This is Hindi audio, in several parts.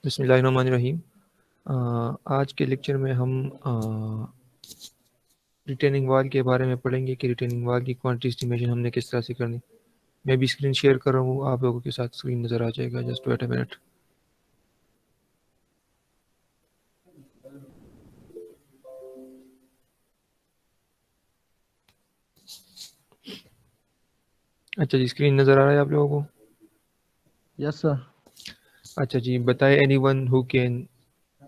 बिस्मिल्लाहिर्रहमानिर्रहीम। आज के लेक्चर में हम रिटेनिंग वॉल के बारे में पढ़ेंगे कि रिटेनिंग वॉल की क्वांटिटी एस्टिमेशन हमने किस तरह से करनी। मैं भी स्क्रीन शेयर कर रहा हूँ, आप लोगों के साथ स्क्रीन नज़र आ जाएगा। Just wait a minute. अच्छा जी, स्क्रीन नज़र आ रहा है आप लोगों को? Yes sir. अच्छा जी, बताए anyone who can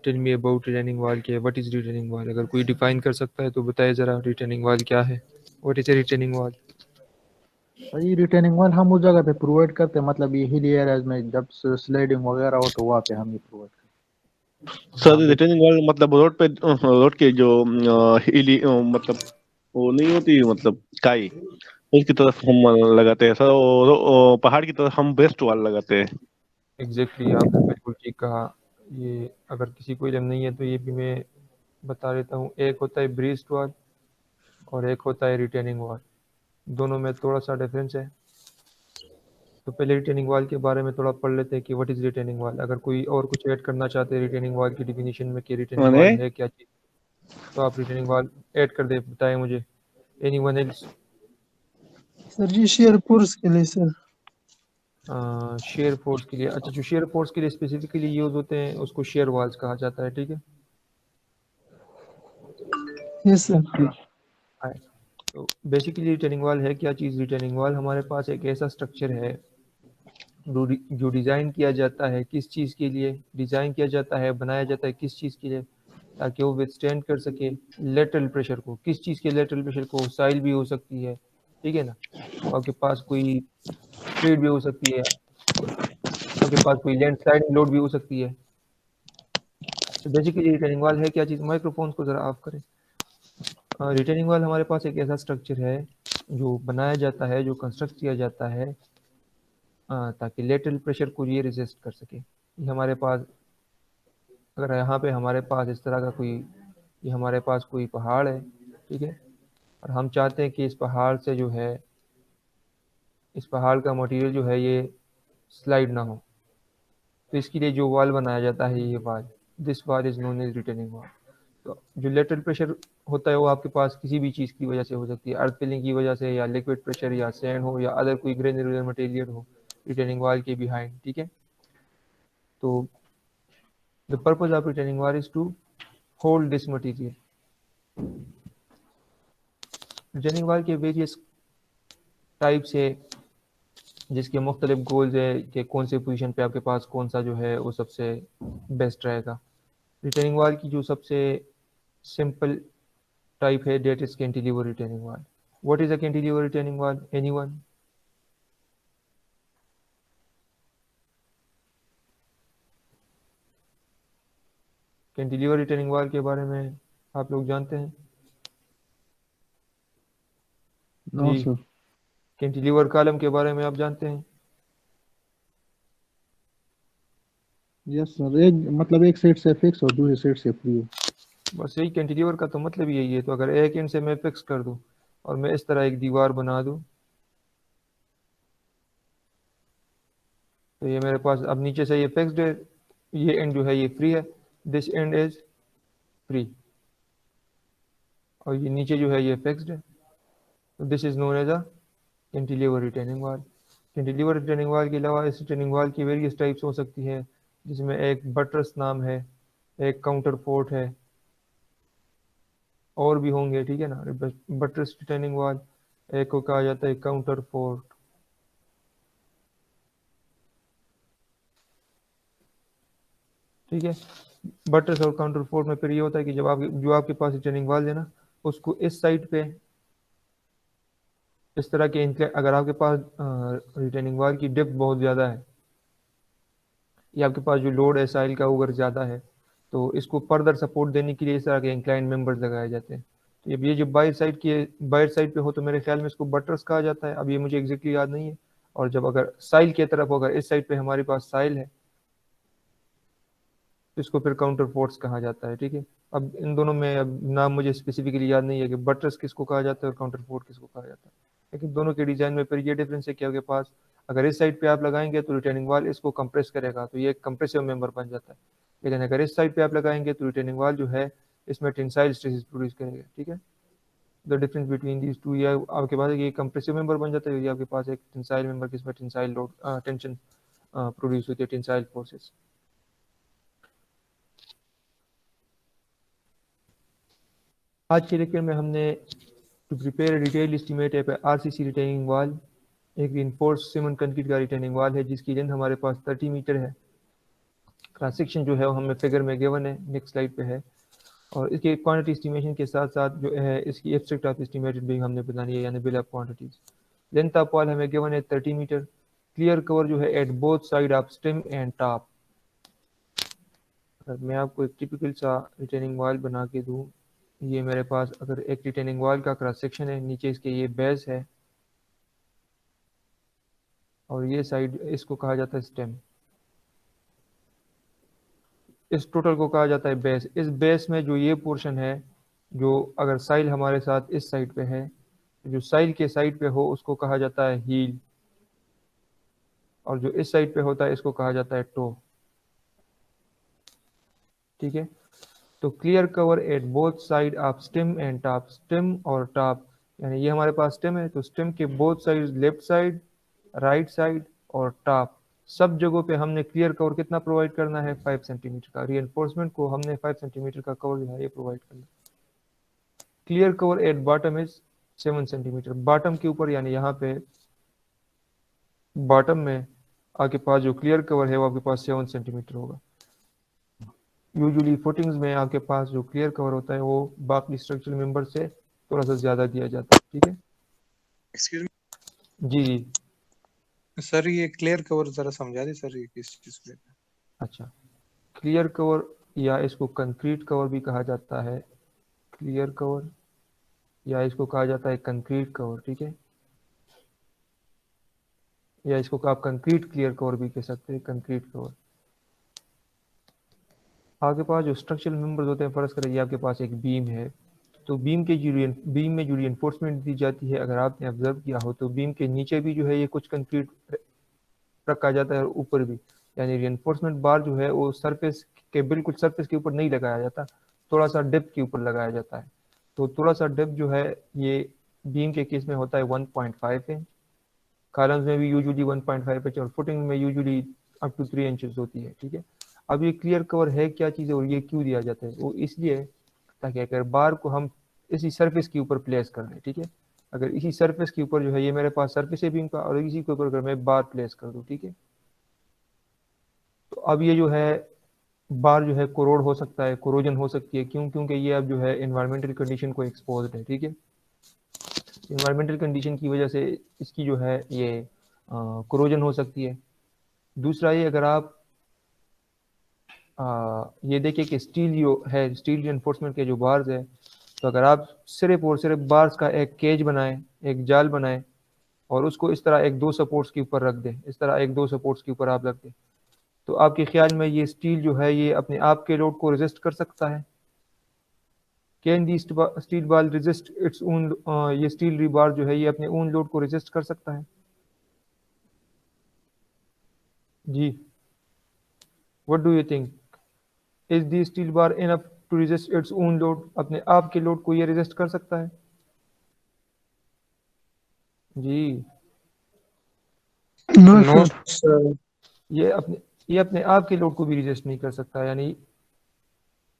tell me about retaining wall के व्हाट इज़ रिटेनिंग वॉल। अगर कोई डिफाइन कर सकता है तो बताए ज़रा रिटेनिंग वॉल क्या है, what is a retaining wall. Sir ये रिटेनिंग वॉल हम उस जगह पे प्रोवाइड करते हैं, मतलब ये हिली एरियाज में जब स्लाइडिंग वगैरह हो तो वहाँ पे हम ये प्रोवाइड हाँ सर रिटर्निंग वॉल मतलब रोड के जो हिली मतलब वो नहीं होती, मतलब काई उसकी तरफ हम लगाते हैं सर, और पहाड़ की तरफ हम बेस्ट वॉल लगाते हैं। एग्जैक्टली, आपने बिल्कुल ठीक कहा। ये अगर किसी को इल्म नहीं है तो ये भी मैं बता देता हूँ। एक होता है ब्रीस्ट वॉल और एक होता है रिटेनिंग वॉल। दोनों में थोड़ा सा डिफरेंस है। तो पहले रिटेनिंग वॉल के बारे में थोड़ा पढ़ लेते हैं कि व्हाट इज़ रिटेनिंग वॉल। अगर कोई और कुछ ऐड करना चाहते हैं रिटेनिंग वॉल की डिफिनीशन में कि रिटेनिंग मैंने वॉल है क्या चीज़, तो आप रिटेनिंग वॉल ऐड कर दे, बताएं मुझे। Anyone else? सर जी शेयर फोर्स के लिए सर। शेयर फोर्स के लिए? अच्छा, जो शेयर फोर्स के लिए स्पेसिफिकली यूज होते हैं उसको शेयर वॉल्स कहा जाता है, ठीक है। Yes sir. आए। तो बेसिकली रिटेनिंग वॉल है क्या चीज़? रिटेनिंग वॉल हमारे पास एक ऐसा स्ट्रक्चर है जो डिज़ाइन किया जाता है। किस चीज़ के लिए डिज़ाइन किया जाता है, बनाया जाता है किस चीज़ के लिए? ताकि वो विथस्टैंड कर सके लेटरल प्रेशर को। किस चीज़ के लेटरल प्रेशर को? साइल भी हो सकती है, ठीक है ना। आपके पास कोई फ्लूइड भी हो सकती है, आपके पास कोई लैंडस्लाइड लोड भी हो सकती है। तो बेसिकली रिटेनिंग वॉल है क्या चीज़? माइक्रोफोन्स को ज़रा ऑफ करें। रिटेनिंग वॉल हमारे पास एक ऐसा स्ट्रक्चर है जो बनाया जाता है, जो कंस्ट्रक्ट किया जाता है ताकि लेटरल प्रेशर को ये रेजिस्ट कर सके। ये हमारे पास, अगर यहाँ पे हमारे पास इस तरह का कोई, ये हमारे पास कोई पहाड़ है, ठीक है, और हम चाहते हैं कि इस पहाड़ से जो है, इस पहाड़ का मटेरियल जो है ये स्लाइड ना हो, तो इसके लिए जो वॉल बनाया जाता है, ये wall, this wall is known as retaining wall. तो जो लेटरल प्रेशर होता है वो आपके पास किसी भी चीज़ की वजह से हो सकती है, अर्थ फिलिंग की वजह से, या लिक्विड प्रेशर, या सैंड हो, या अदर कोई ग्रेनुलर मटेरियल हो रिटेनिंग वॉल के बिहाइंड, ठीक है। तो the purpose of retaining wall is to hold this material. Retaining wall के वेरियस टाइप्स है जिसके मुख्तलिफ गोल्स है कि कौन से पोजीशन पे आपके पास कौन सा जो है वो सबसे बेस्ट रहेगा। रिटेनिंग वॉल की जो सबसे सिंपल टाइप है that is cantilever retaining wall. What is a cantilever retaining wall? Anyone? Cantilever retaining wall के बारे में आप लोग जानते हैं? नो जी, सर। कैंटिलीवर कॉलम के बारे में आप जानते हैं? यस सर, एक मतलब एक साइड से फिक्स और दूसरी साइड से फ्री हो। बस यही कैंटिलीवर का तो मतलब यही है। तो अगर एक एंड से मैं फिक्स कर दूं और मैं इस तरह एक दीवार बना दूं, तो ये मेरे पास अब नीचे से ये फिक्स्ड है, ये एंड जो है ये फ्री है, दिस एंड इज फ्री, और ये नीचे जो है ये फिक्स्ड है। तो this is known as a cantilever retaining wall. Cantilever retaining wall के अलावा इस रिटेनिंग वॉल की वेरियस टाइप्स हो सकती है, जिसमें एक बटरस नाम है, एक काउंटर फोर्ट है, और भी होंगे, ठीक है ना। बटरस रिटेनिंग वॉल, एक को कहा जाता है काउंटर फोर्ट, ठीक है। बटरस और काउंटर फोर्ट में फिर ये होता है कि जब आप, जो आपके पास रिटेनिंग वॉल है ना, उसको इस साइड पे इस तरह के अगर आपके पास रिटेनिंग वॉल की डेप्थ बहुत ज़्यादा है, या आपके पास जो लोड है साइल का ओवर ज़्यादा है, तो इसको फर्दर सपोर्ट देने के लिए इस तरह के इंक्लाइन मेंबर्स लगाए जाते हैं। तो ये जो बाहर साइड पे हो तो मेरे ख्याल में इसको बटरस कहा जाता है। अब ये मुझे एग्जैक्टली याद नहीं है। और जब अगर साइल की तरफ, अगर इस साइड पे हमारे पास साइल है, तो इसको फिर काउंटर फोर्स कहा जाता है, ठीक है। अब इन दोनों में अब नाम मुझे स्पेसिफिकली याद नहीं है कि बटरस किसको कहा जाता है और काउंटर फोर्ट किसको कहा जाता है, लेकिन दोनों के डिज़ाइन में फिर ये डिफरेंस है कि आपके पास अगर इस साइड पे आप लगाएंगे तो रिटेनिंग वॉल इसको कंप्रेस करेगा, तो ये एक कंप्रेसिव मेंबर बन जाता है। लेकिन अगर इस साइड पे आप लगाएंगे तो रिटेनिंग वॉल जो है इसमें टेंसाइल स्ट्रेसेस प्रोड्यूस करेगा, ठीक है। The difference between these two, ये आपके पास ये कंप्रेसिव मेंबर बन जाता है, ये आपके पास एक टेंसाइल मेंबर जिसमें टेंसाइल लोड टेंशन प्रोड्यूस होती है, टेंसाइल फोर्सेस। आज के लेक्चर में हमने टू प्रिपेयर डिटेल एस्टीमेट है आरसीसी रिटेनिंग वॉल, एक रिइंफोर्स्ड सीमेंट कंक्रीट का रिटेनिंग वॉल है जिसकी लेंथ हमारे पास 30 मीटर है। क्रॉस सेक्शन जो है वो हमें फिगर में गिवन है, नेक्स्ट स्लाइड पे है। और इसके क्वांटिटी एस्टिमेशन के साथ साथ जो है इसकी एब्स्ट्रैक्ट ऑफ एस्टिमेटेड भी हमने बतानी है, यानी bill of quantities. Length of wall हमें गिवन है 30 मीटर। क्लियर कवर जो है at both side of stem and top. अगर मैं आपको एक टिपिकल सा रिटेनिंग वॉल बना के दूं, ये मेरे पास अगर एक रिटेनिंग वॉल का क्रॉस सेक्शन है, नीचे इसके ये बेस है और ये साइड इसको कहा जाता है स्टेम, इस टोटल को कहा जाता है बेस। इस बेस में जो ये पोर्शन है, जो अगर साइल हमारे साथ इस साइड पे है, जो साइल के साइड पे हो उसको कहा जाता है हील, और जो इस साइड पे होता है इसको कहा जाता है टो, ठीक है। तो clear cover at both side of stem and top, stem और टॉप, यानी ये हमारे पास स्टेम है तो स्टेम के both side, left side, right side और टॉप, सब जगहों पे हमने क्लियर कवर कितना प्रोवाइड करना है, 5 सेंटीमीटर का। रीइंफोर्समेंट को हमने 5 सेंटीमीटर का कवर जो है ये प्रोवाइड करना। Clear cover at bottom is 7 centimetre, bottom के ऊपर यानी यहाँ पे बॉटम में आपके पास जो क्लियर कवर है वो आपके पास 7 सेंटीमीटर होगा। यूजुअली फुटिंग्स में आपके पास जो क्लियर कवर होता है वो बाकी स्ट्रक्चरल मेंबर से थोड़ा सा ज्यादा दिया जाता है, ठीक है। एक्सक्यूज जी जी मी सर, ये क्लियर कवर जरा समझा दे सर, ये किस चीज के लिए? अच्छा, क्लियर कवर या इसको कंक्रीट कवर भी कहा जाता है, क्लियर कवर या इसको कहा जाता है कंक्रीट कवर, ठीक है, या इसको आप कंक्रीट क्लियर कवर भी कह सकते हैं, कंक्रीट कवर। आपके पास जो स्ट्रक्चरल मेंबर्स होते हैं, फर्ज करिए आपके पास एक बीम है, तो बीम में जो रिइंफोर्समेंट दी जाती है, अगर आपने ऑब्जर्व किया हो तो बीम के नीचे भी जो है ये कुछ कंक्रीट रखा जाता है और ऊपर भी, यानी रिइंफोर्समेंट बार जो है वो सरफेस के बिल्कुल सरफेस के ऊपर नहीं लगाया जाता, थोड़ा सा डेप्थ के ऊपर लगाया जाता है। तो थोड़ा सा डेप्थ जो है ये बीम के केस में होता है 1.5 इंच, कॉलम्स में भी यूजुअली 1.5 इंच और फुटिंग में यूजुअली अप टू 3 इंचेस होती है, ठीक है। अब ये क्लियर कवर है क्या चीज़ है और ये क्यों दिया जाता है, वो इसलिए ताकि अगर बार को हम इसी सरफेस के ऊपर प्लेस कर दें, ठीक है, अगर इसी सरफेस के ऊपर जो है ये मेरे पास सरफेस है बीम का और इसी के ऊपर अगर मैं बार प्लेस कर दूं, ठीक है, तो अब ये जो है बार जो है कोरोड हो सकता है, कोरोजन हो सकती है, क्यों, क्योंकि ये अब जो है एनवायरमेंटल कंडीशन को एक्सपोज है, ठीक है। एनवायरमेंटल कंडीशन की वजह से इसकी जो है ये कोरोजन हो सकती है। दूसरा ये अगर आप ये देखिए कि स्टील जो है, स्टील रिइंफोर्समेंट के जो बार्स है, तो अगर आप सिर्फ और सिर्फ बार्स का एक केज बनाएं, एक जाल बनाएं और उसको इस तरह एक दो सपोर्ट्स के ऊपर रख दें, इस तरह एक दो सपोर्ट्स के ऊपर आप रख दें, तो आपके ख्याल में ये स्टील जो है ये अपने आप के लोड को रेजिस्ट कर सकता है? Can the steel bar resist its own, ये स्टील रीबार जो है ये अपने ओन लोड को रेजिस्ट कर सकता है? जी, what do you think, is the steel bar enough to resist its own load, अपने आप के लोड को ये रेजिस्ट कर सकता है? जी नो नो सर। सर। ये अपने आप के लोड को भी रेजिस्ट नहीं कर सकता, यानी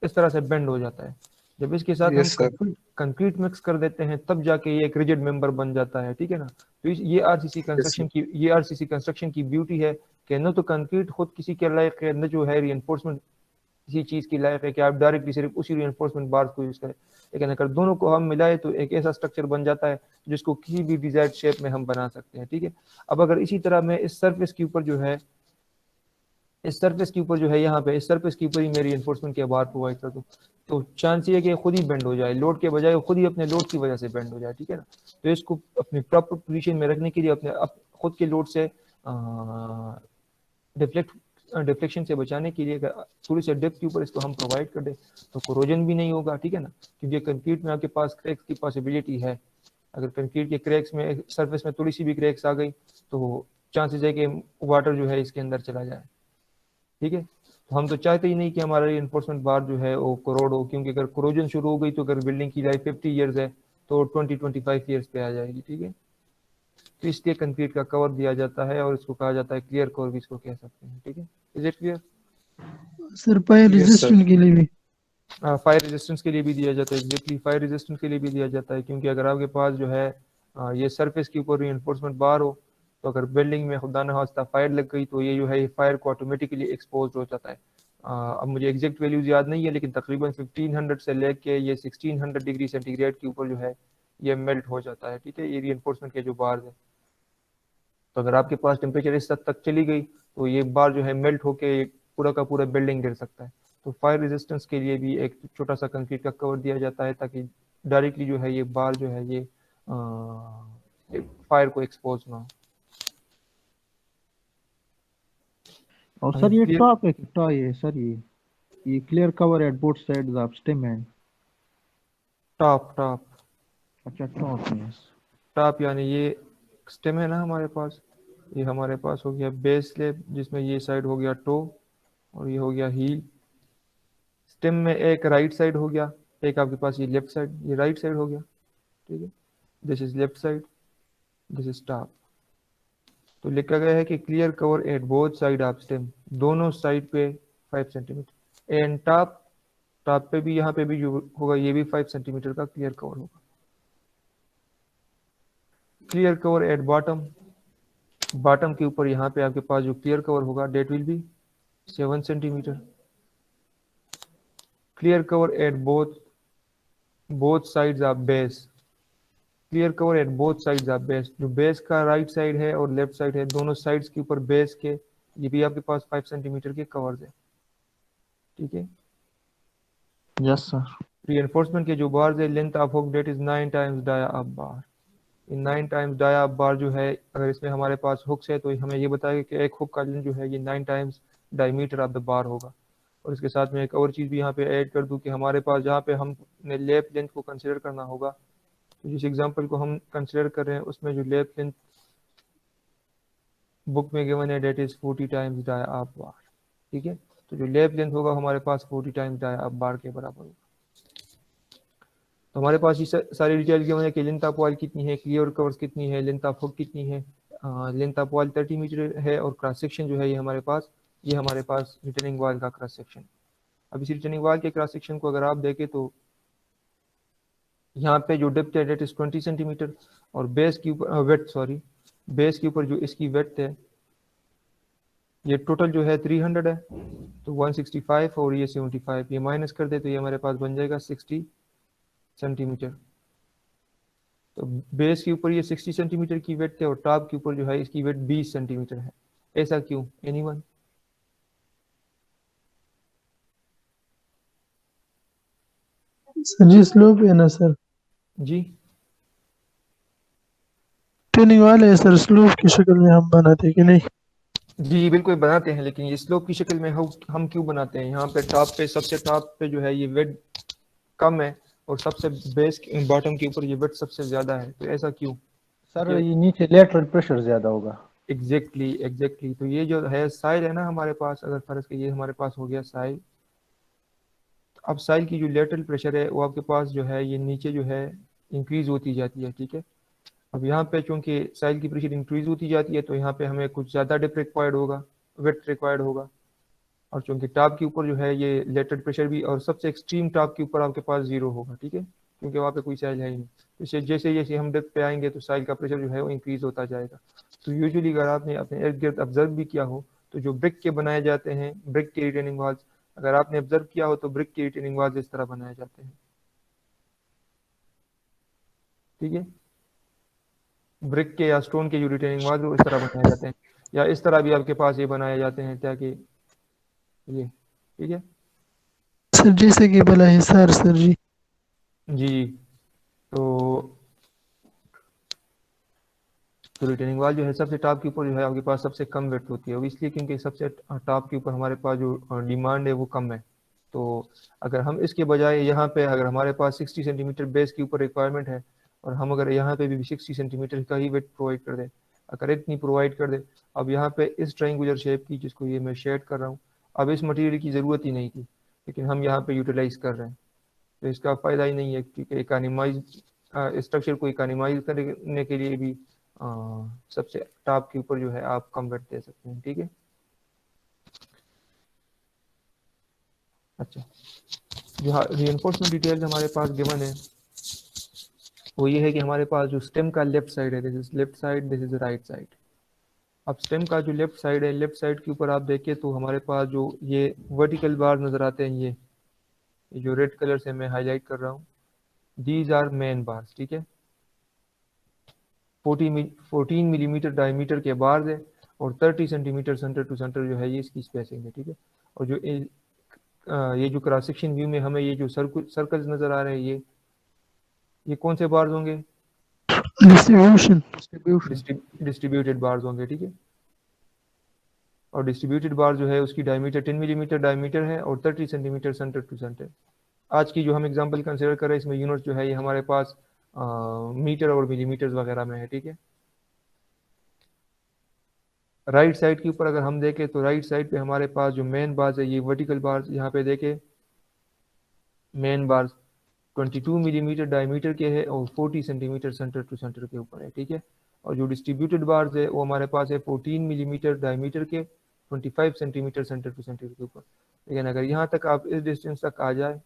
इस तरह से बेंड हो जाता है। जब इसके साथ हम यस सर। कंक्रीट मिक्स कर देते हैं तब जाके ये एक रिजिड मेंबर बन जाता है, ठीक है ना। तो ये आरसीसी कंस्ट्रक्शन की ब्यूटी है कि न तो कंक्रीट खुद किसी के लायक है, न जो है रिइंफोर्समेंट किसी चीज की लायक है कि आप डायरेक्टली सिर्फ उसी रिइंफोर्समेंट बार को यूज करें। लेकिन अगर दोनों को हम मिलाए तो एक ऐसा स्ट्रक्चर बन जाता है जिसको किसी भी डिजायर्ड शेप में हम बना सकते हैं, ठीक है। अब अगर इसी तरह मैं इस सरफेस के ऊपर जो है, इस सरफेस के ऊपर जो है यहाँ पे इस सरफेस के ऊपर ही मैं रिइंफोर्समेंट के बार प्रोवाइड कर दूँ, तो चांस ये है कि खुद ही बेंड हो जाए, लोड के बजाय खुद ही अपने लोड की वजह से बेंड हो जाए, ठीक है ना। तो इसको अपनी प्रॉपर पोजीशन में रखने के लिए अपने खुद के लोड से डिफ्लेक्शन से बचाने के लिए थोड़ी सी डेप्थ के ऊपर इसको हम प्रोवाइड कर दें तो कोरोजन भी नहीं होगा, ठीक है ना। क्योंकि कंक्रीट में आपके पास क्रैक्स की पॉसिबिलिटी है, अगर कंक्रीट के क्रैक्स में सरफेस में थोड़ी सी भी क्रैक्स आ गई तो चांसेस है कि वाटर जो है इसके अंदर चला जाए। ठीक है, तो हम तो चाहते ही नहीं कि हमारा रीइंफोर्समेंट बार जो है वो करोड़ हो, क्योंकि अगर कोरोजन शुरू हो गई तो अगर बिल्डिंग की लाइफ 50 ईयर्स है तो 20-25 ईयर्स पे आ जाएगी। ठीक है, तो इसलिए कंक्रीट का कवर दिया जाता है और इसको कहा जाता है क्लियर कवर भी इसको कह सकते हैं। ठीक है, is it clear? Sir fire Yes, sir. Resistant के लिए भी फायर रेजिस्टेंस के लिए भी दिया जाता है, एग्जैक्टली फायर रेजिस्टेंस के लिए भी दिया जाता है, क्योंकि अगर आपके पास जो है ये सरफेस के ऊपर रीइंफोर्समेंट बार हो तो अगर बिल्डिंग में खुदा न खास्ता फायर लग गई तो ये जो है फायर को ऑटोमेटिकली एक्सपोज हो जाता है। अब मुझे एग्जैक्ट वैल्यूज याद नहीं है, लेकिन तकरीबन 1500 से लेके ये 1600 डिग्री सेंटीग्रेड के ऊपर जो है ये मेल्ट हो जाता है। ठीक है, ये रीइंफोर्समेंट के जो बार है, तो अगर आपके पास टेम्परेचर इस हद तक चली गई तो ये बार जो है मेल्ट होके पूरा का पूरा बिल्डिंग गिर सकता है। तो फायर रेजिस्टेंस के लिए भी एक छोटा सा कंक्रीट का कवर दिया जाता है ताकि डायरेक्टली जो है ये बार जो है ये फायर को एक्सपोज ना हो। और सर ये Clear? टॉप है टॉप ये सर ये clear cover at both sides of stem and top top अच्छा टॉप में टॉप यानी ये स्टेम है ना हमारे पास, ये हमारे पास हो गया बेस स्लैब जिसमें ये साइड हो गया टो और ये हो गया हील। स्टेम में एक राइट साइड हो गया, एक आपके पास ये लेफ्ट साइड, ये राइट साइड हो गया। ठीक है, this is left side, this is top. तो लिखा गया है कि clear cover at both side of stem, दोनों साइड पे 5 सेंटीमीटर एंड टॉप, टॉप पे भी यहाँ पे भी जो होगा ये भी 5 सेंटीमीटर का क्लियर कवर होगा। Clear cover at bottom, bottom के ऊपर यहाँ पे आपके पास जो क्लियर कवर होगा that will be 7 centimetre. Clear cover at both sides of base, clear cover at both sides of base, जो बेस का राइट साइड है और लेफ्ट साइड है दोनों साइड्स के ऊपर बेस के ये भी आपके पास 5 सेंटीमीटर के कवर्स है। ठीक है, यस सर। रीइंफोर्समेंट के जो बार्स है length of hook that is 9 times dia of bar. 9 times dia of bar जो है अगर इसमें हमारे पास हुक्स है तो हमें ये बताएगा कि एक हुक का लेंथ जो है ये 9 times diameter of the bar होगा। और इसके साथ में एक और चीज़ भी यहाँ पे ऐड कर दूँ कि हमारे पास जहाँ पे हमने लेप लेंथ को कंसिडर करना होगा, तो जिस एग्जांपल को हम कंसिडर कर रहे हैं उसमें जो लेप लेंथ बुक में गिवन है that is 40 times dia of bar. ठीक है, तो जो लेप लेंथ होगा हमारे पास 40 टाइम्स डाया ऑफ बार के बराबर होगा। तो हमारे पास ये सारी डिटेल गिवन है कि लेंथ ऑफ वॉल कितनी है, क्लियर कवर्स कितनी है, लेंथ ऑफ हुक कितनी है, लेंथ ऑफ वॉल 30 मीटर है और क्रॉस सेक्शन जो है ये हमारे पास रिटर्निंग वॉल का क्रॉस सेक्शन। अब इस रिटर्निंग वॉल के क्रॉस सेक्शन को अगर आप देखें तो यहाँ पे जो डेप्थ है डेट इज 20 सेंटीमीटर और बेस के ऊपर बेस के ऊपर जो इसकी वेट है ये टोटल जो है 300 है, तो 165 और ये 75 ये माइनस कर दे तो ये हमारे पास बन जाएगा 60 सेंटीमीटर। तो बेस के ऊपर ये 60 सेंटीमीटर की वेट है और टॉप के ऊपर जो है इसकी वेट 20 सेंटीमीटर है। ऐसा क्यों? एनीवन? सर जी स्लोप है ना सर, जी ट्रेनिंग वाले सर स्लोप की शक्ल में हम बनाते कि नहीं? जी बिल्कुल बनाते हैं, लेकिन ये स्लोप की शक्ल में हम क्यों बनाते हैं? यहाँ पे टॉप पे सबसे टॉप पे जो है ये वेट कम है और सबसे बेस बॉटम के ऊपर ये वेट सबसे ज्यादा है, तो ऐसा क्यों? सर ये नीचे लेटरल प्रेशर ज्यादा होगा। एग्जैक्टली तो ये जो है साइल है ना हमारे पास, अगर फर्ज के ये हमारे पास हो गया साइल, अब साइल की जो लेटरल प्रेशर है वो आपके पास जो है ये नीचे जो है इंक्रीज होती जाती है। ठीक है, अब यहाँ पे चूंकि साइल की प्रेशर इंक्रीज होती जाती है तो यहाँ पे हमें कुछ ज़्यादा डिप रिक्वायर्ड होगा, वेट रिक्वायर्ड होगा, और चूंकि टॉप के ऊपर जो है ये लेटरल प्रेशर भी और सबसे एक्सट्रीम टॉप के ऊपर आपके पास जीरो होगा। ठीक है, क्योंकि वहाँ पे कोई साइल है ही नहीं, तो जैसे जैसे हम डेप्थ पे आएंगे तो साइल का प्रेशर जो है वो इंक्रीज होता जाएगा। तो यूजुअली अगर आपने अपने इर्द गिर्द ऑब्जर्व भी किया हो तो जो ब्रिक के बनाए जाते हैं, ब्रिक के रिटेनिंग वॉल्स, अगर आपने ऑब्जर्व किया हो तो ब्रिक के रिटेनिंग वॉल्स इस तरह बनाए जाते हैं। ठीक है, ब्रिक के या स्टोन के जो रिटेनिंग वॉल्स इस तरह बनाए जाते हैं, या इस तरह भी आपके पास ये बनाए जाते हैं ताकि ये, ठीक है सर जैसे कि भला हिसार सर जी। जी। तो रिटेनिंग वॉल जो है सबसे टॉप के ऊपर जो है आपके पास सबसे कम वेट होती है, वो इसलिए क्योंकि सबसे टॉप के ऊपर हमारे पास जो डिमांड है वो कम है। तो अगर हम इसके बजाय यहाँ पे अगर हमारे पास 60 सेंटीमीटर बेस के ऊपर रिक्वायरमेंट है और हम अगर यहाँ पे भी 60 सेंटीमीटर का ही वेट प्रोवाइड कर दें अगर इतनी प्रोवाइड कर दे। अब यहाँ पे इस ट्रायंगुलर शेप की, जिसको ये मैं शेड कर रहा हूँ, अब इस मटेरियल की ज़रूरत ही नहीं थी, लेकिन हम यहाँ पे यूटिलाइज कर रहे हैं, तो इसका फ़ायदा ही नहीं है, क्योंकि इकोनॉमाइज स्ट्रक्चर को इकोनॉमाइज करने के लिए भी सबसे टॉप के ऊपर जो है आप कम रेट दे सकते हैं। ठीक है, अच्छा, जो रीइंफोर्समेंट डिटेल्स हमारे पास गिवन है वो ये है कि हमारे पास जो स्टेम का लेफ्ट साइड है, this is left side, this is right side. अब स्टेम का जो लेफ्ट साइड है, लेफ्ट साइड के ऊपर आप देखें तो हमारे पास जो ये वर्टिकल बार नजर आते हैं, ये जो रेड कलर से मैं हाईलाइट कर रहा हूँ, दीज आर मेन बार्स। ठीक है, 14 मिलीमीटर डायमीटर के बार्स है और 30 सेंटीमीटर सेंटर टू सेंटर जो है ये इसकी स्पेसिंग है। ठीक है, और जो ये जो क्रॉस सेक्शन व्यू में हमें ये जो सर्कल्स नजर आ रहे हैं, ये कौन से बार्स होंगे? डिस्ट्रीब्यूशन डिस्ट्रीब्यूटेड बार्स होंगे। ठीक है, और डिस्ट्रीब्यूटेड बार जो है उसकी डायमीटर 10 मिलीमीटर डायमीटर है और 30 सेंटीमीटर सेंटर टू सेंटर। आज की जो हम एग्जांपल कंसिडर कर रहे हैं, इसमें यूनिट जो है ये हमारे पास मीटर और मिलीमीटर वगैरह में है। ठीक है, राइट साइड के ऊपर अगर हम देखें तो राइट साइड पे हमारे पास जो मेन बार्स है, ये वर्टिकल बार्स, यहाँ पे देखें मेन बार्स 22 मिलीमीटर डायमीटर के है और 40 सेंटीमीटर सेंटर टू सेंटर के ऊपर है। ठीक है, और जो डिस्ट्रीब्यूटेड बार्स है वो हमारे पास है 14 मिलीमीटर डायमीटर के, 25 सेंटीमीटर सेंटर टू सेंटर के ऊपर। लेकिन अगर यहाँ तक आप इस डिस्टेंस तक आ जाए,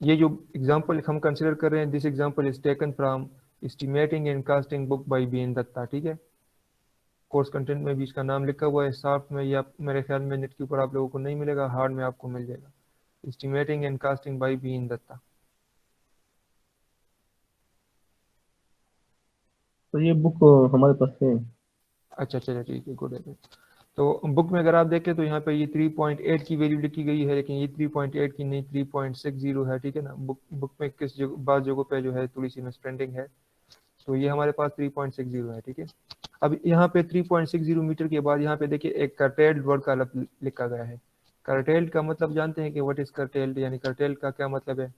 ये जो एग्जांपल हम कंसिडर कर रहे हैं, this example is taken from estimating and costing book by B N Datta. ठीक है, कोर्स कंटेंट में भी इसका नाम लिखा हुआ है, सॉफ्ट में या मेरे ख्याल में नेट के ऊपर आप लोगों को नहीं मिलेगा, हार्ड में आपको मिल जाएगा, estimating and costing by B N Datta. तो ये बुक हमारे पास है। अच्छा चलिए ठीक है, गुड है। तो बुक में अगर आप देखें तो यहाँ पे ये 3.8 की वैल्यू लिखी गई है, लेकिन ये 3.8 की नहीं 3.60 है। ठीक है ना, बुक में किस जगह बाद जगहों पे जो है थोड़ी सी मिसप्रिंटिंग है, तो ये हमारे पास 3.60 है। ठीक है, अब यहाँ पे 3.60 मीटर के बाद यहाँ पे देखिए एक कर्टेल्ड वर्ड का लिखा गया है। कर्टेल्ड का मतलब जानते हैं कि व्हाट इज कर्टेल्ड, यानी कर्टेल्ड का क्या मतलब है?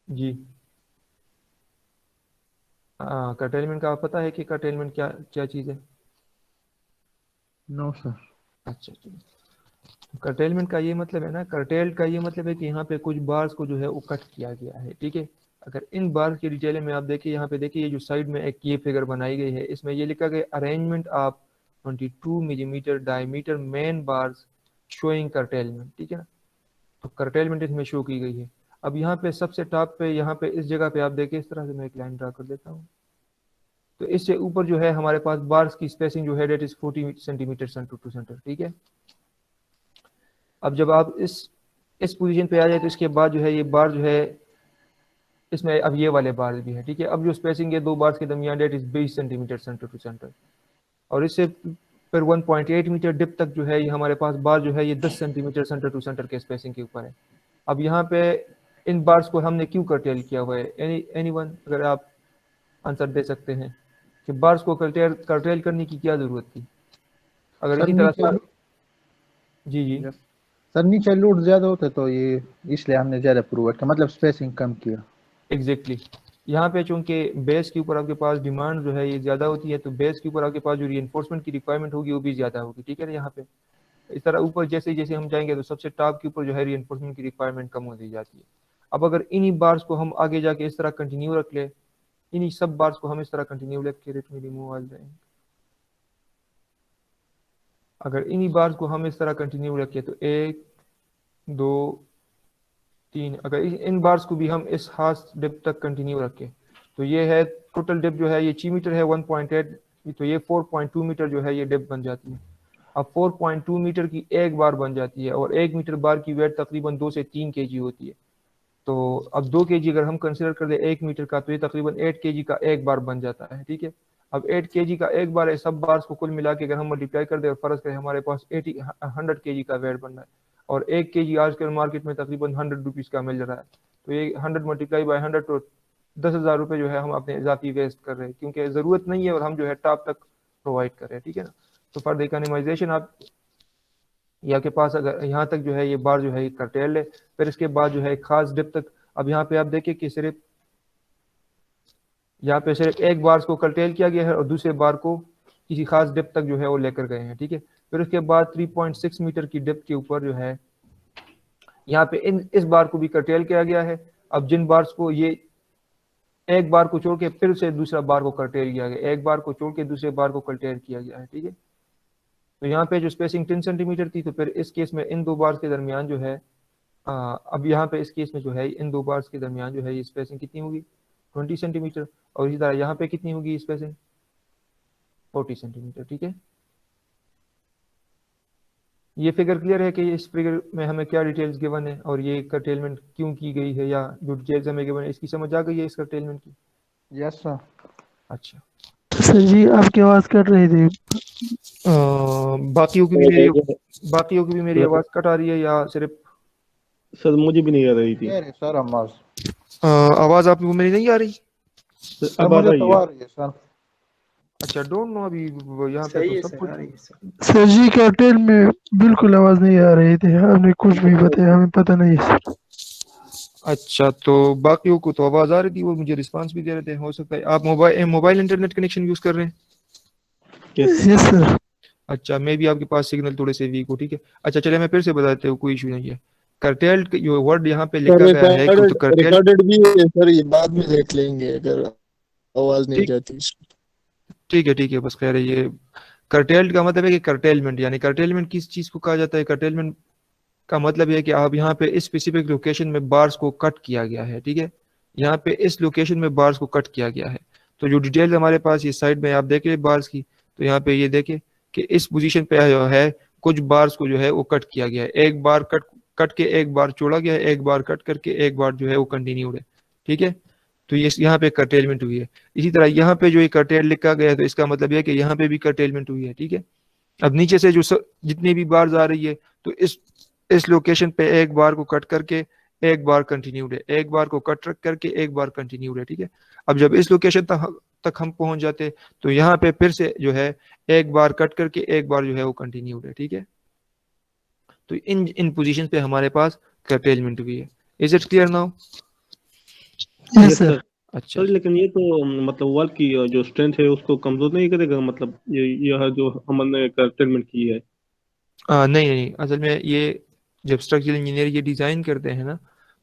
जी हाँ, कर्टेलमेंट का पता है कि कर्टेलमेंट क्या क्या चीज़ है? No sir. अच्छा चलिए, कर्टेलमेंट का ये मतलब है ना, कर्टेल्ड का ये मतलब है कि यहाँ पे कुछ बार्स को जो है वो कट किया गया है। ठीक है, अगर इन बार्स की डिटेल में आप देखिए, यहाँ पे देखिए ये जो साइड में एक ये फिगर बनाई गई है, इसमें ये लिखा गया arrangement of 22 millimeter diameter main bars showing curtailment. ठीक है ना, तो कर्टेलमेंट इसमें शो की गई है। अब यहाँ पे सबसे टॉप पे, यहाँ पे इस जगह पे आप देखिए, इस तरह से मैं एक लाइन ड्रा कर देता हूँ, तो इससे ऊपर जो है हमारे पास बार्स की स्पेसिंग जो है that is 40 centimetre centre to center. ठीक है, अब जब आप इस पोजीशन पे आ जाए तो इसके बाद जो है ये बार जो है इसमें अब ये वाले बार भी है। ठीक है, अब जो स्पेसिंग है दो बार्स के दरमियान that is 20 centimetre centre to center, और इससे फिर 1.8 मीटर डिप तक जो है ये हमारे पास बार जो है ये 10 सेंटीमीटर सेंटर टू सेंटर के स्पेसिंग के ऊपर है। अब यहाँ पे इन बार्स को हमने क्यों कर्टेल किया हुआ है? एनीवन अगर आप आंसर दे सकते हैं कि बार्स को कर्टेल करने की क्या जरूरत थी? अगर सर इसी तरह नीचे, से जी जी सर नीचे लोड ज्यादा होता है तो ये इसलिए हमने ज्यादा प्रोवाइड किया, मतलब स्पेसिंग कम किया। एग्जैक्टली यहाँ पे चूंकि बेस के ऊपर आपके पास डिमांड जो है ये ज़्यादा होती है, तो बेस के ऊपर आपके पास जो रीइंफोर्समेंट की रिक्वायरमेंट होगी वो भी ज़्यादा होगी। ठीक है ना, यहाँ पे इस तरह ऊपर जैसे जैसे हम जाएंगे तो सबसे टॉप के ऊपर जो है रीइंफोर्समेंट की रिक्वायरमेंट कम होती जाती है। अब अगर इन्हीं बार्स को हम आगे जाके इस तरह कंटिन्यू रख ले, इन्हीं सब बार्स को हम इस तरह कंटिन्यू रख के रेट में रिमूव जाएंगे, अगर इन्हीं बार्स को हम इस तरह कंटिन्यू रखें तो 1 2 3, अगर इन बार्स को भी हम इस खास डिप तक कंटिन्यू रखें तो ये है टोटल डिप जो है ये 6 मीटर है 1.8, तो ये 4.2 मीटर जो है ये डिप बन जाती है। अब 4.2 मीटर की एक बार बन जाती है और 1 मीटर बार की वेट तकरीबन 2 से 3 केजी होती है। तो अब 2 केजी अगर हम कंसिडर कर ले 1 मीटर का, तो ये तकरीबन 8 केजी का एक बार बन जाता है। ठीक है, अब 8 केजी का एक बार है, सब बार्स को कुल मिला के अगर हम मल्टीप्लाई कर दे और फर्ज करें, हमारे पास 100 केजी का वेट बन रहा है, और 1 केजी आजकल मार्केट में तकरीबन 100 रुपीज़ का मिल रहा है, तो ये 100 मल्टीप्लाई बाय 100 तो 10,000 रुपये जो है हम अपने इजाफी वेस्ट कर रहे हैं, क्योंकि ज़रूरत नहीं है और हम जो है टॉप तक प्रोवाइड कर रहे हैं। ठीक है ना, तो फॉर द इकोनॉमाइजेशन आप ये आपके पास अगर यहाँ तक जो है ये बार जो है कर्टेल है, फिर इसके बाद जो है खास डेप्थ तक। अब यहाँ पे आप देखिए कि सिर्फ यहाँ पे सिर्फ एक बार को कर्टेल किया गया है और दूसरे बार को किसी खास डेप्थ तक जो है वो लेकर गए हैं, ठीक है। फिर उसके बाद 3.6 मीटर की डेप्थ के ऊपर जो है यहाँ पे इस बार को भी कर्टेल किया गया है। अब जिन बार्स को ये एक बार को छोड़ के फिर से दूसरा बार को कर्टेल किया गया, एक बार को छोड़ के दूसरे बार को कर्टेल किया गया है, ठीक है। तो यहाँ पे जो स्पेसिंग 10 सेंटीमीटर थी, तो फिर इस केस में इन दो बार्स के दरमियान जो है अब यहाँ पे इस केस में जो है इन दो बार्स के दरमियान जो है ये स्पेसिंग कितनी होगी 20 सेंटीमीटर, और इसी तरह यहाँ पे कितनी होगी स्पेसिंग 40 सेंटीमीटर, ठीक है। ये फिगर क्लियर है कि इस फिगर में हमें क्या डिटेल्स गिवन है और ये कर्टेलमेंट क्यों की गई है, या जो डिटेल्स हमें गिवन है इसकी समझ आ गई है इस कर्टेलमेंट की? Yes sir. अच्छा, सर जी आपकी आवाज कट रही थी। बाकियों की भी मेरी आवाज कट आ रही है या सिर्फ सर मुझे भी नहीं आ रही थी। क्लियर है सर आवाज। आवाज आपको मेरी नहीं आ रही? सर अब आ मुझे रही तो है। आ रही है सर। अच्छा, डोंट नो, अभी यहाँ पे तो सब कुछ। सर जी कर्टेल में बिल्कुल आवाज नहीं आ रही थी, आपने कुछ भी बताया हमें पता नहीं है सर। अच्छा, तो बाकियों को तो आवाज आ रही थी, वो मुझे रिस्पांस भी दे रहे थे। हो सकता है आप मोबाइल इंटरनेट कनेक्शन यूज कर रहे हैं? Yes yes sir. अच्छा, मे भी आपके पास सिग्नल थोड़े से वीक हो, ठीक है। अच्छा चलिए मैं फिर से बताते हूँ, कोई इशू नहीं है। कर्टेल जो वर्ड यहाँ पे लिखा गया है तो कर्टेल, रिकॉर्डेड भी है सर, ये बाद में देख लेंगे अगर आवाज नहीं ठीक जाती। ठीक है, बस कह रही है कर्टेल का मतलब है कि कर्टेलमेंट, यानी कर्टेलमेंट किस चीज को कहा जाता है? कर्टेलमेंट का मतलब है कि आप यहाँ पे इस स्पेसिफिक लोकेशन में बार्स को कट किया गया है, ठीक है। यहाँ पे इस लोकेशन में बार्स को कट किया गया है। तो जो डिटेल हमारे पास ये साइड में आप देखें बार्स की, तो यहाँ पे ये देखें कि इस पोजीशन पे जो है कुछ बार्स को जो है वो कट किया गया है। एक बार कट के एक बार छोड़ा गया है, एक बार कट करके एक बार जो है वो कंटिन्यूड है, ठीक है। तो ये यहाँ पे कर्टेलमेंट हुई है। इसी तरह यहाँ पे जो ये कर्टेल लिखा गया है, तो इसका मतलब यह है कि यहाँ पे भी कर्टेलमेंट हुई है, ठीक है। अब नीचे से जो जितनी भी बार्स आ रही है, तो इस लोकेशन पे एक बार को कट करके एक बार कंटिन्यूड है, एक बार को कट करके एक बार कंटिन्यूड है, ठीक है। अब जब इस लोकेशन तक हम पहुंच जाते तो यहाँ पे फिर से जो है एक बार कट करके एक बार जो है वो कंटिन्यूड है, ठीक है। तो इन पोजीशन पे हमारे पास कर्टेलमेंट हुई है। Is it clear now? Yes sir. अच्छा, सर लेकिन ये तो मतलब वॉल की जो स्ट्रेंथ है उसको कमजोर नहीं करेगा, मतलब यह जो हमने कर्टेलमेंट की है। नहीं, असल में ये जब स्ट्रक्चरल इंजीनियर ये डिजाइन करते हैं ना,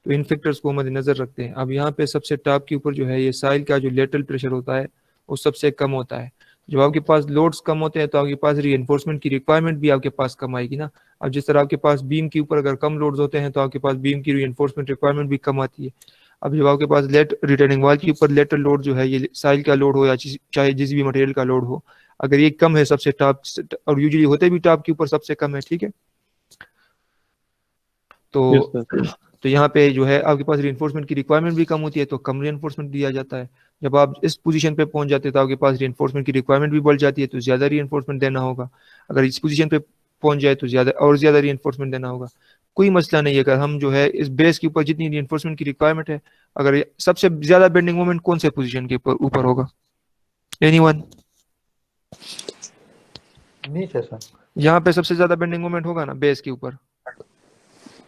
तो इन फैक्टर्स को मद्देनजर रखते हैं। अब यहाँ पे सबसे टॉप के ऊपर जो है ये साइल का जो लेटरल प्रेशर होता है वो सबसे कम होता है। जब आपके पास लोड्स कम होते हैं तो आपके पास रीइंफोर्समेंट की रिक्वायरमेंट भी आपके पास कम आएगी ना। अब जिस तरह आपके पास बीम के ऊपर अगर कम लोड्स होते हैं तो आपके पास बीम की रीइंफोर्समेंट रिक्वायरमेंट भी कम आती है। अब जब आपके पास रिटर्निंग वॉल के ऊपर लेटरल लोड जो है, ये साइल का लोड हो या चाहे जिस भी मटेरियल का लोड हो, अगर ये कम है सबसे टॉप, और यूजुअली होते भी टॉप के ऊपर सबसे कम है, ठीक है। यस तो सर। तो यहाँ पे जो है आपके पास रीइंफोर्समेंट की रिक्वायरमेंट भी कम होती है, तो कम रीइंफोर्समेंट दिया जाता है। जब आप इस पोजीशन पे पहुंच जाते हैं तो आपके पास रीइंफोर्समेंट की रिक्वायरमेंट भी बढ़ जाती है, तो ज्यादा रीइंफोर्समेंट देना होगा। अगर इस पोजीशन पे पहुंच जाए तो ज्यादा रीइंफोर्समेंट देना होगा। कोई मसला नहीं है, अगर हम जो है इस बेस के ऊपर जितनी रीइंफोर्समेंट की रिक्वायरमेंट है, अगर सबसे ज्यादा बेंडिंग मोमेंट कौन से पोजीशन के ऊपर होगा? एनीवन? नीचे सर। यहाँ पे सबसे ज्यादा बेंडिंग मोमेंट होगा ना बेस के ऊपर,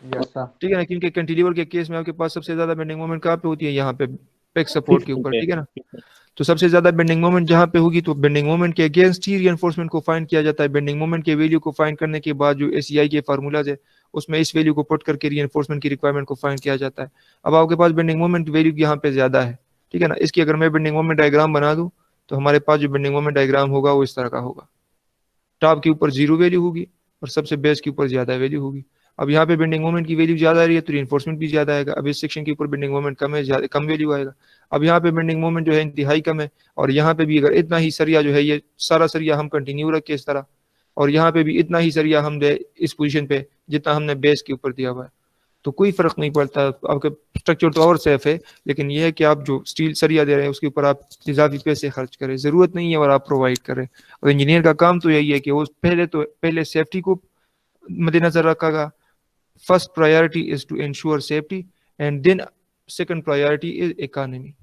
यस सर। ठीक है ना, क्योंकि कैंटिलीवर के केस में आपके पास सबसे ज्यादा बेंडिंग मोमेंट कहाँ पे होती है? यहाँ पे पेक सपोर्ट के ऊपर, ठीक है ना। तो सबसे ज्यादा बेंडिंग मोमेंट जहाँ पे होगी, तो बेंडिंग मोमेंट के अगेंस्ट ही रीइंफोर्समेंट को फाइंड किया जाता है। बेंडिंग मोमेंट के वैल्यू को फाइंड करने के बाद जो एसीआई के फार्मूलाज है उसमें इस वैल्यू को पुट करके रीइंफोर्समेंट की रिक्वायरमेंट को फाइंड किया जाता है। अब आपके पास बेंडिंग मोमेंट वैल्यू यहाँ पे ज्यादा है, ठीक है ना। इसकी अगर मैं बेंडिंग मोमेंट डायग्राम बना दूं तो हमारे पास जो बेंडिंग मोमेंट डायग्राम होगा वो इस तरह का होगा। टॉप के ऊपर जीरो वैल्यू होगी और सबसे बेस के ऊपर ज्यादा वैल्यू होगी। अब यहाँ पे बेंडिंग मोमेंट की वैल्यू ज्यादा आ रही है तो रीइंफोर्समेंट भी ज्यादा आएगा। अब इस सेक्शन के ऊपर बेंडिंग मोमेंट कम है, ज्यादा कम वैल्यू आएगा। अब यहाँ पे बेंडिंग मोमेंट जो है इंतहाई कम है, और यहाँ पे भी अगर इतना ही सरिया जो है, ये सारा सरिया हम कंटिन्यू रखे इस तरह, और यहाँ पे भी इतना ही सरिया हम दे इस पोजीशन पे जितना हमने बेस के ऊपर दिया हुआ है, तो कोई फर्क नहीं पड़ता। आपके स्ट्रक्चर तो और सेफ है, लेकिन यह है कि आप जो स्टील सरिया दे रहे हैं उसके ऊपर आप इजाफी पैसे खर्च करें, जरूरत नहीं है और आप प्रोवाइड करें। और इंजीनियर का काम तो यही है कि वो पहले सेफ्टी को मद्देनजर रखेगा। First priority is to ensure safety and then second priority is economy.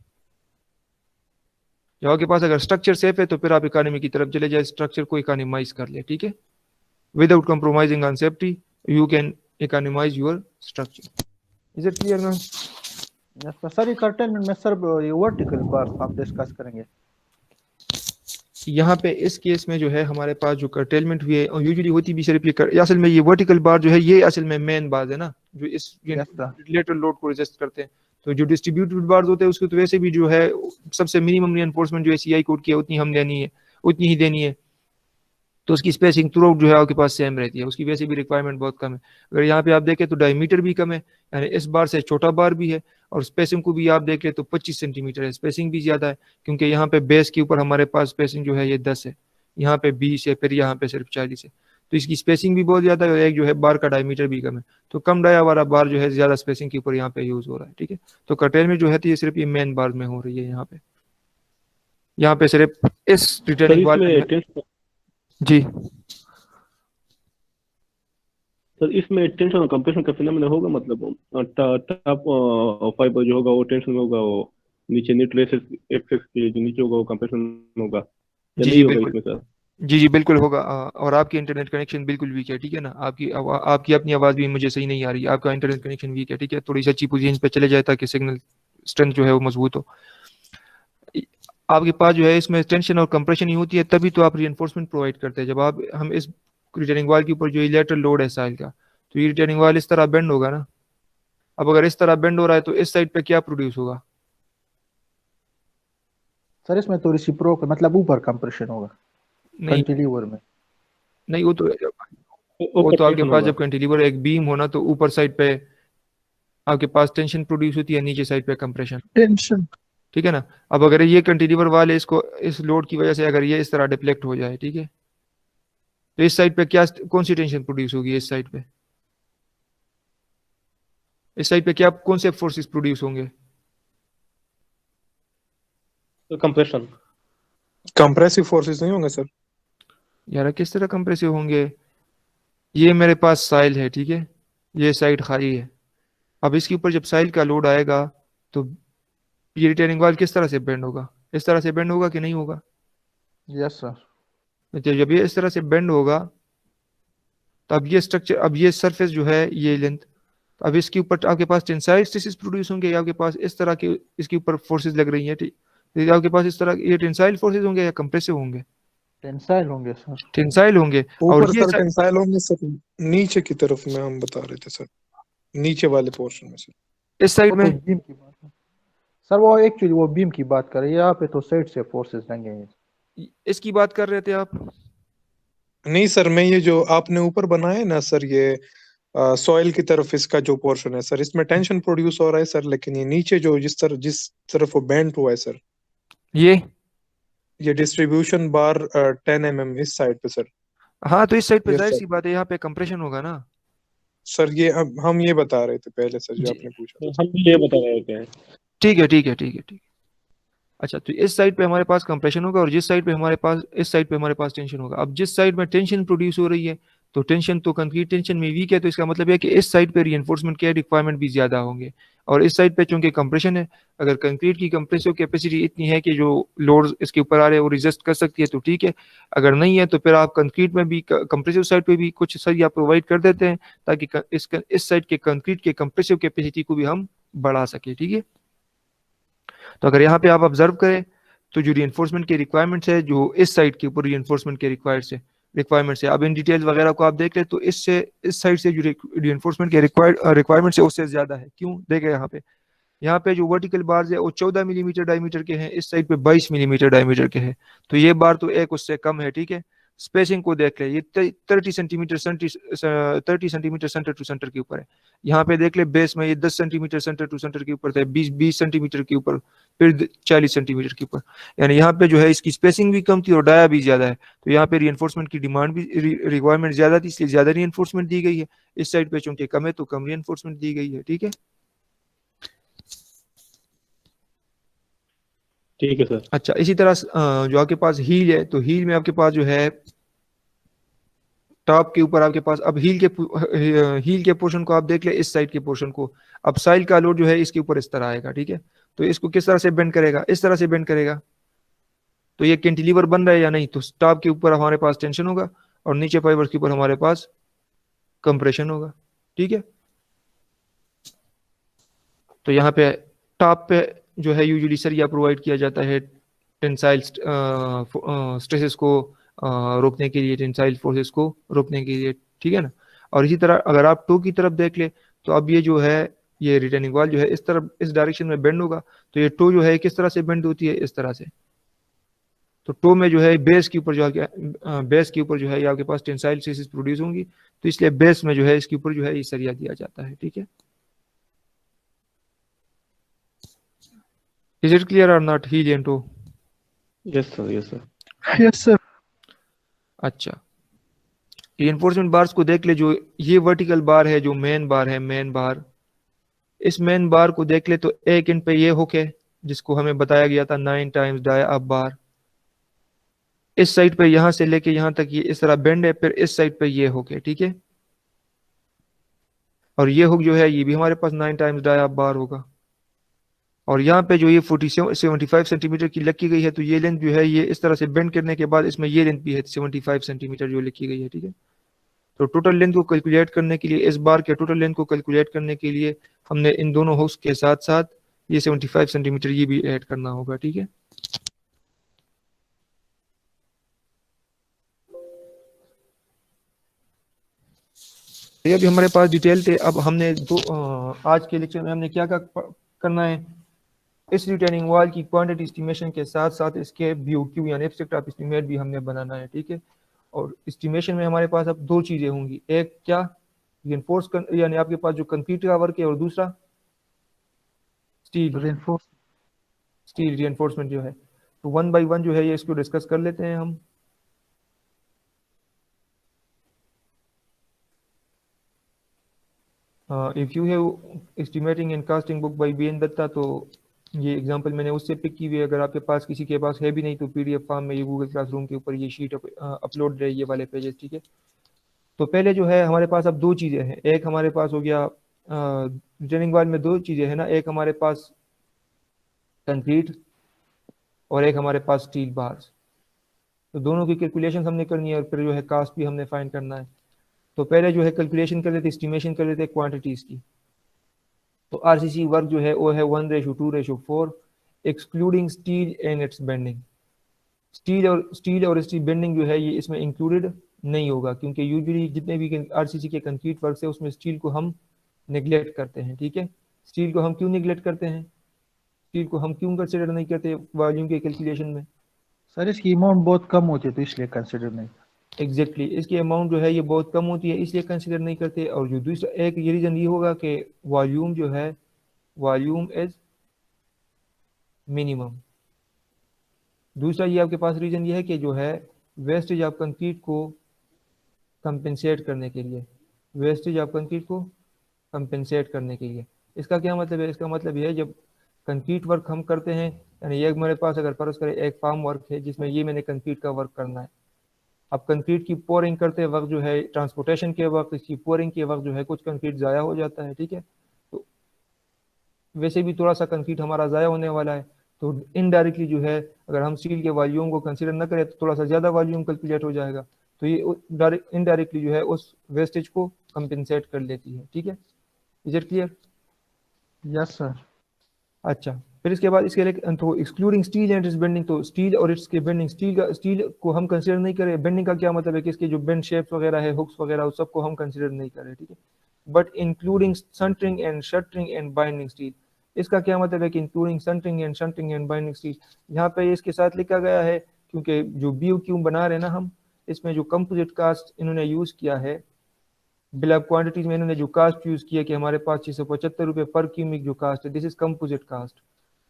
जब आपके पास अगर स्ट्रक्चर सेफ है तो फिर आप इकोनॉमी की तरफ चले जाए, स्ट्रक्चर को इकोनॉमाइज कर ले, ठीक है। without compromising on safety you can economize your structure. Is it clear now? Yes sir. Sir ये कर्टेनमेंट में सर ये वर्टिकल बार आप डिस्कस करेंगे। यहाँ पे इस केस में जो है हमारे पास जो कर्टेलमेंट हुई है यूजुअली होती भी सिर्फ ये असल में ये वर्टिकल बार जो है ये असल में मेन बार है ना, जो इस रिलेटेड लोड को रेजिस्ट करते हैं। तो जो डिस्ट्रीब्यूटेड बार्स होते हैं उसको तो वैसे भी जो है सबसे मिनिमम रीइंफोर्समेंट जो है सीआई कोड की है उतनी हम देनी है, उतनी ही देनी है। तो उसकी स्पेसिंग थ्रू आउट जो है आपके पास सेम रहती है, उसकी वैसे भी रिक्वायरमेंट बहुत कम है। अगर यहाँ पे आप देखें तो डायमीटर भी कम है, यानी इस बार से छोटा बार भी है, और स्पेसिंग को भी आप देख ले तो 25 सेंटीमीटर है, स्पेसिंग भी ज्यादा है क्योंकि यहाँ पे बेस के ऊपर हमारे पास स्पेसिंग जो है ये 10 है, यहाँ पे 20 है, फिर यहाँ पे सिर्फ 40 है। तो इसकी स्पेसिंग भी बहुत ज्यादा है और एक जो है बार का डायमीटर भी कम है। तो कम डाया वाला बार जो है ज्यादा स्पेसिंग के ऊपर यहाँ पे यूज हो रहा है। ठीक है, तो कर्टेलमेंट जो है तो ये सिर्फ ये मेन बार में हो रही है। यहाँ पे सिर्फ इस रिटर्निंग वाल जी सर इसमें टेंशन और कंप्रेशन का फिनोमेना होगा, मतलब टॉप फाइबर जो होगा वो टेंशन में होगा, वो नीचे न्यूट्रल एक्सेस के जो नीचे होगा वो कंप्रेशन होगा। जी बिल्कुल, जी बिल्कुल होगा। और आपकी इंटरनेट कनेक्शन बिल्कुल वीक है, ठीक है ना, आपकी अपनी आवाज़ भी मुझे सही नहीं आ रही, आपका इंटरनेट कनेक्शन वीक है। ठीक है, थोड़ी सी अच्छी पोजीशन पे चले जाए ताकि सिग्नल स्ट्रेंथ जो है वो मजबूत हो। आपके पास जो है इसमें टेंशन और कंप्रेशन ही होती है, तभी तो आप रीइंफोर्समेंट प्रोवाइड करते हैं। जब हम इस रिटर्निंग वाल के ऊपर जो लेटरल लोड है साइल का, तो ये रिटर्निंग वाल इस तरह बेंड होगा ना। अब अगर इस तरह बेंड हो रहा है तो इस साइड पे क्या प्रोड्यूस होगा सर? इसमें तो रेसिप्रोकल मतलब ऊपर कंप्रेशन होगा कैंटिलीवर में। नहीं, वो तो आपके पास जब कैंटिलीवर एक बीम होना तो ऊपर साइड पे आपके पास टेंशन प्रोड्यूस होती है, नीचे साइड पे कंप्रेशन टेंशन। ठीक है ना। अब अगर ये कैंटिलीवर वाले इसको इस लोड की वजह से अगर ये इस तरह डिफ्लेक्ट हो जाए, ठीक है, तो इस साइड पे कौन सी टेंशन प्रोड्यूस होगी? इस साइड पे क्या कौन से फोर्सेस प्रोड्यूस होंगे? कंप्रेशन, कंप्रेसिव फोर्सेस नहीं होंगे सर? यार किस तरह कंप्रेसिव होंगे? ये मेरे पास साइल है, ठीक है, ये साइड खाली है। अब इसके ऊपर जब साइल का लोड आएगा तो ये रिटेनिंग वाल किस तरह से बेंड होगा? इस तरह से बेंड होगा कि नहीं होगा? Yes sir. तो जब ये इस तरह से बेंड होगा तो अब ये स्ट्रक्चर, अब ये सरफेस जो है ये लेंथ, अब इसके ऊपर आपके पास टेंसाइल स्ट्रेसेस प्रोड्यूस होंगे या आपके पास इस तरह के इसके ऊपर फोर्सेस लग रही हैं, ठीक, तो आपके पास इस तरह ये टेंसाइल फोर्सेस होंगे या कंप्रेसिव होंगे? टेंसाइल होंगे सर। टेंसाइल होंगे। और ये टेंसाइल होंगे सर नीचे की तरफ में हम बता रहे थे सर, नीचे वाले पोर्शन में सर, इस साइड में बीम की बात है सर, वो एक्चुअली वो बीम की बात कर रहे हैं, यहाँ पे तो साइड से फोर्सेस लेंगे। इसकी बात कर रहे थे आप? नहीं सर, मैं ये जो आपने ऊपर बनाया ना सर, ये सॉइल की तरफ इसका जो पोर्शन है सर, इसमें टेंशन प्रोड्यूस हो रहा है सर, लेकिन ये नीचे जो जिस तरफ वो बेंड हुआ है सर, ये डिस्ट्रीब्यूशन बार 10 mm इस साइड पे सर। हाँ, तो इस साइड पे जाहिर सी बात है यहाँ पे कंप्रेशन होगा ना सर। ये हम ये बता रहे थे पहले सर, जो आपने पूछा हम ये बता रहे थे। ठीक है। अच्छा, तो इस साइड पे हमारे पास कंप्रेशन होगा और जिस साइड पे हमारे पास इस साइड पे हमारे पास टेंशन होगा। अब जिस साइड में टेंशन प्रोड्यूस हो रही है तो टेंशन तो कंक्रीट टेंशन में वीक है, तो इसका मतलब है कि इस साइड पे रीइंफोर्समेंट के रिक्वायरमेंट भी ज्यादा होंगे, और इस साइड पे चूंकि कंप्रेशन है, अगर कंक्रीट की कंप्रेसिव कैपेसिटी इतनी है कि जो लोड इसके ऊपर आ रहे हैं वो रेजिस्ट कर सकती है तो ठीक है, अगर नहीं है तो फिर आप कंक्रीट में भी कंप्रेसिव साइड पे भी कुछ सरिया प्रोवाइड कर देते हैं ताकि इस साइड के कंक्रीट के कंप्रेसिव कैपेसिटी को भी हम बढ़ा सके। ठीक है, तो अगर यहाँ पे आप ऑब्जर्व करें तो जो रीइंफोर्समेंट के रिक्वायरमेंट्स है जो इस साइड के ऊपर रीइंफोर्समेंट के रिक्वायरमेंट्स है, अब इन डिटेल्स वगैरह को आप देख ले तो इस साइड से जो रीइंफोर्समेंट के रिक्वायरमेंट्स है उससे ज्यादा है। क्यों? देखें यहाँ पे जो वर्टिकल बार्स है वो 14 मिलीमीटर डायमीटर के हैं, इस साइड पे 22 मिलीमीटर डायमीटर के हैं, तो ये बार तो एक उससे कम है। ठीक है, स्पेसिंग को देख ले, ये 30 सेंटीमीटर सेंटर टू सेंटर के ऊपर है। यहाँ पे देख ले बेस में ये 10 सेंटीमीटर सेंटर टू सेंटर के ऊपर था, 20 सेंटीमीटर के ऊपर, फिर 40 सेंटीमीटर के ऊपर, यानी यहाँ पे जो है इसकी स्पेसिंग भी कम थी और डाया भी ज्यादा है, तो यहाँ पे रीइंफोर्समेंट की डिमांड भी रिक्वायरमेंट ज्यादा थी, इसलिए ज्यादा रीइंफोर्समेंट दी गई है। इस साइड पे चूंकि कम है तो कम रीइंफोर्समेंट दी गई है। ठीक है सर। अच्छा, इसी तरह जो आपके पास हील है, तो हील में आपके पास जो है टॉप के ऊपर आपके पास, अब हील के पोर्शन को आप देख ले, इस साइड के पोर्शन को, अब साइल का लोड जो है इसके ऊपर इस तरह आएगा। ठीक है, तो इसको किस तरह से बेंड करेगा? इस तरह से बेंड करेगा, तो ये कैंटिलीवर बन रहा है या नहीं? तो टॉप के ऊपर हमारे पास टेंशन होगा और नीचे फाइबर्स के ऊपर हमारे पास कंप्रेशन होगा, ठीक है। तो यहाँ पे टॉप पे जो है यूजुअली सरिया प्रोवाइड किया जाता है टेंसाइल स्ट्रेसेस को रोकने के लिए, टेंसाइल फोर्सेस को रोकने के लिए, ठीक है ना। और इसी तरह अगर आप टो की तरफ देख ले तो अब ये जो है ये रिटेनिंग वॉल जो है इस तरफ इस डायरेक्शन में बेंड होगा, तो ये टो जो है किस तरह से बेंड होती है, इस तरह से। तो टो में जो है बेस के ऊपर जो है बेस के ऊपर जो है आपके पास टेंसाइल स्ट्रेसेस प्रोड्यूस होंगी, तो इसलिए बेस में जो है इसके ऊपर जो है ये सरिया दिया जाता है, ठीक है। Is it clear or not, heel and toe? Yes sir, yes sir. Yes sir. अच्छा, reinforcement बार्स को देख ले, जो ये वर्टिकल बार है, जो मेन बार है, मेन बार, इस मेन बार को देख ले तो एक एंड पे ये हुक है जिसको हमें बताया गया था 9 टाइम्स डाई अप बार। इस साइड पे यहां से लेके यहां तक ये इस तरह बेंड है, फिर इस साइड पे ये हुक है, ठीक है। और ये हुक जो है ये भी हमारे पास 9 टाइम्स डाई अप बार होगा। और यहाँ पे जो ये 75 सेंटीमीटर की लिखी गई है, तो ये लेंथ जो है ये इस तरह से बेंड करने के बाद इसमें ये लेंथ भी है 75 सेंटीमीटर जो लिखी गई है, ठीक है। तो टोटल लेंथ को कैलकुलेट करने के लिए, इस बार के टोटल लेंथ को कैलकुलेट करने के लिए हमने इन दोनों हुक्स के साथ साथ ये 75 सेंटीमीटर ये भी ऐड करना होगा, ठीक है। ये अभी हमारे पास डिटेल थे। अब हमने आज के लेक्चर में हमने क्या करना है, इस रिटेनिंग वॉल की क्वांटिटी एस्टिमेशन के साथ साथ इसके BOQ यानी एब्स्ट्रैक्ट ऑफ एस्टीमेट भी हमने बनाना है, ठीक है। और एस्टिमेशन में हमारे पास अब दो चीजें होंगी, एक क्या रिइंफोर्स यानी आपके पास जो कंक्रीट का वर्क है, और दूसरा स्टील रिइंफोर्समेंट जो है। तो 1 बाय 1 जो है ये इसको डिस्कस कर लेते हैं हम। If you have estimating and costing book by BN Datta, तो ये एग्जांपल मैंने उससे पिक की हुई है। अगर आपके पास किसी के पास है भी नहीं तो PDF फॉर्म में ये गूगल क्लासरूम के ऊपर ये शीट अपलोड है, ये वाले पेजेस, ठीक है। तो पहले जो है हमारे पास अब दो चीज़ें हैं, एक हमारे पास हो गया रिटेनिंग वॉल में दो चीज़ें हैं ना, एक हमारे पास कंक्रीट और एक हमारे पास स्टील बार्स। तो दोनों की कैलकुलेशन हमने करनी है और फिर जो है कास्ट भी हमने फाइंड करना है। तो पहले जो है कैलकुलेशन कर लेते, एस्टिमेशन कर लेते क्वांटिटीज़ की। तो RCC वर्क जो है वो है 1:2:4 excluding steel and its bending. Steel और इसकी बेंडिंग जो है ये इसमें इंक्लूडेड नहीं होगा, क्योंकि यूजुअली जितने भी RCC के कंक्रीट वर्क है उसमें स्टील को हम नेग्लेक्ट करते हैं, ठीक है। स्टील को हम क्यों नेग्लेक्ट करते हैं, स्टील को हम क्यों कंसिडर नहीं करते वॉल्यूम के कैलकुलेशन में? सर इसकी अमाउंट बहुत कम होती है तो इसलिए कंसिडर नहीं। एग्जैक्टली इसकी अमाउंट जो है ये बहुत कम होती है इसलिए कंसिडर नहीं करते। और जो दूसरा एक ये रीज़न ये होगा कि वॉल्यूम जो है वॉल्यूम इज मिनिमम। दूसरा ये आपके पास रीज़न ये है कि जो है वेस्टेज ऑफ कंक्रीट को कंपेंसेट करने के लिए, वेस्टेज ऑफ कंक्रीट को कंपेंसेट करने के लिए। इसका क्या मतलब है? इसका मतलब ये है जब कंक्रीट वर्क हम करते हैं, यानी ये मेरे पास अगर फर्ज करें एक फार्म वर्क है जिसमें ये मैंने कंक्रीट का वर्क करना है। अब कंक्रीट की पोरिंग करते वक्त जो है ट्रांसपोर्टेशन के वक्त, इसकी पोरिंग के वक्त जो है कुछ कंक्रीट ज़ाया हो जाता है, ठीक है। तो वैसे भी थोड़ा सा कंक्रीट हमारा ज़ाया होने वाला है, तो इनडायरेक्टली जो है अगर हम स्टील के वॉल्यूम को कंसीडर न करें तो थोड़ा सा ज़्यादा वॉल्यूम कैलकुलेट हो जाएगा। तो ये इनडायरेक्टली जो है उस वेस्टेज को कंपेंसेट कर लेती है, ठीक है। Is it clear? Yes sir. अच्छा, फिर इसके बाद इसके लिए तो excluding steel and its bending, तो स्टील और इट्स के बेंडिंग, स्टील को हम कंसीडर नहीं करें। बेंडिंग का क्या मतलब है कि इसके जो बेंड शेप्स वगैरह है, हुक्स वगैरह, उस सबको हम कंसीडर नहीं करें, ठीक है। But including centering and shuttering and binding steel, इसका क्या मतलब है कि including centering and shuttering and binding steel. यहाँ पे इसके साथ लिखा गया है क्योंकि जो BOQ बना रहे हैं ना हम, इसमें जो कंपोजिट कास्ट इन्होंने यूज किया है, बिल ऑफ क्वांटिटीज में इन्होंने जो कास्ट यूज किया कि हमारे पास 675 रुपये पर क्यूबिक जो कास्ट है, दिस इज कंपोजिट कास्ट।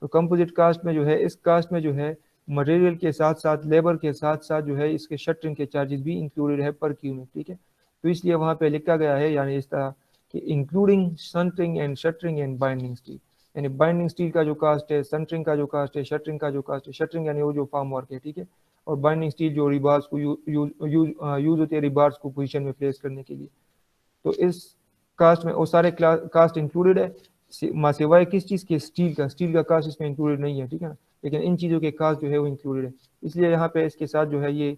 तो कंपोजिट कास्ट में जो है, इस कास्ट में जो है मटेरियल के साथ साथ लेबर के साथ साथ जो है इसके शटरिंग के चार्जेस भी इंक्लूडेड है पर क्यूबिक, ठीक है। तो इसलिए वहाँ पे लिखा गया है यानी इस तरह कि including centering and shuttering and binding steel, यानी बाइंडिंग स्टील का जो कास्ट है, सेंटरिंग का जो कास्ट है, शटरिंग का जो कास्ट है, शटरिंग यानी वो जो फार्म वर्क है, ठीक है, और बाइंडिंग स्टील जो रिबार्स को यूज होती है रिबार्स को पोजीशन में प्लेस करने के लिए। तो इस कास्ट में वो सारे कास्ट इंक्लूडेड है, सिवाय किस चीज़ के? स्टील का। स्टील का कास्ट इसमें इंक्लूडेड नहीं है, ठीक है ना, लेकिन इन चीज़ों के कास्ट जो है वो इंक्लूडेड है। इसलिए यहाँ पे इसके साथ जो है ये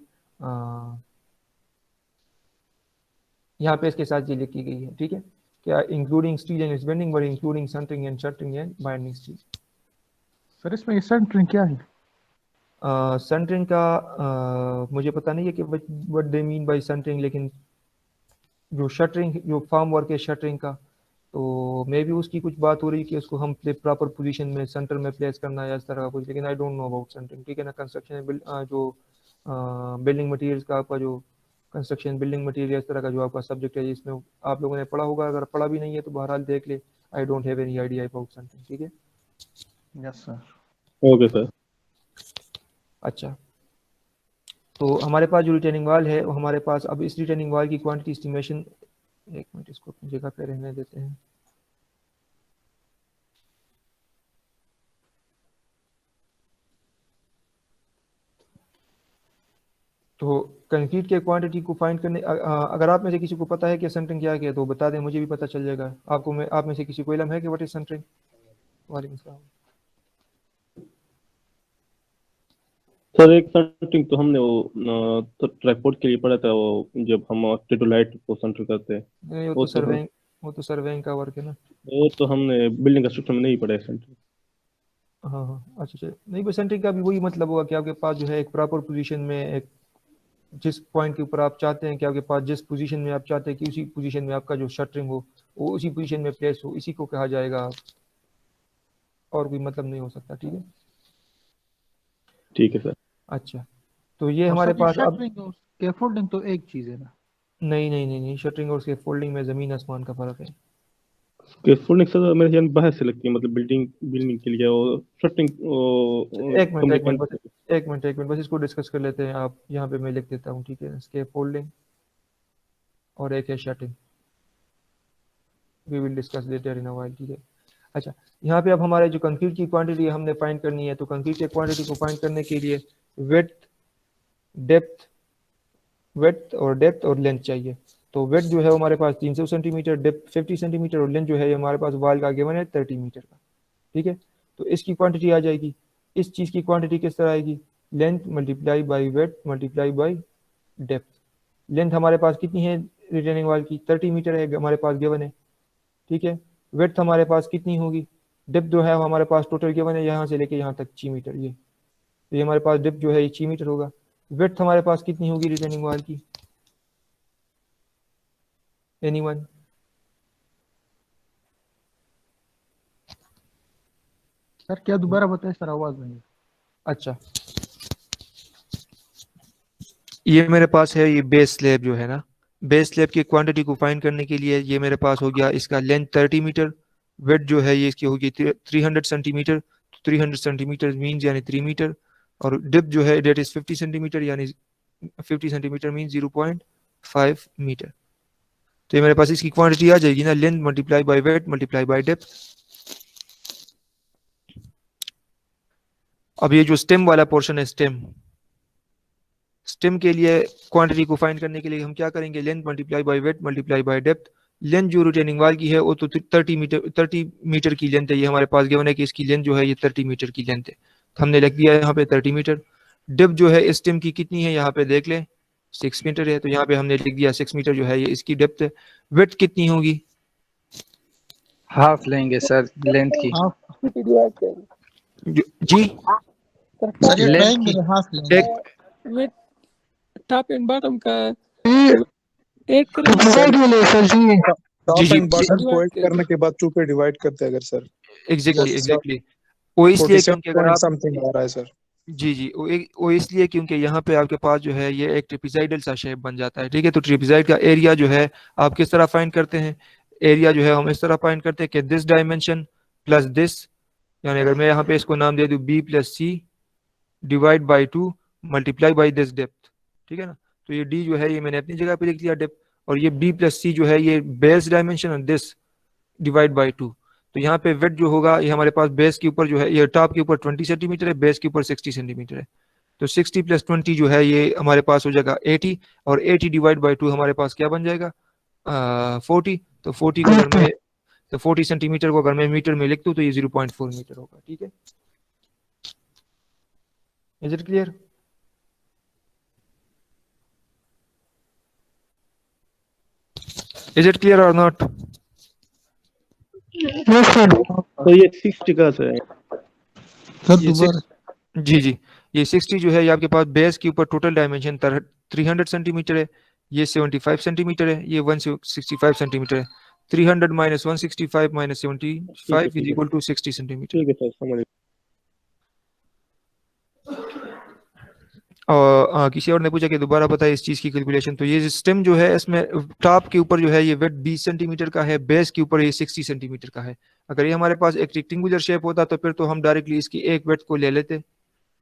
यहाँ पे इसके साथ ये लिखी गई है, ठीक है, क्या including steel and its bending but including centering and shuttering and binding steel. Sir इसमें ये सेंटरिंग क्या है? सेंटरिंग का मुझे पता नहीं है कि what they mean by centering, लेकिन जो शटरिंग, जो फॉर्म वर्क है शटरिंग का, तो मे भी उसकी कुछ बात हो रही है कि उसको हम प्रॉपर पोजीशन में सेंटर में प्लेस करना है या इस तरह का कुछ, लेकिन I don't know about centering, ठीक है ना। कंस्ट्रक्शन जो बिल्डिंग मटेरियल्स का आपका जो कंस्ट्रक्शन बिल्डिंग मटेरियल इस तरह का जो आपका सब्जेक्ट है, इसमें आप लोगों ने पढ़ा होगा, अगर पढ़ा भी नहीं है तो बहरहाल देख ले। I don't have any idea about centering, ठीक है। Yes sir. Okay sir. अच्छा, तो हमारे पास जो रिटेनिंग वाल है वो हमारे पास, अब इस रिटेनिंग वाल की क्वांटिटी एस्टिमेशन, एक मिनट इसको अपनी जगह पे रहने देते हैं। तो कंक्रीट के क्वांटिटी को फाइंड करने अगर आप में से किसी को पता है कि सेंटरिंग क्या है तो बता दें, मुझे भी पता चल जाएगा। आपको में आप में से किसी को इल्म है कि व्हाट इज सेंटरिंग? वालेकुम सलाम। सर एक सेंटरिंग तो हमने वो तो ट्राइपॉड के लिए पढ़ा था, वो जब हम टेटोलाइट को सेंटर करते हैं। नहीं, वो तो हम वो तो सर्वेइंग का वर्क है ना। वो तो हमने बिल्डिंग कंस्ट्रक्शन में नहीं पढ़ा है सेंटरिंग। हाँ हाँ, अच्छा अच्छा, नहीं बस सेंटरिंग का भी वही मतलब होगा कि आपके पास जो है एक प्रॉपर पोजीशन में, एक जिस पॉइंट के ऊपर आप चाहते हैं कि आपके पास जिस पोजीशन में आप चाहते हैं कि उसी पोजीशन में आपका जो शटरिंग हो वो उसी पोजीशन में प्लेस हो, इसी को कहा जाएगा, और कोई मतलब नहीं हो सकता, ठीक है। ठीक है सर। अच्छा, तो ये और हमारे सर ये पास अब, शटरिंग और स्कैफोल्डिंग तो एक चीज है ना? नहीं नहीं नहीं नहीं, शटरिंग और उसके फोल्डिंग में ज़मीन आसमान का फ़र्क है। स्कैफोल्डिंग सर मेरे ख्याल में बाहर से लगती है, मतलब बिल्डिंग बिल्डिंग के लिए, और शटरिंग एक मिनट कमरे एक के मिनट बस, अंदर। एक मिनट बस इसको डिस्कस कर लेते हैं। आप यहाँ पे मैं लिख देता हूँ, ठीक है, इसके फोल्डिंग और एक है shuttering, we will discuss later in a while, ठीक है। अच्छा, यहाँ पे अब हमारे जो कंक्रीट की क्वांटिटी हमने फाइंड करनी है, तो कंक्रीट की क्वांटिटी को फाइंड करने के लिए विड्थ डेप्थ और डेप्थ और लेंथ चाहिए। तो विड्थ जो है हमारे पास 300 सेंटीमीटर, डेप्थ 50 सेंटीमीटर और लेंथ जो है हमारे पास वाल का गिवन है 30 मीटर का, ठीक है। तो इसकी क्वांटिटी आ जाएगी, इस चीज़ की क्वांटिटी किस तरह आएगी, length multiply by width multiply by depth. Length हमारे पास कितनी है रिटेनिंग वाल की, 30 मीटर है हमारे पास गिवन है, ठीक है। विड्थ हमारे पास कितनी होगी, डेप्थ जो है हमारे पास टोटल गिवन है यहाँ से लेके यहाँ तक 6 मीटर, ये तो ये हमारे पास डेप्थ जो है ये 6 मीटर होगा। विड्थ हमारे पास कितनी होगी रिटेनिंग वाल की, एनीवन? सर क्या दोबारा बताए सर, आवाज नहीं। अच्छा, ये मेरे पास है ये बेस स्लैब जो है ना, बेस स्लैब की क्वांटिटी को फाइंड करने के लिए ये मेरे पास हो गया, इसका लेंथ 30 मीटर, विड्थ जो है ये इसकी होगी 300 सेंटीमीटर, तो 300 सेंटीमीटर मीन्स यानी 3 मीटर, और डिप जो है डेट इज 50 सेंटीमीटर, यानी 50 सेंटीमीटर मीन 0.5 मीटर। तो ये मेरे पास इसकी क्वांटिटी आ जाएगी ना, length multiply by weight multiply by depth. अब ये जो स्टेम वाला पोर्शन है, स्टेम के लिए क्वांटिटी को फाइंड करने के लिए हम क्या करेंगे, length multiply by weight multiply by depth. Length जो रिटेनिंग वाल की है वो तो 30 मीटर की लेंथ है, ये हमारे पास गिवन है कि इसकी लेंथ जो है ये 30 मीटर की लेंथ है, तो हमने लिख दिया यहाँ पे 30 मीटर। डेप्थ जो है स्टेम की कितनी है यहाँ पे देख लें, 6 मीटर है, तो यहाँ पे हमने लिख दिया 6 मीटर जो है ये इसकी डेप्थ है। वेट कितनी होगी, हाफ लेंगे सर लेंथ की। हाँ जी सर ये लेंथ की ट्रायंगल हाफ लेंगे। एक विथ टॉप एंड बॉटम का ये ऐड तो करेंगे सर। डिवाइड वाले सर जी। जी टॉप जी एंड बॉटम को डिवाइड ऐड करने के बाद 2 पे डिवाइड करते हैं अगर सर, एग्जैक्टली तो एग्जैक्टली, वो इसलिए 47 क्योंकि अगर पॉइंट आप, समथिंग आ रहा है सर। जी जी, वो इसलिए क्योंकि यहाँ पे आपके पास जो है ये एक ट्रिपिजाइडल सा शेप बन जाता है, ठीक है। तो ट्रिपिजाइड का एरिया जो है आप किस तरह फाइंड करते हैं, एरिया जो है हम इस तरह फाइंड करते हैं कि दिस डायमेंशन प्लस दिस, यानी अगर मैं यहाँ पे इसको नाम दे दूँ B plus C divide by 2 multiply by this depth, ठीक है ना। तो ये डी जो है ये मैंने अपनी जगह पे लिख दिया डेप्थ, और ये बी प्लस सी जो है ये बेस डायमेंशन और दिस डिवाइड बाई 2। तो यहाँ पे वेट जो होगा ये हमारे पास बेस के ऊपर जो है, ये टॉप के ऊपर 20 सेंटीमीटर है, बेस के ऊपर 60 सेंटीमीटर है, तो 60 प्लस 20 जो है ये हमारे पास हो जाएगा 80, और 80 डिवाइड बाई 2 हमारे पास क्या बन जाएगा 40। तो 40 को अगर मैं, तो 40 सेंटीमीटर को अगर मैं मीटर में लिख दूं तो ये 0.4 मीटर होगा, ठीक है। Is it clear? Is it clear और नॉट? Yes, sir. तो ये 60 का से है। सर ये दोबारा जी जी, ये 60 जो है ये आपके पास बेस के ऊपर टोटल डायमेंशन 300 सेंटीमीटर है, ये 75 सेंटीमीटर है, ये 165 सेंटीमीटर है। 300 minus 165 minus 75 is equal to 60 centimeter. ठीक है सर, समझ गया। और किसी और ने पूछा कि दोबारा बताइए इस चीज की कैलकुलेशन। तो ये स्टेम जो है इसमें टॉप के ऊपर जो है ये वेट 20 सेंटीमीटर का है, बेस के ऊपर ये 60 सेंटीमीटर का है। अगर ये हमारे पास एक रेक्टेंगुलर शेप होता तो फिर तो हम डायरेक्टली इसकी एक वेट को ले लेते,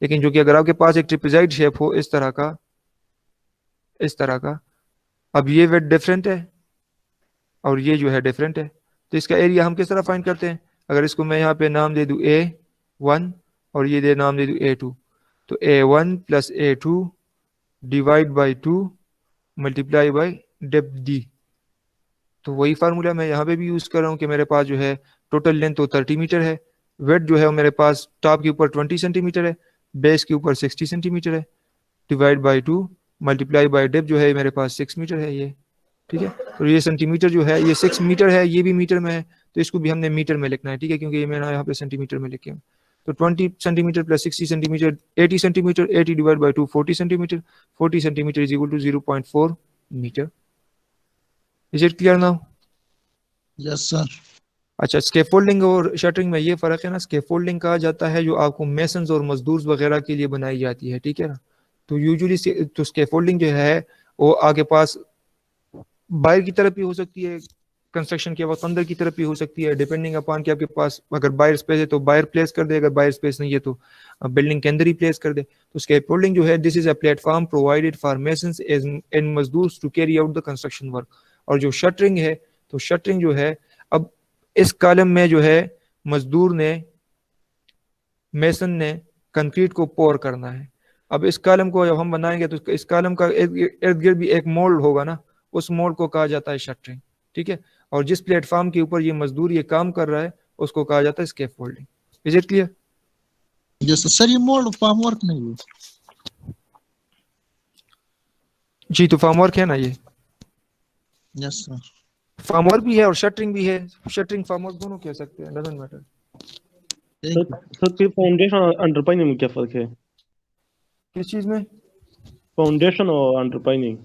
लेकिन जो कि अगर आपके पास एक ट्रिपेजॉइड शेप हो इस तरह का, इस तरह का, अब ये वेट डिफरेंट है और ये जो है डिफरेंट है, तो इसका एरिया हम किस तरह फाइंड करते हैं? अगर इसको मैं यहाँ पे नाम दे दूं A1 और ये दे नाम दे दूं A2, तो A1 plus A2 divide by 2 multiply by depth D। तो वही फार्मूला मैं यहाँ पे भी यूज कर रहा हूँ कि मेरे पास जो है टोटल लेंथ तो 30 मीटर है, वेट जो है वो मेरे पास टॉप के ऊपर 20 सेंटीमीटर है, बेस के ऊपर 60 सेंटीमीटर है, divide by 2 multiply by depth जो है मेरे पास 6 मीटर है ये। ठीक है, तो ये सेंटीमीटर जो है ये 6 मीटर है, ये भी मीटर में है, तो इसको भी हमने मीटर में लिखना है। ठीक है, क्योंकि ये मैंने यहाँ पे सेंटीमीटर में लिखे हैं। तो 20 centimeter plus 60 centimeter 80 centimeter, 80 divide by 2 40 centimeter, 40 centimeter is equal to 0.4 meter. Is it clear now? Yes sir. अच्छा, स्कैफोल्डिंग और शटरिंग में ये फर्क है ना, स्कैफोल्डिंग कहा जाता है जो आपको मेसन्स और मजदूर वगैरह के लिए बनाई जाती है। ठीक है ना, तो यूजुअली तो स्कैफोल्डिंग जो है वो आगे पास बाहर की तरफ भी हो सकती है, कंस्ट्रक्शन के वक्त अंदर की तरफ भी हो सकती है, डिपेंडिंग अपॉन कि आपके पास अगर बाहर स्पेस है तो बाहर प्लेस कर दे, अगर बाहर स्पेस नहीं है तो बिल्डिंग के अंदर ही प्लेस कर दे। तो स्कैफोल्डिंग जो है this is a platform provided for masons and मजदूर्स to carry out the construction work. और जो शटरिंग है, तो शटरिंग जो है, अब इस कॉलम में जो है मजदूर ने, मेसन ने कंक्रीट को पोर करना है। अब इस कॉलम को जब हम बनाएंगे तो इस कॉलम का इर्द गिर्द भी एक मोल्ड होगा ना, उस मोल्ड को कहा जाता है शटरिंग। ठीक है, और जिस प्लेटफॉर्म के ऊपर ये मजदूर ये काम कर रहा है उसको कहा जाता है scaffolding. Is it clear? Yes sir, ये मोल्ड फार्म वर्क नहीं है। जी, तो फार्म वर्क है ना ये? Yes sir. फार्म वर्क भी है और शटरिंग भी है, शटरिंग फार्म वर्क दोनों कह सकते हैं, डजंट मैटर। सर फाउंडेशन अंडरपाइनिंग में क्या फर्क है? किस चीज में? फाउंडेशन और अंडरपाइनिंग।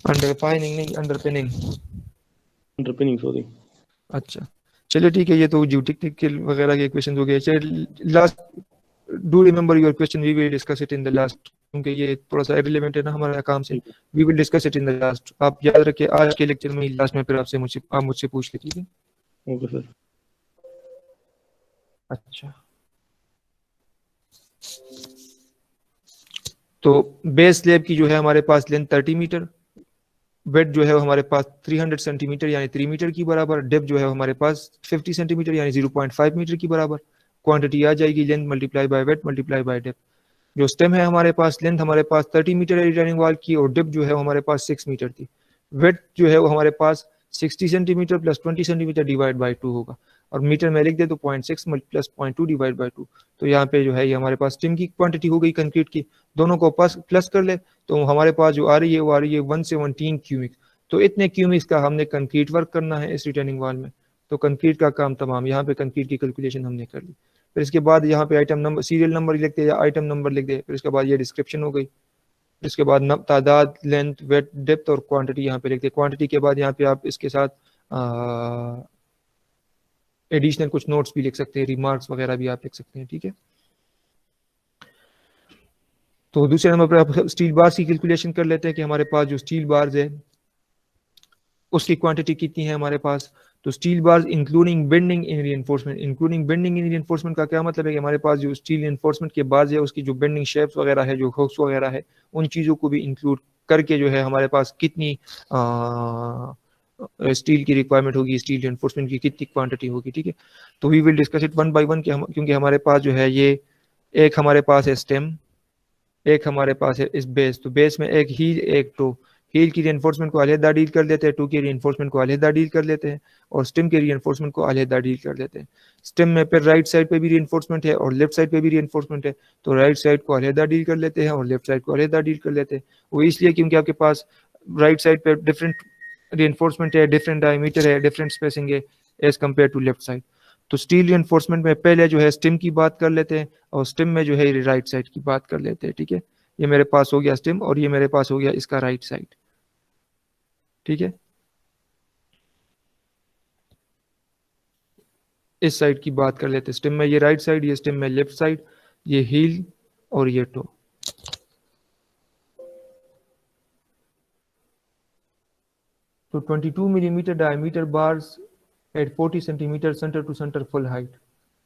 अंडरपाइनिंग नहीं, अंडरपिनिंग। Underpinning, sorry. अच्छा चलिए ठीक है, ये तो जो टेक्निकल वगैरह के क्वेश्चन हो गए। चलिए last, do remember your question, we will discuss it in the last, क्योंकि ये थोड़ा सा रिलेवेंट है ना हमारे काम से। We will discuss it in the last. आप याद रखिए आज के लेक्चर में लास्ट में फिर आपसे आप मुझसे पूछ लीजिए। ठीक है? Okay sir. अच्छा, तो बेस स्लैब की जो है हमारे पास लेंथ 30 मीटर, वेट जो है वो हमारे पास 300 सेंटीमीटर यानी 3 मीटर की बराबर, डेप्थ जो है हमारे पास 50 सेंटीमीटर यानी 0.5 मीटर की बराबर। क्वांटिटी आ जाएगी length multiply by weight multiply by depth. जो स्टेम है हमारे पास, लेंथ हमारे पास 30 मीटर है रिटर्निंग वॉल की, और डेप्थ जो है वो हमारे पास 6 मीटर थी। वेट जो है वो हमारे पास 60 centimetre plus 20 centimetre divide by 2 होगा, और मीटर में लिख दे तो 0.6 प्लस 0.2 डिवाइड बाई 2। तो यहाँ पे जो है ये हमारे पास स्टीम की क्वांटिटी हो गई कंक्रीट की, दोनों को प्लस कर ले तो हमारे पास जो आ रही है वो आ रही है 117 क्यूबिक। तो इतने क्यूबिक्स का हमने कंक्रीट वर्क करना है इस रिटर्निंग वॉल में। तो कंक्रीट का काम तमाम, यहाँ पे कंक्रीट की कैलकुलेशन हमने कर ली। फिर इसके बाद यहाँ पे आइटम नंबर, सीरियल नंबर लिख दे या आइटम नंबर लिख दे। फिर इसके बाद ये डिस्क्रिप्शन हो गई। इसके बाद तादाद, लेंथ, वेट, डेप्थ और क्वांटिटी यहाँ पे लिख दे। क्वांटिटी के बाद यहाँ पे आप इसके साथ एडिशनल कुछ नोट्स भी लिख सकते हैं, रिमार्क्स वगैरह भी आप लिख सकते हैं। ठीक है, तो दूसरे नंबर पर आप स्टील बार्स की कैलकुलेशन कर लेते हैं कि हमारे पास जो स्टील बार्स है उसकी क्वांटिटी कितनी है हमारे पास। तो स्टील बार्स इंक्लूडिंग बेंडिंग इन रीइंफोर्समेंट। इंक्लूडिंग बेंडिंग इन रीइंफोर्समेंट का क्या मतलब है कि हमारे पास जो स्टील रीइंफोर्समेंट के बार्स है उसकी जो बेंडिंग शेप्स वगैरह है, जो हुक्स वगैरह है, उन चीज़ों को भी इंक्लूड करके जो है हमारे पास कितनी स्टील की रिक्वायरमेंट होगी, स्टील रीइंफोर्समेंट की कितनी क्वांटिटी होगी। ठीक है, तो we will discuss it one by one, क्योंकि हमारे पास जो है ये एक हमारे पास है स्टेम, एक हमारे पास है इस बेस। तो बेस में एक हील एक टो, हील की रीइंफोर्समेंट को अलहदा डील कर लेते हैं, टू की रीइंफोर्समेंट को अलहदा डील कर लेते हैं, और स्टेम के रीइंफोर्समेंट को अलहदा डील कर लेते हैं। स्टेम में फिर राइट साइड पे भी रीइंफोर्समेंट है और लेफ्ट साइड पे भी रीइंफोर्समेंट है, तो राइट साइड को अलहदा डील कर लेते हैं और लेफ्ट साइड को अलहदा डील कर लेते हैं। वो इसलिए क्योंकि आपके पास राइट साइड पे डिफरेंट रिइंफोर्समेंट है, डिफरेंट डायमीटर है, डिफरेंट स्पेसिंग है as compare to left side. तो स्टील रिइंफोर्समेंट में पहले जो है स्टिम की बात कर लेते हैं और स्टिम में जो है राइट साइड की बात कर लेते हैं। ठीक है, ये मेरे पास हो गया स्टिम और ये मेरे पास हो गया इसका राइट साइड। ठीक है, इस साइड की बात कर लेते हैं, स्टिम में ये राइट साइड, ये स्टिम में लेफ्ट साइड, ये हील और ये टो। तो 22 millimeter diameter bars at 40 centimetre centre to center full height.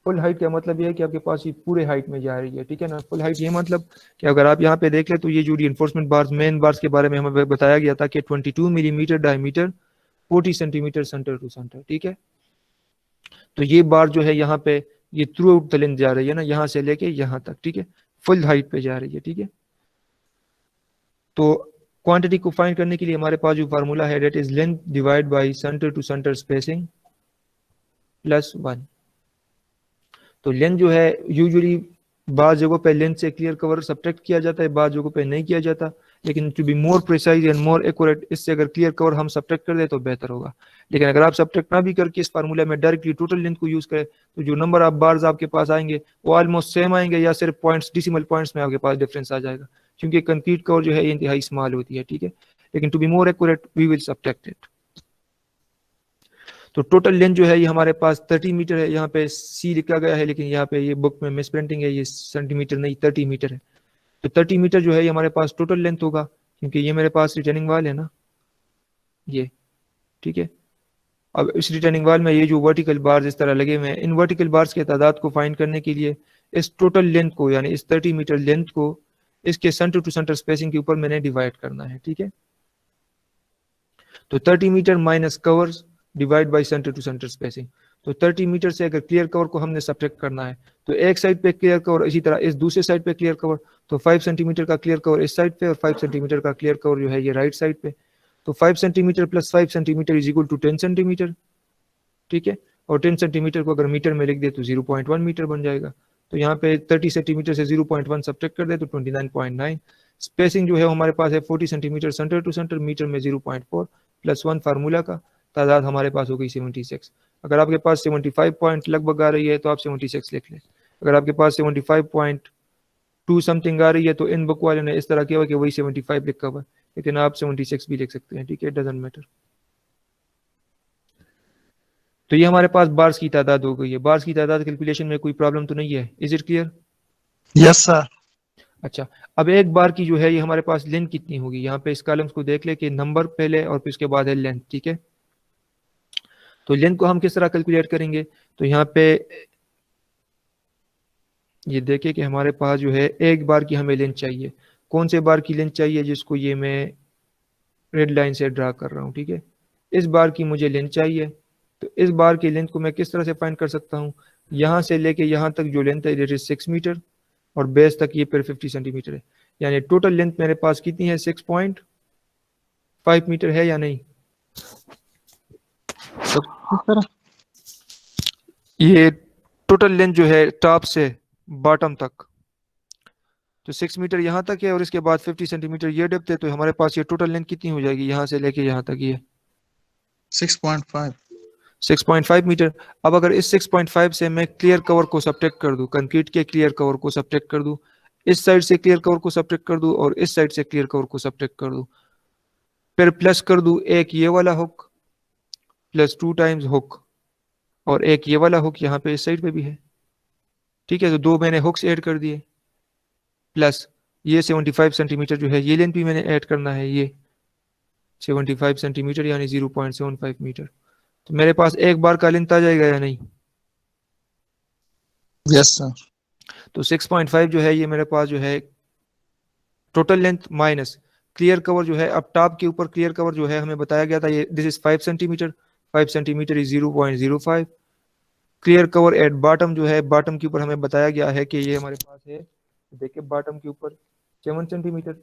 Full height का मतलब ये है कि आपके पास ये पूरे हाइट में जा रही है। ठीक है ना, फुल हाइट ये मतलब कि अगर आप यहाँ पे देख ले तो ये जो रिइंफोर्समेंट बार्स, मेन बार्स के बारे में हमें बताया गया था कि 22 millimeter diameter 40 centimetre centre to center. ठीक है, तो ये बार जो है यहाँ पे ये थ्रू आउट द लेंथ जा रही है ना, यहाँ से लेके यहाँ तक। ठीक है, फुल हाइट पे जा रही है। ठीक है, तो क्वांटिटी को फाइंड करने के लिए हमारे पास जो फार्मूला है that is length divide by center to centre spacing plus 1। तो लेंथ जो है यूजुअली बाद जगहों पे लेंथ से क्लियर कवर सब्ट्रैक्ट किया जाता है, बाद जगहों पे नहीं किया जाता, लेकिन to be more precise and more accurate इससे अगर क्लियर कवर हम सब्ट्रैक्ट कर दे तो बेहतर होगा। लेकिन अगर आप सब्ट्रैक्ट ना भी करके इस फार्मूला में डायरेक्टली टोटल लेंथ को यूज करें तो जो नंबर ऑफ बार्स आपके पास आएंगे वो ऑलमोस्ट सेम आएंगे या सिर्फ पॉइंट्स, डेसिमल पॉइंट्स में आपके पास डिफरेंस आ जाएगा, क्योंकि कंक्रीट कवर जो है ये इंतहाई स्मॉल होती है। ठीक है, लेकिन to be more accurate we will subtract it. तो टोटल लेंथ जो है ये हमारे पास 30 मीटर है, यहाँ पे सी लिखा गया है लेकिन यहाँ पे ये बुक में मिस प्रिंटिंग है, ये सेंटीमीटर नहीं 30 मीटर है। तो 30 मीटर जो है ये हमारे पास टोटल लेंथ होगा, क्योंकि ये मेरे पास रिटर्निंग वाल है ना ये। ठीक है, अब इस रिटर्निंग वाल में ये जो वर्टिकल बार्स इस तरह लगे हुए हैं, इन वर्टिकल बार्स के तादाद को फाइंड करने के लिए इस टोटल लेंथ को यानी इस 30 मीटर लेंथ को इसके सेंटर टू सेंटर स्पेसिंग के ऊपर मैंने डिवाइड करना है। ठीक है, तो 30 metre minus covers divide by center to centre spacing. तो 30 मीटर से अगर क्लियर कवर को हमने सब्ट्रैक्ट करना है तो एक साइड पे क्लियर कवर, इसी तरह इस दूसरे साइड पे क्लियर कवर, तो 5 सेंटीमीटर का क्लियर कवर इस साइड पे और 5 सेंटीमीटर का क्लियर कवर जो है ये राइट साइड पे। तो 5 centimeter plus 5 centimeter is equal to 10 centimeter. ठीक है, और 10 सेंटीमीटर को अगर मीटर में लिख दे तो 0.1 मीटर बन जाएगा। तो यहाँ पे 30 सेंटीमीटर से 0.1 सब्ट्रैक्ट कर दे तो 29.9। स्पेसिंग जो है हमारे पास है 40 centimetre centre to center, meter में 0.4 प्लस 1 फार्मूला का, तादाद हमारे पास हो गई 76। अगर आपके पास 75 पॉइंट लगभग आ रही है तो आप 76 लिख लें। अगर आपके पास 75.2 समथिंग आ रही है तो इन बुक वाले ने इस तरह किया हुआ कि वही 75 लिखा हुआ है, लेकिन आप 76 भी लिख सकते हैं। ठीक है, डजंट मैटर। तो ये हमारे पास बार्स की तादाद हो गई है। बार्स की तादाद कैलकुलेशन में कोई प्रॉब्लम तो नहीं है? Is it clear? Yes sir. अच्छा, अब एक बार की जो है ये हमारे पास लेंथ कितनी होगी, यहाँ पे इस कॉलम्स को देख ले कि नंबर पहले और फिर उसके बाद है लेंथ। ठीक है, तो लेंथ को हम किस तरह कैलकुलेट करेंगे, तो यहाँ पे ये देखिए कि हमारे पास जो है एक बार की हमें लेंथ चाहिए। कौन से बार की लेंथ चाहिए, जिसको ये मैं रेड लाइन से ड्रा कर रहा हूँ। ठीक है, इस बार की मुझे लेंथ चाहिए। तो इस बार की लेंथ को मैं किस तरह से फाइंड कर सकता हूँ, यहाँ से लेके यहाँ तक जो लेंथ है दैट इज 6 मीटर और बेस तक ये फिर 50 सेंटीमीटर है, यानी टोटल लेंथ मेरे पास कितनी है 6.5 मीटर है या नहीं? ये टोटल लेंथ जो है टॉप से बॉटम तक, तो 6 मीटर यहाँ तक है और इसके बाद 50 सेंटीमीटर ये डेप्थ है, तो हमारे पास ये टोटल लेंथ कितनी हो जाएगी यहाँ से लेके यहाँ तक, ये 6.5 मीटर। अब अगर इस 6.5 से मैं क्लियर कवर को सब्ट्रैक्ट कर दूं, कंक्रीट के क्लियर कवर को सब्ट्रैक्ट कर दूं, इस साइड से क्लियर कवर को सब्ट्रैक्ट कर दूं और इस साइड से क्लियर कवर को सब्ट्रैक्ट कर दूं, फिर प्लस कर दूं एक ये वाला हुक प्लस 2 टाइम्स हुक और एक ये वाला हुक यहाँ पे इस साइड पे भी है। ठीक है, तो 2 मैंने हुक्स ऐड कर दिए, प्लस ये 75 सेंटीमीटर जो है ये लेंथ भी मैंने ऐड करना है, ये 75 सेंटीमीटर यानी 0.75 मीटर। तो मेरे पास एक बार का लेंथ आ जाएगा या नहीं? Yes sir. तो 6.5 जो है ये मेरे पास जो है total length minus clear cover जो है, अब टॉप के ऊपर क्लियर कवर जो है हमें बताया गया था ये this is 5 centimetre, 5 centimeter is 0.05। Clear cover at bottom जो है, बॉटम के ऊपर हमें बताया गया है कि ये हमारे पास है, देखिए बॉटम के ऊपर 7 सेंटीमीटर,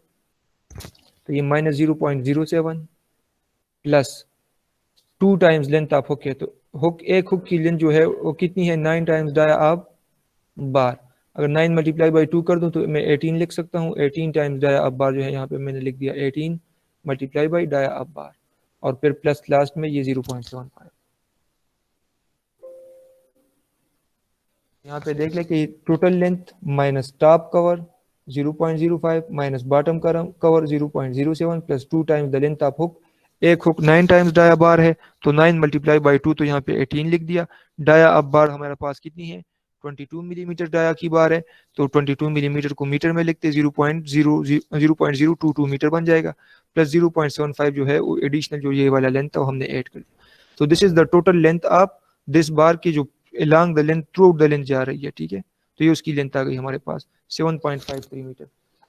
तो ये minus 0.07 plus 2 times length of hook है। तो हुक, एक हुक की लेंथ जो है वो कितनी है 9 टाइम्स डाया ऑफ बार। अगर 9 मल्टीप्लाई बाई 2 कर दूं तो मैं 18 लिख सकता हूँ। 18 टाइम्स डाया ऑफ बार जो है यहाँ पे मैंने लिख दिया 18 multiply by dia of bar. और फिर प्लस लास्ट में ये 0.75। यहाँ पे देख ले कि total length minus top cover 0.05 minus bottom cover 0.07 plus 2 times the length of hook. एक हुक 9 टाइम्स डाया बार है तो 9 मल्टीप्लाई बाई 2 तो यहाँ पे 18 लिख दिया। डाया अब बार हमारे पास कितनी है 22 मिलीमीटर डाया की बार है तो 22 मिलीमीटर को मीटर में लिखते 0.022 मीटर बन जाएगा प्लस 0.75 जो है वो एडिशनल जो ये वाला लेंथ था वो हमने ऐड कर दिया। तो this is the total length of this bar की जो along the length throughout the length जा रही है, ठीक है। तो ये उसकी लेंथ आ गई हमारे पास 7.53 मीटर।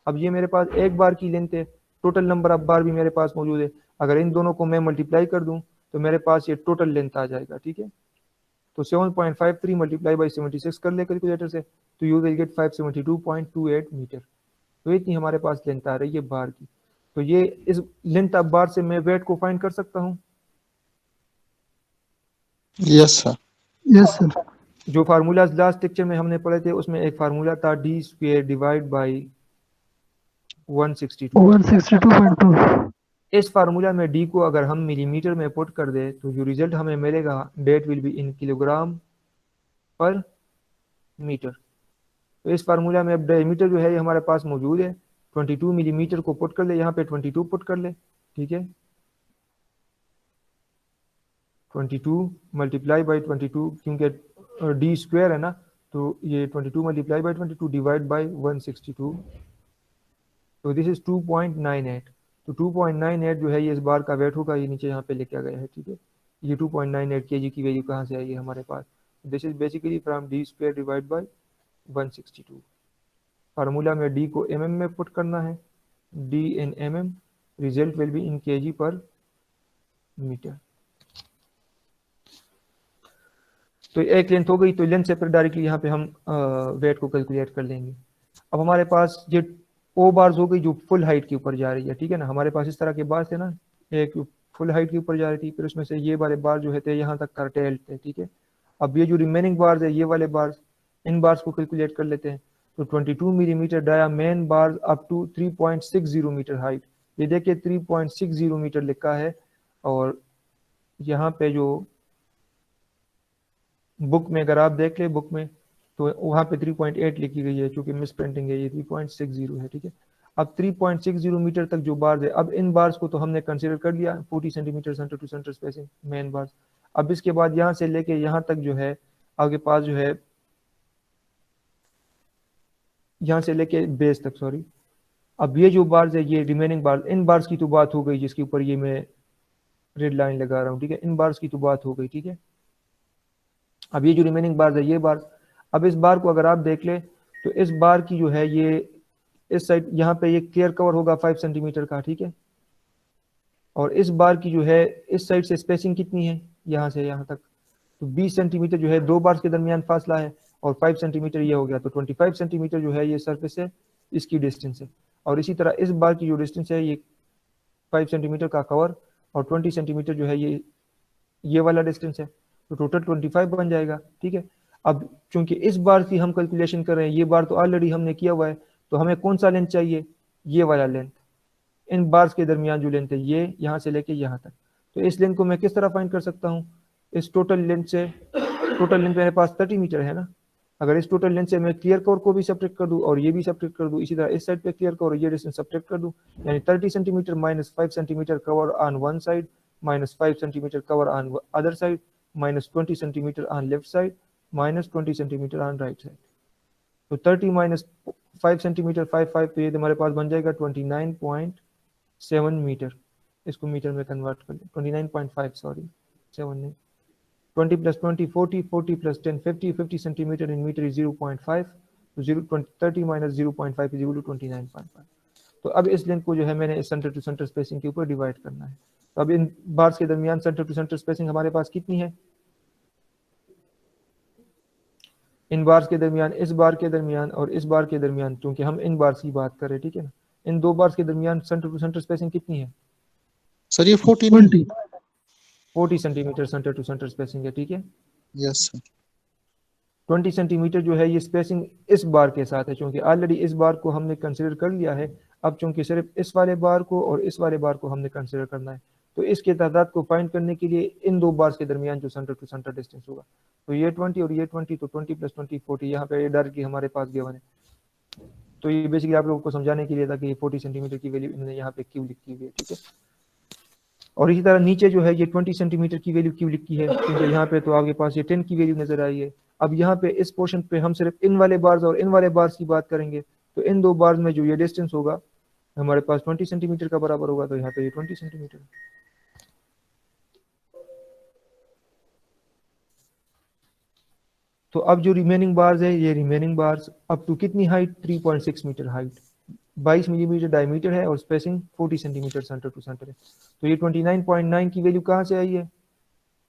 अब ये मेरे पास एक बार की लेंथ है, टोटल नंबर ऑफ बार भी मेरे पास मौजूद है। अगर इन दोनों को मैं मल्टीप्लाई कर दूं तो मेरे पास ये टोटल लेंथ आ जाएगा, ठीक है। तो 7.53 मल्टीप्लाई बाई 76 कर ले कैलकुलेटर से तो यू विल गेट 572.28 मीटर। तो इतनी हमारे पास लेंथ आ रही है बार की। तो ये इस लेंथ ऑफ बार से मैं वेट को फाइंड कर सकता हूँ। Yes sir. Yes sir. जो फार्मूलाज लास्ट लेक्चर में हमने पढ़े थे उसमें एक फार्मूला था डी स्क्वायर डिवाइड बाई 162.2। इस फार्मूला में डी को अगर हम मिलीमीटर में पुट कर दे तो जो रिजल्ट हमें मिलेगा that will be in kilogram per metre. तो इस फार्मूला में अब डायमीटर जो है ये हमारे पास मौजूद है। 22 मिलीमीटर को पुट कर ले, यहाँ पे 22 पुट कर ले, ठीक है। 22 मल्टीप्लाई बाई 22 क्योंकि डी स्क्वायर है ना तो ये 22 मल्टीप्लाई बाई 22 डिवाइड बाई 162 तो दिस इज 2.98। तो 2.98 जो है ये इस बार का वेट होगा, ये नीचे यहाँ पे लिखा गया है, ठीक है। ये 2.98 kg की वैल्यू कहाँ से आई है हमारे पास, this is basically from D square divide by 162। Formula में डी को mm में पुट करना है, D in mm, result will be in kg per metre. तो एक लेंथ हो गई, तो लेंथ से फिर डायरेक्टली यहाँ पे हम वेट को कैलकुलेट कर लेंगे। अब हमारे पास ये ओ बार्स हो गई जो फुल हाइट के ऊपर जा रही है, ठीक है ना। हमारे पास इस तरह के बार थे ना, एक फुल हाइट के ऊपर जा रही थी, फिर उसमें से ये वाले बार जो है थे यहाँ तक कर्टेल थे, ठीक है। अब ये जो रिमेनिंग बार्स है ये वाले बार्स, इन बार्स को कैलकुलेट कर लेते हैं। तो 22 millimeter dia main bars up to 3.60 meter height, ये देखिए 3.60 मीटर लिखा है। और यहाँ पे जो बुक में अगर आप देख ले बुक में तो वहाँ पे 3.8 लिखी गई है, चूंकि मिस प्रिंटिंग है, ये 3.60 है, ठीक है। अब 3.60 मीटर तक जो बार्स है, अब इन बार्स को तो हमने कंसीडर कर लिया 40 centimetre centre to centre spacing main bars. अब इसके बाद यहाँ से लेके यहाँ तक जो है आपके पास जो है, यहाँ से लेके बेस तक, सॉरी। अब ये जो बार्स है ये रिमेनिंग बार्स, इन बार्स की तो बात हो गई जिसके ऊपर ये मैं रेड लाइन लगा रहा हूँ, ठीक है। इन बार्स की तो बात हो गई, ठीक है। अब ये जो रिमेनिंग बार्स है ये बार्स, अब इस बार को अगर आप देख ले तो इस बार की जो है ये इस साइड यहाँ पे ये क्लियर कवर होगा 5 सेंटीमीटर का, ठीक है। और इस बार की जो है इस साइड से स्पेसिंग कितनी है यहाँ से यहाँ तक, तो 20 सेंटीमीटर जो है दो बार्स के दरमियान फासला है और 5 सेंटीमीटर ये हो गया, तो 25 सेंटीमीटर जो है ये सरफेस है, इसकी डिस्टेंस है। और इसी तरह इस बार की जो डिस्टेंस है ये 5 सेंटीमीटर का कवर और 20 सेंटीमीटर जो है ये वाला डिस्टेंस है, तो टोटल 25 बन जाएगा, ठीक है। अब चूंकि इस बार की हम कैलकुलेशन कर रहे हैं, ये बार तो ऑलरेडी हमने किया हुआ है, तो हमें कौन सा लेंथ चाहिए, ये वाला लेंथ, इन बार्स के दरमियान जो लेंथ है ये यहाँ से लेके यहाँ तक। तो इस लेंथ को मैं किस तरह फाइंड कर सकता हूँ, इस टोटल लेंथ से, टोटल लेंथ मेरे पास 30 मीटर है ना। अगर इस टोटल लेंथ से मैं क्लियर कवर को भी सब्ट्रैक्ट कर दूं और ये भी सब्ट्रैक्ट कर दूं, इसी तरह इस साइड पे क्लियर कवर और ये डिस्टेंस सब्ट्रैक्ट कर दूं, यानी 30 centimetre minus 5 centimeter cover on one side minus 5 centimeter cover on other side minus 20 centimetre on left side minus 20 centimetre on right side. तो 30 माइनस 5 सेंटीमीटर 5 तो ये हमारे पास बन जाएगा 29.7 मीटर। इसको मीटर में कन्वर्ट कर लें, 29.5 सॉरी 7 नहीं, 20 plus 20 40 40 plus 10 50 centimeter in meter is 0.5, तो 30 माइनस 0.5 इज इक्वल टू 29.5। तो अब इस लेंथ को जो है मैंने सेंटर टू सेंटर स्पेसिंग के ऊपर डिवाइड करना है। तो अब इन बार्स के दरमियान सेंटर टू सेंटर स्पेसिंग हमारे पास कितनी है, इन बार्स के दरमियान, इस बार के दरमियान और इस बार के दरमियान, क्योंकि हम इन बार्स की बात कर रहे हैं, ठीक है ना। इन दो बार्स के दरमियान सेंटर टू सेंटर स्पेसिंग कितनी है सर? ये 40 centimetre centre to centre spacing है, ठीक है। Yes sir. 20 सेंटीमीटर जो है ये स्पेसिंग इस बार के साथ है, क्योंकि ऑलरेडी इस बार को हमने कंसिडर कर लिया है। अब चूंकि सिर्फ इस वाले बार को और इस वाले बार को हमने कंसिडर करना है, तो इसके तादाद को फाइंड करने के लिए इन दो बार्स के दरमियान जो सेंटर टू सेंटर डिस्टेंस होगा, तो ये 20 और ये 20, तो 20 + 20 40, यहाँ पे डायरेक्टली हमारे पास गिवन है। तो ये बेसिकली आप लोगों को समझाने के लिए था कि ये 40 सेंटीमीटर की वैल्यू इन्होंने यहाँ पे क्यों लिखी हुई है, ठीक है। और इसी तरह नीचे जो है ये 20 सेंटीमीटर की वैल्यू क्यों लिखी है, क्योंकि यहाँ पे तो आपके पास ये 10 की वैल्यू नजर आई है। अब यहाँ पे इस पोर्शन पे हम सिर्फ इन वाले बार्स और इन वाले बार्स की बात करेंगे, तो इन दो बार्स में जो ये डिस्टेंस होगा हमारे पास 20 सेंटीमीटर का बराबर होगा, तो यहाँ पे ये 20 सेंटीमीटर। तो अब जो रिमेनिंग बार्स है, ये रिमेनिंग बार्स अप टू कितनी हाइट, 3.6 मीटर हाइट, 22 मिलीमीटर डायमीटर है और spacing 40 centimetre centre to centre है। तो ये 29.9 की वैल्यू कहाँ से आई है,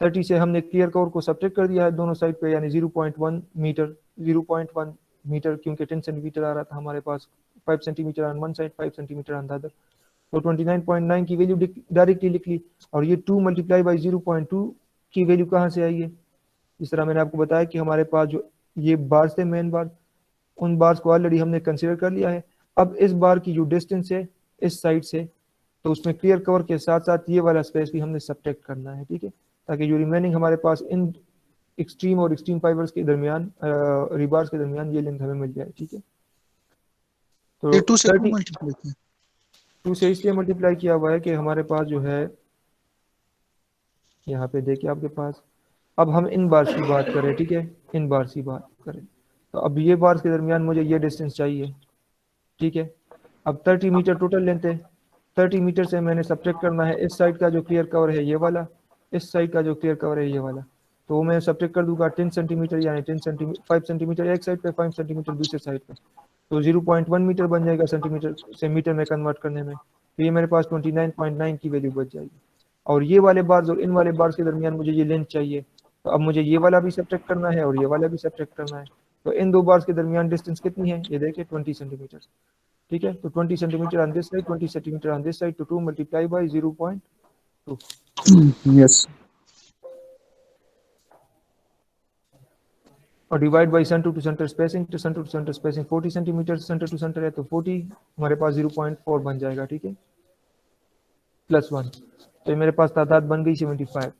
30 से हमने क्लियर कवर को सब्ट्रैक्ट कर दिया है दोनों साइड पे, यानी 0.1 मीटर, 0.1 मीटर, क्योंकि 10 सेंटीमीटर आ रहा था हमारे पास, 5 centimeter on one side, 5 centimeter on the other. तो 29.9 की वैल्यू डायरेक्टली लिख ली, और ये 2 × 0.2 की वैल्यू कहाँ से आई है। इस तरह मैंने आपको बताया कि हमारे पास जो ये बार्स थे मेन बार, उन बार्स को ऑलरेडी हमने कंसीडर कर लिया है। अब इस बार की जो डिस्टेंस है इस साइड से, तो उसमें क्लियर कवर के साथ साथ ये वाला स्पेस भी हमने सब्ट्रैक्ट करना है, ठीक है, ताकि जो रिमेनिंग हमारे पास इन एक्सट्रीम और एक्सट्रीम फाइबर्स के दरमियान, रिबार्स के दरमियान ये लेंथ हमें मिल जाए, ठीक है। तो ये 2 से 30 मल्टीप्लाई किया, 2 से इसलिए मल्टीप्लाई किया हुआ है कि हमारे पास जो है यहाँ पे देखिए आपके पास, अब हम इन बार्स की बात करें, ठीक है, इन बार्स की बात करें, तो अब ये बार्स के दरमियान मुझे ये डिस्टेंस चाहिए, ठीक है। अब 30 मीटर टोटल लेंथ है, 30 मीटर से मैंने सब्ट्रैक्ट करना है इस साइड का जो क्लियर कवर है ये वाला, इस साइड का जो क्लियर कवर है ये वाला, तो मैं सब्ट्रैक्ट कर दूंगा 10 सेंटीमीटर, यानी 10 सेंटीमीटर, 5 सेंटीमीटर एक साइड पे, 5 सेंटीमीटर दूसरे साइड पे, तो 0.1 मीटर बन जाएगा सेंटीमीटर से मीटर में कन्वर्ट करने में। तो ये मेरे पास 29.9 की वैल्यू बच जाएगी। और ये वाले बार्स और इन वाले बार्स के दरमियान मुझे ये लेंथ चाहिए, तो अब मुझे ये वाला भी सब्ट्रैक्ट करना है और ये वाला भी सब्ट्रैक्ट करना है। तो इन दो बार्स के दरमियान डिस्टेंस कितनी है, ये देखिए 20 सेंटीमीटर, ठीक है। तो 20 centimetre on this side, 20 centimetre on this side, तो 2 × 0.2। यस, और divide by centre to centre spacing, तो centre to centre spacing 40 centimetre centre to centre है, तो 40 हमारे पास 0.4 बन जाएगा, ठीक है, +1। तो ये मेरे पास तादाद बन गई 75।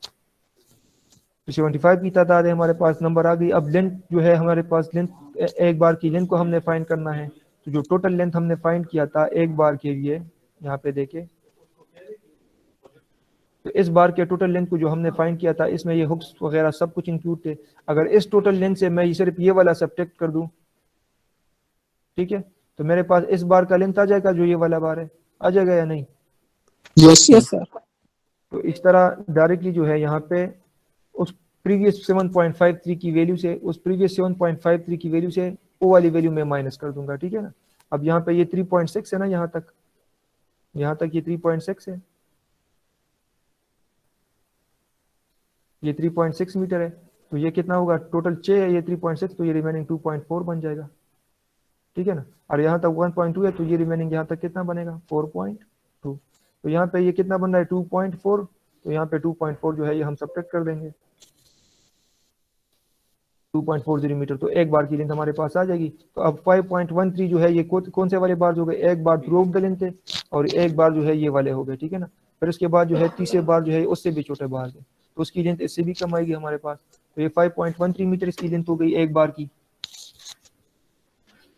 तो 75 की तादाद है हमारे पास, नंबर आ गई। अब लेंथ जो है हमारे पास, लेंथ एक बार की लेंथ को हमने फाइंड करना है, तो जो टोटल लेंथ हमने फाइंड किया था एक बार के लिए, यहाँ पे देखिए, तो इस बार के टोटल लेंथ को जो हमने फाइंड किया था, इसमें ये हुक्स वगैरह सब कुछ इंक्लूड थे। अगर इस टोटल लेंथ से मैं सिर्फ ये वाला सब्ट्रैक्ट कर दूं, ठीक है, तो मेरे पास इस बार का लेंथ आ जाएगा, जो ये वाला बार है, आ जाएगा या नहीं। Yes yes sir. तो इस तरह डायरेक्टली जो है यहाँ पे उस प्रीवियस 7.53 की वैल्यू से, उस प्रीवियस 7.53 की वैल्यू से वो वाली वैल्यू में माइनस कर दूंगा, ठीक है ना। अब यहाँ पे ये 3.6 है ना, यहाँ तक ये 3.6 है, ये 3.6 मीटर है, तो ये कितना होगा, टोटल 6 है, ये 3.6, तो ये रिमेनिंग 2.4 बन जाएगा, ठीक है ना। और यहाँ तक 1.2 है, तो ये रिमेनिंग यहाँ तक कितना बनेगा, 4.2। तो यहाँ पे ये कितना बन रहा है, 2.4, तो यहाँ पे 2.4 जो है ये हम सब्ट्रैक्ट कर देंगे, 2.40 मीटर, तो एक बार की लेंथ हमारे पास आ जाएगी। तो अब 5.13 जो है ये कौन से वाले बार हो गए, एक बार थ्रू आउट द लेंथ है और एक बार जो है ये वाले हो गए, ठीक है ना। फिर उसके बाद जो है तीसरे बार जो है उससे भी छोटे बार है, तो उसकी लेंथ इससे भी कम आएगी हमारे पास। तो ये 5.13 मीटर इसकी लेंथ हो गई एक बार की।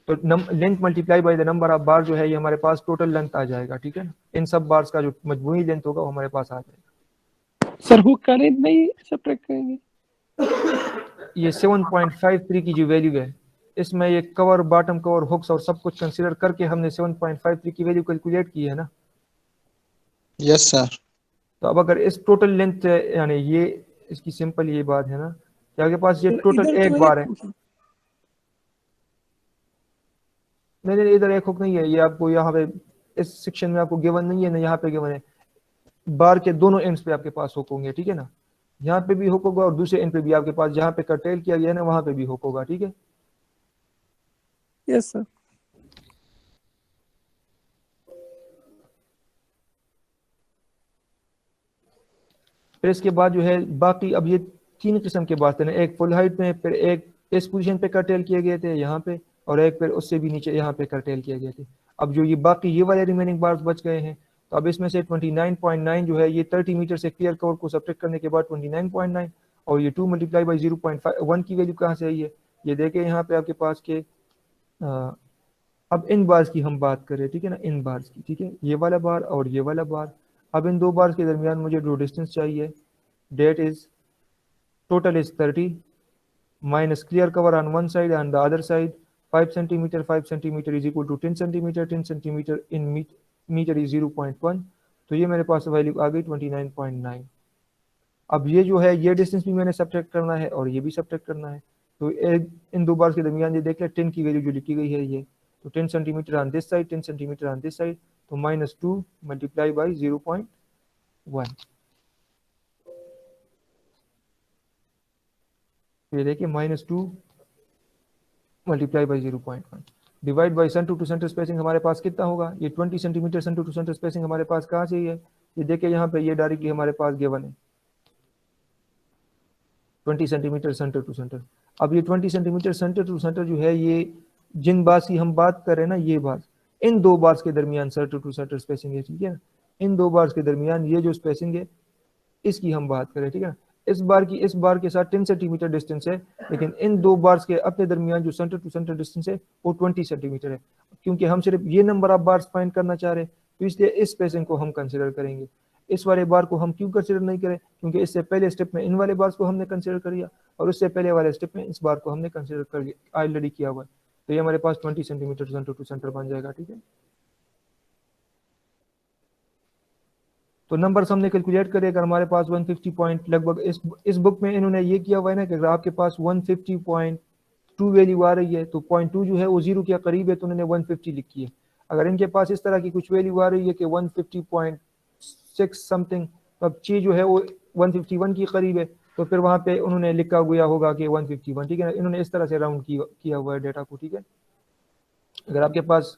तो length multiply by the number of bar जो है ये हमारे पास टोटल लेंथ आ जाएगा, ठीक है ना। इन सब बार्स का जो मजमूई लेंथ होगा वो हमारे पास आ जाएगा। सर हुक का लेंथ नहीं सब्ट्रैक्ट करेंगे। ये 7.53 की जो वैल्यू है, इसमें ये कवर, बॉटम कवर, हुक्स और सब कुछ कंसीडर करके हमने 7.53 की वैल्यू कैलकुलेट की है ना। Yes sir. तो अब अगर इस टोटल लेंथ, यानी ये इसकी सिंपल ये बात है ना कि आपके पास ये टोटल एक बार है, नहीं इधर एक हुक नहीं है, ये आपको यहाँ पे इस सेक्शन में आपको गिवन नहीं है ना, यहाँ पे गिवन है। बार के दोनों एंड्स पे आपके पास हुक होंगे, ठीक है ना, यहाँ पे भी हुक होगा और दूसरे एंड पे भी आपके पास, जहाँ पे कर्टेल किया गया है ना वहां पे भी हुक होगा, ठीक है। Yes sir. फिर इसके बाद जो है बाकी, अब ये 3 किस्म के बात है, एक फुल हाइट में, फिर एक इस पोजीशन पे कर्टेल किए गए थे यहाँ पे, और एक फिर उससे भी नीचे यहाँ पे कर्टेल किए गए थे। अब जो ये बाकी ये वाले रिमेनिंग बार्स बच गए हैं, तो अब इसमें से 29.9 जो है ये 30 मीटर से क्लियर कवर को सब्ट्रैक्ट करने के बाद 29.9, और ये 2 मल्टीप्लाई बाई 0.1 की वैल्यू कहाँ से आई है, ये देखें यहाँ पे आपके पास के अब इन बार्स की हम बात करें, ठीक है ना, इन बार्स की, ठीक है, ये वाला बार और ये वाला बार। अब इन दो बार्स के दरमियान मुझे जो डिस्टेंस चाहिए, that is total is 30 minus clear cover on one side and the other side 5 centimeter 5 centimeter is equal to 10 centimeter 10 centimeter in meter is 0.1, तो ये मेरे पास वैल्यू आ गई 29.9। अब ये जो है ये डिस्टेंस भी मैंने सब्ट्रैक्ट करना है और ये भी सब्ट्रैक्ट करना है, तो इन दो बार के दरमियान ये देख ले 10 की वैल्यू जो लिखी गई है ये, तो 10 centimeter on this side 10 centimeter on this side, तो -2 मल्टीप्लाई बाई 0.1, ये देखिए -2 multiply by 0.1 divide by centre to centre spacing हमारे पास कितना होगा, ये 20 centimetre centre to centre spacing हमारे पास कहाँ से है, ये देखिए यहाँ पे ये डायरेक्टली हमारे पास गिवन है 20 सेंटीमीटर सेंटर टू सेंटर। अब ये 20 सेंटीमीटर सेंटर टू सेंटर जो है ये जिन बार्स की हम बात कर रहे हैं ना, ये बार्स, इन दो बार्स के दरमियान सेंटर टू सेंटर स्पेसिंग है, ठीक है ना, इन दो बार्स के दरमियान ये जो स्पेसिंग है इसकी हम बात करें, ठीक है ना। इस बार के साथ 10 सेंटीमीटर डिस्टेंस है, लेकिन इन दो बार्स के अपने दरमियान जो सेंटर टू सेंटर डिस्टेंस है वो 20 सेंटीमीटर है। क्योंकि हम सिर्फ ये नंबर ऑफ बार्स फाइंड करना चाह रहे हैं, तो इसलिए इस स्पेसिंग को हम कंसिडर करेंगे। इस वाले बार को हम क्यों कंसिडर नहीं करें, क्योंकि इससे पहले स्टेप में इन वाले बार्स को हमने कंसिडर कर लिया और उससे पहले वाले स्टेप में इस बार को हमने कंसिडर कर लिया, ऑलरेडी किया हुआ है, तो ये हमारे पास 20 सेंटीमीटर सेंटर टू सेंटर बन जाएगा, ठीक है। तो नंबर्स हमने कैलकुलेट करे, अगर हमारे पास 150 पॉइंट लगभग इस बुक में इन्होंने ये किया हुआ है ना कि अगर आपके पास 150.2 वैल्यू आ रही है तो 0.2 जो है वो 0 के करीब है, तो उन्होंने 150 लिखी है। अगर इनके पास इस तरह की कुछ वैल्यू आ रही है कि 150.6 समथिंग, तो अब चीज जो है वो 151 के करीब है, तो फिर वहाँ पे उन्होंने लिखा हुआ होगा कि 151, ठीक है। इन्होंने इस तरह से राउंड किया हुआ है डेटा को, ठीक है। अगर आपके पास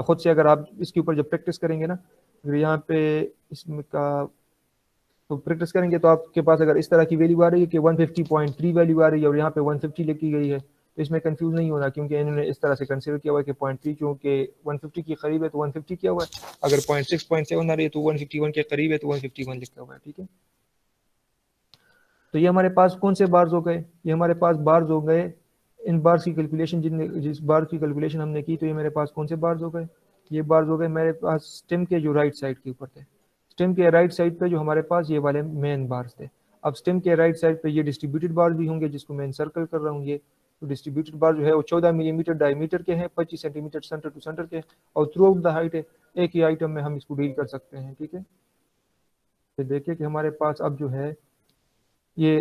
खुद से अगर आप इसके ऊपर जब प्रैक्टिस करेंगे ना, अगर यहाँ पे इसमें का तो प्रैक्टिस करेंगे तो आपके पास अगर इस तरह की वैल्यू आ रही है कि 150.3 वैल्यू आ रही है और यहाँ पे 150 लिखी गई है, तो इसमें कंफ्यूज नहीं होना, क्योंकि इन्होंने इस तरह से कंसीडर किया हुआ है कि 0.3 चूँकि 150 के करीब है तो 150 किया हुआ है, अगर 0.6 0.7 आ रही है तो 151 के करीब है तो 151 लिखा हुआ है, ठीक है। तो ये हमारे पास कौन से बार्स हो गए, ये हमारे पास बार्स हो गए, इन बार्स की कैलकुलेशन जिस बार की कैलकुलेशन हमने की, तो ये मेरे पास कौन से बार्स हो गए, ये बार्स हो गए मेरे पास स्टेम के जो राइट साइड के ऊपर थे। स्टेम के राइट साइड पे जो हमारे पास ये वाले मेन बार्स थे। अब स्टेम के राइट साइड पे ये डिस्ट्रीब्यूटेड बार्स भी होंगे, जिसको मैं सर्कल कर रहा हूँ, ये तो डिस्ट्रीब्यूटेड बार जो है वो 14 मिलीमीटर डायमीटर के हैं, 25 सेंटीमीटर सेंटर टू सेंटर के, और थ्रू आउट द हाइट है। एक ही आइटम में हम इसको डील कर सकते हैं, ठीक है। तो देखिए कि हमारे पास अब जो है ये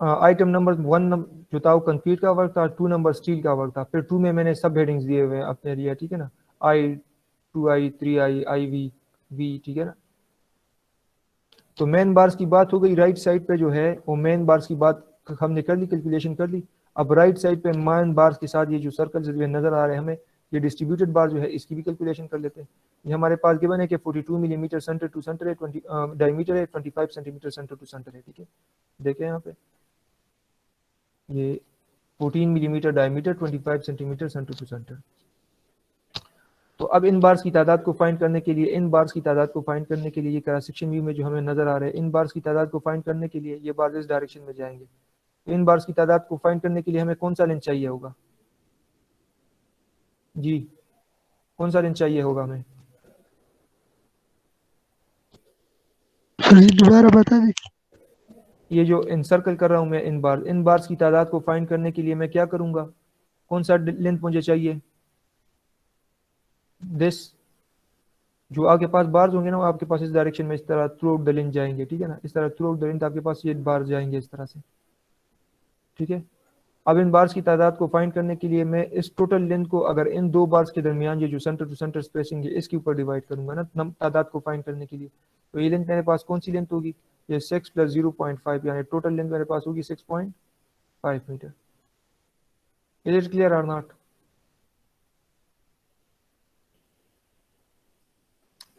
आइटम नंबर 1 जो था वो कंक्रीट का वर्क था, 2 नंबर स्टील का वर्क था, फिर 2 में मैंने सब हेडिंग्स दिए हुए हैं अपने लिए, ठीक है ना, I 2I 3I IV V, ठीक है ना। तो मेन बार्स की बात हो गई, राइट साइड पे जो है वो मेन बार्स की बात हमने कर ली, कैलकुलेशन कर ली। अब राइट साइड पे मेन बार्स के साथ ये जो सर्कल जो नजर आ रहे हैं हमें, ये डिस्ट्रीब्यूटेड बार जो है इसकी भी कैलकुलेशन कर लेते हैं। ये हमारे पास गिवन है कि 42 मिलीमीटर सेंटर टू सेंटर है, 20 डायमीटर है, 25 सेंटीमीटर सेंटर टू सेंटर है, ठीक है। देखें यहाँ पे ये 14 millimeter diameter, 25 centimeter centre to center. तो अब इन बार्स की तादाद को फाइंड करने के लिए, इन बार्स की तादाद को फाइंड करने के लिए, ये क्रॉस सेक्शन व्यू में जो हमें नजर आ रहे हैं, इन बार्स की तादाद को फाइंड करने के लिए ये बार्स इस डायरेक्शन में जाएंगे। तो इन बार्स की तादाद को फाइंड करने के लिए हमें कौन सा लेंथ चाहिए होगा जी, कौन सा लेंथ चाहिए होगा हमें? सर जी दोबारा बता दी। ये जो इनसर्कल कर रहा हूं मैं, इन बार्स की तादाद को फाइंड करने के लिए मैं क्या करूंगा, कौन सा लेंथ मुझे चाहिए? दिस जो आपके पास बार्स होंगे ना, आपके पास इस डायरेक्शन में इस तरह थ्रू आउट द लेंथ जाएंगे, ठीक है ना, इस तरह थ्रू आउट द लेंथ आपके पास ये बार्स जाएंगे इस तरह से, ठीक है। अब इन बार्स की तादाद को फाइंड करने के लिए मैं इस टोटल लेंथ को अगर इन दो बार्स के दरमियान ये जो सेंटर टू सेंटर स्पेसिंग है इसके ऊपर डिवाइड करूंगा ना तादाद को फाइंड करने के लिए, तो ये लेंथ मेरे पास कौन सी लेंथ होगी, ये 6 + 0.5 यानी टोटल लेंथ मेरे पास होगी 6.5 मीटर। इज इट क्लियर और नॉट?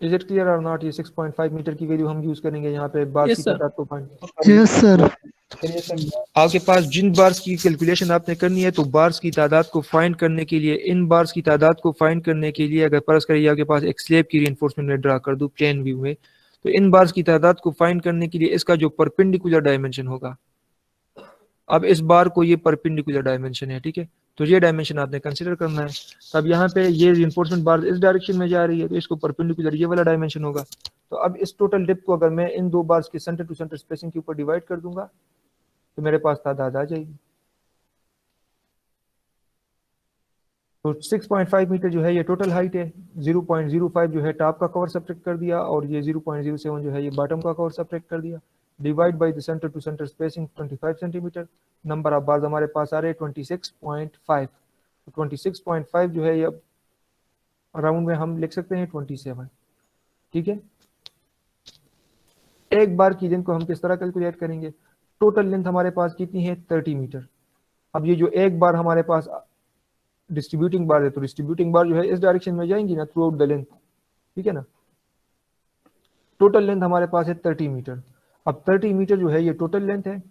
इज इट क्लियर और नॉट? ये 6.5 मीटर की वैल्यू हम यूज करेंगे यहाँ पे बार्स की तादाद को फाइंड। Yes sir. आपके पास जिन बार्स की कैलकुलेशन आपने करनी है, तो बार्स की तादाद को फाइंड करने के लिए, इन बार्स की तादाद को फाइंड करने के लिए, अगर फर्ज करिए आपके पास एक स्लेब की रीइंफोर्समेंट में ड्रा कर दूं प्लेन व्यू में, तो इन बार्स की तादाद को फाइंड करने के लिए इसका जो परपेंडिकुलर डायमेंशन होगा, अब इस बार को ये परपेंडिकुलर डायमेंशन है, ठीक है, तो ये डायमेंशन आपने कंसिडर करना है। तब यहाँ पे ये रीइंफोर्समेंट बार इस डायरेक्शन में जा रही है, तो इसको परपेंडिकुलर ये वाला डायमेंशन होगा। तो अब इस टोटल डेप्थ को अगर मैं इन दो बार्स के सेंटर टू सेंटर स्पेसिंग के ऊपर डिवाइड कर दूंगा, तो मेरे पास तादाद आ जाएगी। तो 6.5 मीटर जो है ये टोटल हाइट है, 0.05 जो है टॉप का कवर सब्ट्रैक्ट कर दिया, और ये 0.07 जो है ये बॉटम का कवर सब्ट्रैक्ट कर दिया। Divide by the centre to centre spacing 25 centimeter. Number of bars हमारे पास आ रहे हैं 26.5। तो 26.5 जो है ये अराउंड में हम लिख सकते हैं 27, ठीक है। एक बार की लेंथ को हम किस तरह कैलकुलेट करेंगे? टोटल लेंथ हमारे पास कितनी है? 30 मीटर। अब ये जो एक बार हमारे पास डिस्ट्रीब्यूटिंग बार है, तो डिस्ट्रीब्यूटिंग बार जो है इस डायरेक्शन में जाएंगी ना थ्रू आउट द लेंथ, ठीक है ना। टोटल लेंथ हमारे पास है 30 मीटर। अब 30 मीटर जो है ये टोटल लेंथ है,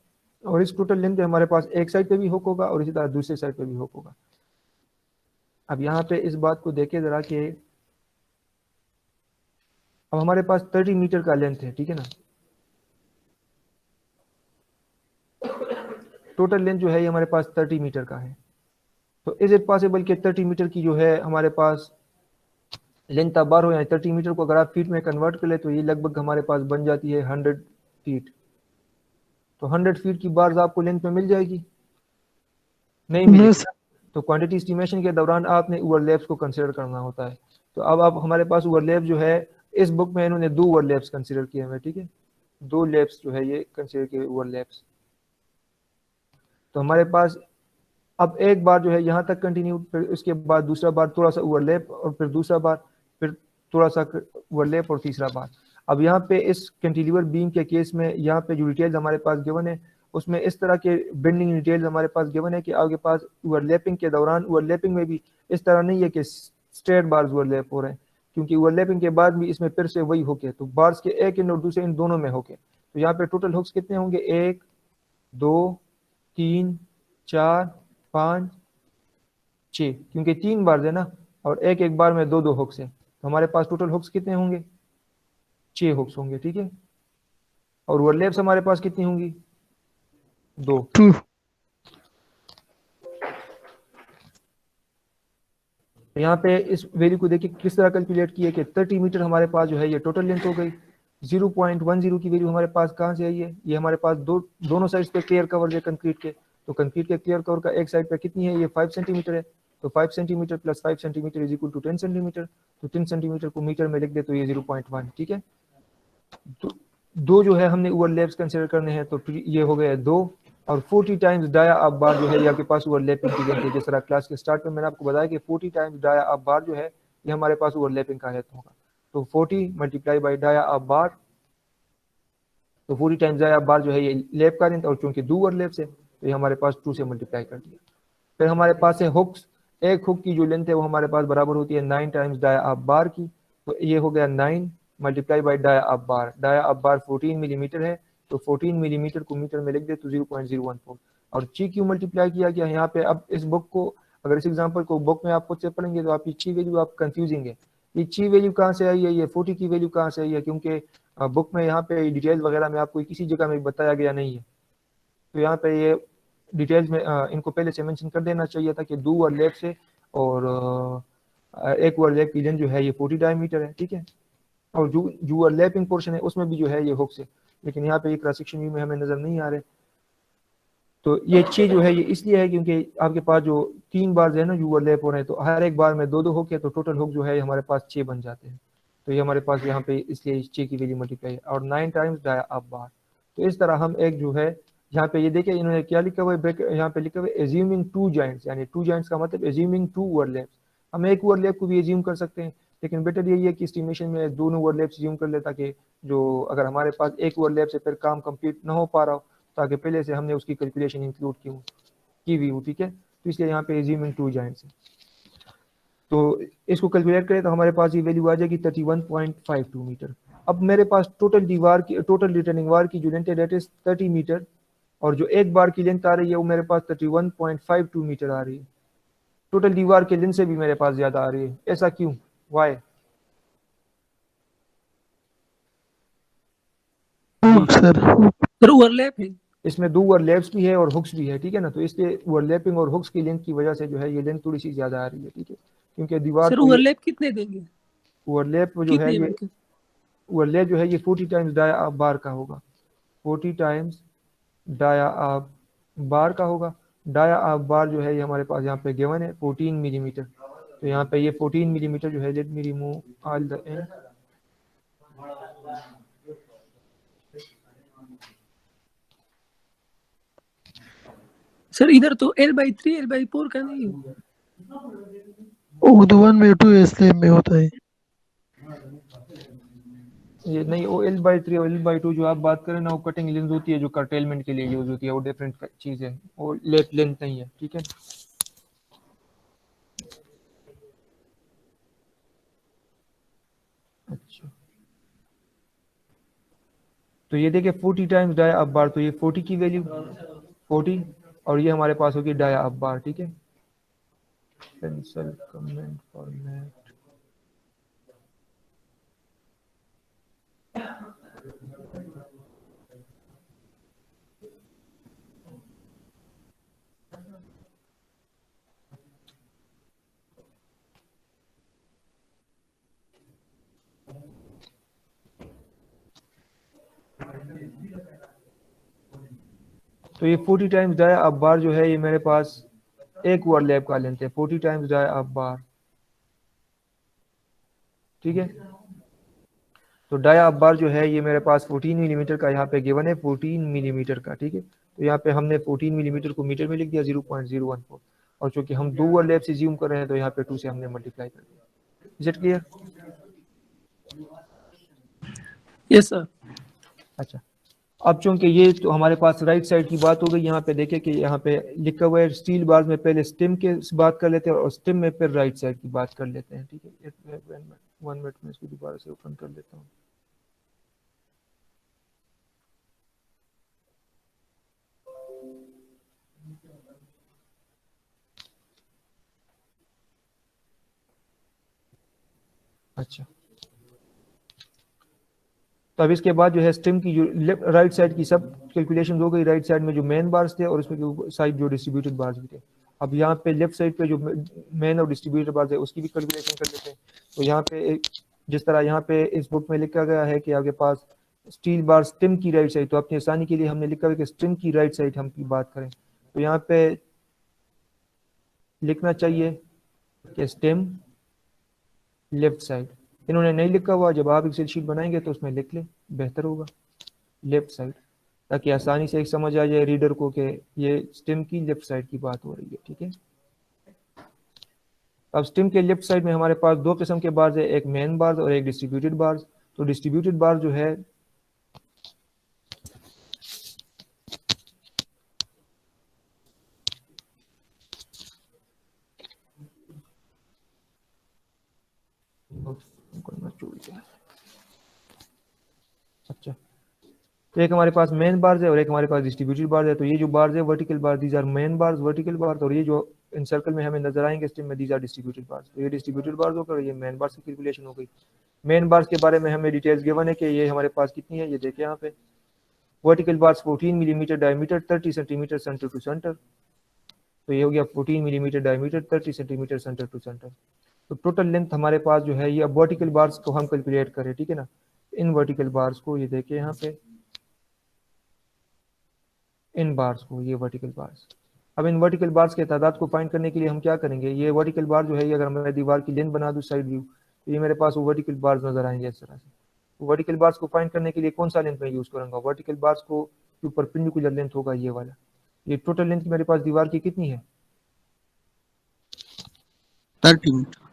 और इस टोटल लेंथ पे हमारे पास एक साइड पे भी हुक होगा और इसी तरह दूसरे साइड पे भी हुक होगा। अब यहाँ पे इस बात को देखे जरा कि अब हमारे पास 30 मीटर का लेंथ है, ठीक है ना। टोटल लेंथ जो है ये हमारे पास 30 मीटर का है। तो इज इट पॉसिबल कि 30 मीटर की जो है हमारे पास लेंथ ऑफ बार हो, या 30 मीटर को अगर आप फीट में कन्वर्ट कर ले तो ये लगभग हमारे पास बन जाती है 100 फीट। तो 100 फीट की बार्स आपको लेंथ में मिल जाएगी? नहीं मिलेगी। तो क्वांटिटी एस्टिमेशन के दौरान आपने ओवरलैप्स को कंसिडर करना होता है। तो अब आप हमारे पास ओवरलैप जो है इस बुक में इन्होंने 2 ओवरलैप्स कंसिडर किए हुए, ठीक है, 2 लैप्स जो है ये कंसिडर किए ओवरलैप्स। तो हमारे पास अब एक बार जो है यहाँ तक कंटिन्यू, फिर उसके बाद दूसरा बार थोड़ा सा ओवरलैप, और फिर दूसरा बार, फिर थोड़ा सा ओवरलैप, और तीसरा बार। अब यहाँ पे इस कैंटिलीवर बीम के केस में यहाँ पे जो डिटेल्स हमारे पास गिवन है उसमें इस तरह के बेंडिंग डिटेल्स हमारे पास गिवन है कि आपके पास ओवरलैपिंग के दौरान, ओवरलैपिंग में भी इस तरह नहीं है कि स्ट्रेट बार्स ओवरलैप हो रहे हैं, क्योंकि ओवरलैपिंग के बाद भी इसमें फिर से वही हुक है। तो बार्स के एक एंड और दूसरे इन दोनों में हुक है। तो यहाँ पे टोटल हुक्स कितने होंगे? 1 2 3 4 5 6, क्योंकि 3 बार है ना, और एक एक बार में 2 हुक्स है। तो हमारे पास टोटल हुक्स कितने होंगे? 6 हुक्स होंगे, ठीक है। और ओवरलैप्स हमारे पास कितनी होंगी? 2। यहाँ पे इस वैल्यू को देखिए किस तरह कैलकुलेट किया कि 30 मीटर हमारे पास जो है ये टोटल लेंथ हो गई। 0.10 की वैल्यू हमारे पास कहाँ से आई है? ये हमारे पास दोनों साइड्स पे क्लियर कवर है कंक्रीट के। तो कंक्रीट के क्लियर कवर का एक साइड पे कितनी है? ये 5 सेंटीमीटर है। तो 5 centimeter plus 5 centimeter is equal to 10 centimeter. तो 10 सेंटीमीटर को मीटर में लिख दे तो ये 0.1, ठीक है। तो 2 जो है हमने ओवरलैप्स कंसिडर करने हैं, तो ये हो गया 2, और 40 टाइम्स डाया आप बार जो है ये आपके पास ओवरलैपिंग की लेंथ है। जिस तरह क्लास के स्टार्ट में मैंने आपको बताया कि 40 टाइम्स डाया आप बार जो है ये हमारे पास ओवरलैपिंग का लेंथ होगा। तो 40 मल्टीप्लाई बाई डाया आप बार, तो 40 टाइम्स डाया आप बार जो है ये लैप का लेंथ, और चूंकि 2 ओवरलैप्स है तो ये हमारे पास 2 से मल्टीप्लाई कर दिया। फिर हमारे पास है हुक्स। एक हुक की जो लेंथ है वो हमारे पास बराबर होती है 9 टाइम्स डाया आप बार की। तो ये हो गया 9 मल्टीप्लाई बाई डाया आप बार। डाया आप बार 14 मिलीमीटर है, तो 14 मिलीमीटर को मीटर में लिख दे तो 0.014, और ची क्यू मल्टीप्लाई किया गया यहाँ पे। अब इस बुक को अगर इस एग्जांपल को बुक में आप खुद से पढ़ेंगे तो आपकी ची वैल्यू आप कंफ्यूजिंग है। ये ची वैल्यू कहाँ से आई है, ये 40 की वैल्यू कहाँ से आई है, क्योंकि बुक में यहाँ पे डिटेल्स वगैरह में आपको किसी जगह में बताया गया नहीं है। तो यहाँ पे ये डिटेल्स में इनको पहले से मेंशन कर देना चाहिए था कि 2 ओवरलैप से, और एक ओवरलैप की लेंथ जो है ये 40 डायमीटर है, ठीक है। और जो ओवरलैपिंग पोर्शन है उसमें भी जो है ये हुक्स है, लेकिन यहाँ पे क्रॉस सेक्शन व्यू में हमें नजर नहीं आ रहे। तो ये चीज जो है ये इसलिए है क्योंकि आपके पास जो 3 बार है ना जो ओवरलैप हो रहे हैं, तो हर एक बार में 2 हुक है, तो टोटल हुक जो है हमारे पास 6 बन जाते हैं। तो ये हमारे पास यहाँ पे इसलिए 6 की वैल्यू मल्टीप्लाई है, और 9 टाइम्स डाया आप बार। तो इस तरह हम एक जो है यहाँ पे ये देखिए इन्होंने क्या लिखा हुआ है, यहाँ पे लिखा हुआ है एज्यूमिंग 2 जॉइंट्स, यानी 2 जॉइंट्स का मतलब एज्यूमिंग 2 ओवरलैप्स। हम एक ओवरलैप को भी एज्यूम कर सकते हैं, लेकिन बेटर यही है कि एस्टिमेशन में दोनों ओवरलैप्स एज्यूम कर ले, ताकि जो अगर हमारे पास एक ओवरलैप से फिर काम कंप्लीट ना हो पा रहा हो, ताकि पहले से हमने उसकी कैलकुलेशन इंक्लूड की हुई हो, ठीक है। तो इसलिए यहाँ पे एज्यूमिंग 2 जॉइंट्स है। तो इसको कैलकुलेट करें तो हमारे पास ये वैल्यू आ जाएगी 31.52 मीटर। अब मेरे पास टोटल दीवार की, टोटल रिटर्निंग वार की जो लेंथ है दैट इज 30 मीटर, और जो एक बार की लेंथ आ रही है वो मेरे पास 31.52 मीटर आ रही है। टोटल दीवार की लेंथ से भी मेरे पास ज्यादा आ रही है, ऐसा क्यों, वाई? सर ओवरलैप है। इसमें दो ओवरलैप्स भी है और हुक्स भी है, ठीक है ना, तो इसलिए ओवरलैपिंग और हुक्स की लेंथ की वजह से जो है ये लेंथ थोड़ी सी ज्यादा आ रही है, ठीक है, क्योंकि दीवार सर को ये ओवरलैप कितने देंगे, ओवरलैप जो है कितने ये एमएम के? ओवरलैप जो है ये 40 टाइम्स डाया आप बार का होगा, 40 टाइम्स डाया आप बार का होगा। डाया आप बार जो है ये हमारे पास यहाँ पे गिवन है 14 मिलीमीटर, तो यहाँ पे ये 14 मिलीमीटर जो है, let me remove all the end. Sir इधर तो L/3 L/4 का नहीं है। उर्दू 1 में 2 स्लैब में होता है। ये नहीं, वो L/3 और L/2 जो आप बात करें ना, वो कटिंग लेंथ होती है जो कर्टेलमेंट के लिए यूज होती है, वो डिफरेंट चीज है, वो लेट लेंथ नहीं है, ठीक है। अच्छा, तो ये देखिए 40 टाइम्स डाया अब बार, तो ये 40 की वैल्यू 40 और ये हमारे पास होगी डाया अब बार, ठीक है। पेंसिल कमेंट फॉर्मेट, तो ये 40 टाइम्स डाया अब बार जो है ये मेरे पास एक ओवरलैप का लेंथ है, 40 टाइम्स डाया अब बार, ठीक है। तो डाया अब बार जो है ये मेरे पास 14 मिलीमीटर का यहाँ पे गिवन है, 14 मिलीमीटर का, ठीक है। तो यहाँ पे हमने 14 मिलीमीटर को मीटर में लिख दिया 0.014, और चूंकि हम दो ओवरलैप से ज्यूम कर रहे हैं तो यहाँ पे 2 से हमने मल्टीप्लाई कर दिया। Is it clear? Yes sir. अच्छा, अब चूंकि ये तो हमारे पास राइट साइड की बात हो गई, यहाँ पे देखें कि यहाँ पे लिखा हुआ है स्टील बार्स में पहले स्टेम के बात कर लेते हैं और स्टेम में फिर राइट साइड की बात कर लेते हैं, ठीक है। 1 मिनट में इसको दोबारा से ओपन कर लेता हूँ। अच्छा, तो अब इसके बाद जो है स्टेम की जो राइट साइड की सब कैलकुलेशन हो गई, राइट साइड में जो मेन बार्स थे और उसमें साइड जो डिस्ट्रीब्यूटेड बार्स भी थे। अब यहाँ पे लेफ्ट साइड पे जो मेन और डिस्ट्रीब्यूटेड बार्स है उसकी भी कैलकुलेशन कर लेते हैं। तो यहाँ पे जिस तरह यहाँ पे इस बुक में लिखा गया है कि आपके पास स्टील बार स्टेम की राइट साइड, तो अपनी आसानी के लिए हमने लिखा है कि स्टेम की राइट साइड हम की बात करें, तो यहाँ पे लिखना चाहिए कि स्टेम लेफ्ट साइड। इन्होंने नहीं लिखा हुआ, जब आप एक्सेल शीट बनाएंगे तो उसमें लिख लें, बेहतर होगा लेफ्ट साइड, ताकि आसानी से एक समझ आ जाए रीडर को कि ये स्टेम की लेफ्ट साइड की बात हो रही है, ठीक है। अब स्टेम के लेफ्ट साइड में हमारे पास दो किस्म के बार्स है, एक मेन बार्स और एक डिस्ट्रीब्यूटेड बार्स। तो डिस्ट्रीब्यूटेड बार जो है अच्छा, तो एक हमारे पास मेन बार्स है और एक हमारे पास डिस्ट्रीब्यूटेड बार्स है। तो ये जो बार्स है vertical bar, these are main bars vertical bars, और ये जो इन सर्कल में हमें नजर आएंगे स्टेम में, दीज आर डिस्ट्रीब्यूटेड बार्स। तो ये डिस्ट्रीब्यूटेड बार्स होकर ये मेन बार्स की कैलकुलेशन हो गई। मेन बार्स के बारे में हमें डिटेल्स गिवन है कि ये हमारे पास कितनी है, ये देखिए यहाँ पे vertical bars 14 millimeter diameter 30 centimeter centre to center, तो ये हो गया 14 millimeter diameter 30 centimeter centre to center. तो टोटल लेंथ हमारे पास जो है ये, अब वर्टिकल बार्स को हम कैलकुलेट करें, ठीक है ना। इन वर्टिकल बार्स को ये देखिए यहाँ पे, इन बार्स को, ये वर्टिकल बार्स। अब इन वर्टिकल बार्स के तादाद को फाइंड करने के लिए हम क्या करेंगे, ये वर्टिकल बार जो है ये अगर मैं दीवार की लेंथ बना दूं साइड व्यू, तो ये मेरे पास वो वर्टिकल बार्स नजर आएंगे इस तरह से। तो वर्टिकल बार्स को फाइंड करने के लिए कौन सा लेंथ मैं यूज करूंगा, वर्टिकल बार्स को जो परपेंडिकुलर लेंथ होगा ये वाला। ये टोटल लेंथ मेरे पास दीवार की कितनी है, 30 मीटर।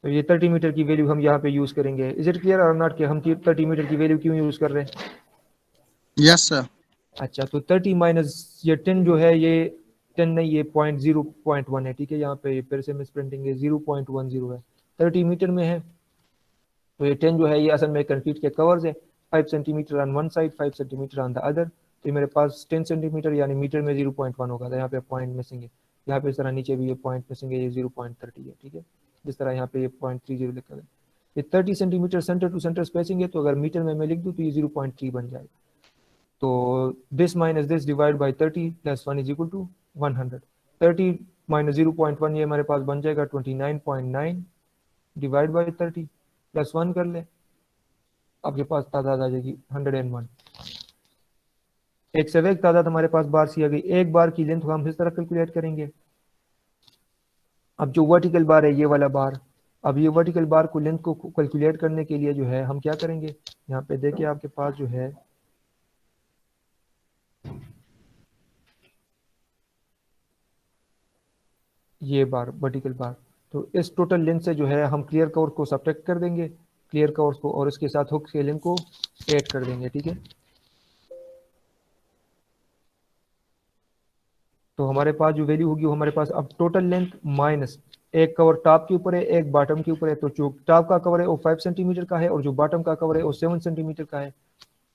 तो ये 30 मीटर की वैल्यू हम यहाँ पे यूज करेंगे। इज इट क्लियर और नॉट कि हम 30 मीटर की वैल्यू क्यों यूज कर रहे हैं? Yes sir. अच्छा, तो 30 माइनस ये 10 जो है, ये 10 नहीं, ये 0.1 है, ठीक है। यहाँ पे फिर से मिस प्रिंटिंग है, 0.10 है, 30 मीटर में है। तो ये 10 जो है ये असल में कंक्रीट के कवर्स है, 5 centimeter on one side 5 centimeter on the other. तो ये मेरे पास 10 सेंटीमीटर यानी मीटर में 0.1 होगा, तो यहाँ पे पॉइंट मिसिंग है। यहाँ पे इस तरह नीचे भी ये पॉइंट मिसिंग है, ये 0.30 है, ठीक है। जिस तरह यहाँ पे ये 0.30 लिखा है, ये 30 centimeter centre to centre spacing है, तो अगर मीटर में मैं लिख दूँ तो ये 0.3 बन जाएगा। तो this minus this divide by 30 plus 1 is equal to 100। 30 minus 0.1 ये हमारे पास बन जाएगा 29.9 डिवाइड बाई 30 प्लस 1 कर ले, आपके पास तादाद आ जाएगी 101। एक से एक तादाद हमारे पास बार सी आ गई। एक बार की लेंथ को हम इस तरह कैलकुलेट करेंगे। अब जो वर्टिकल बार है ये वाला बार, अब ये वर्टिकल बार को लेंथ को कैलकुलेट करने के लिए जो है हम क्या करेंगे, यहाँ पे देखिए आपके पास जो है ये बार वर्टिकल बार, तो इस टोटल लेंथ से जो है हम क्लियर कवर को सब्ट्रैक्ट कर देंगे, क्लियर कवर को, और इसके साथ हुक के लेंथ को ऐड कर देंगे, ठीक है। तो हमारे पास जो वैल्यू होगी वो हमारे पास अब टोटल लेंथ माइनस एक कवर टॉप के ऊपर है, एक बॉटम के ऊपर है, तो जो टॉप का कवर है वो 5 सेंटीमीटर का है और जो बॉटम का कवर है वो 7 सेंटीमीटर का है,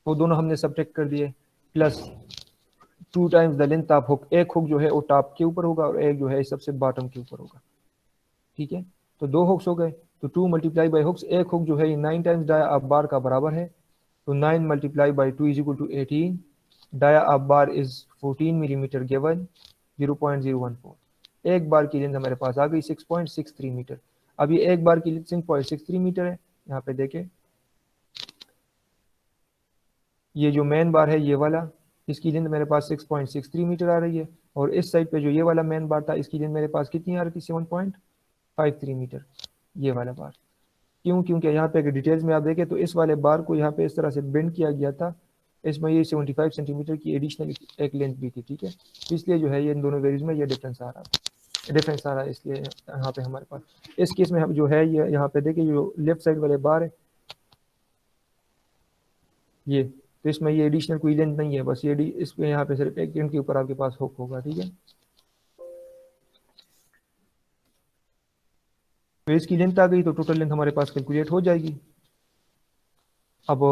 वो दोनों हमने सब्ट्रैक्ट कर दिए, plus 2 times the length of hook. एक हुक जो है वो टॉप के ऊपर होगा और एक जो है सबसे बॉटम के ऊपर होगा, ठीक है। तो 2 हुक्स हो गए, तो 2 मल्टीप्लाई बाई हुक्स, एक हुक जो है ये 9 टाइम्स डाया ऑफ बार का बराबर है, तो 9 multiply by 2 is equal to 18। Dia of bar is 14 millimeter given 0.014। एक बार की लेंथ हमारे पास आ गई 6.63 मीटर। अब ये एक बार की लेंथ 6.63 मीटर है। यहाँ पे देखें ये जो मेन बार है ये वाला, इसकी लेंथ मेरे पास 6.63 मीटर आ रही है, और इस साइड पे जो ये वाला मेन बार था इसकी लेंथ मेरे पास कितनी आ रही थी 7.53 मीटर, ये वाला बार। क्यों? क्योंकि यहाँ पे अगर डिटेल्स में आप देखें तो इस वाले बार को यहाँ पे इस तरह से बेंड किया गया था, इसमें ये 75 सेंटीमीटर की एडिशनल एक लेंथ भी थी, ठीक है। इसलिए जो है ये इन दोनों वेल्यूज में ये डिफरेंस आ रहा है, इसलिए यहाँ पे हमारे पास इस केस में जो है ये यहाँ पे देखिए जो लेफ्ट साइड वाले बार है ये, तो इसमें ये एडिशनल कोई लेंथ नहीं है, बस ये इस पे यहाँ पे सिर्फ एक लेंथ के ऊपर आपके पास हुक होगा, ठीक है। तो इसकी लेंथ आ गई तो टोटल लेंथ हमारे पास कैलकुलेट हो जाएगी। अब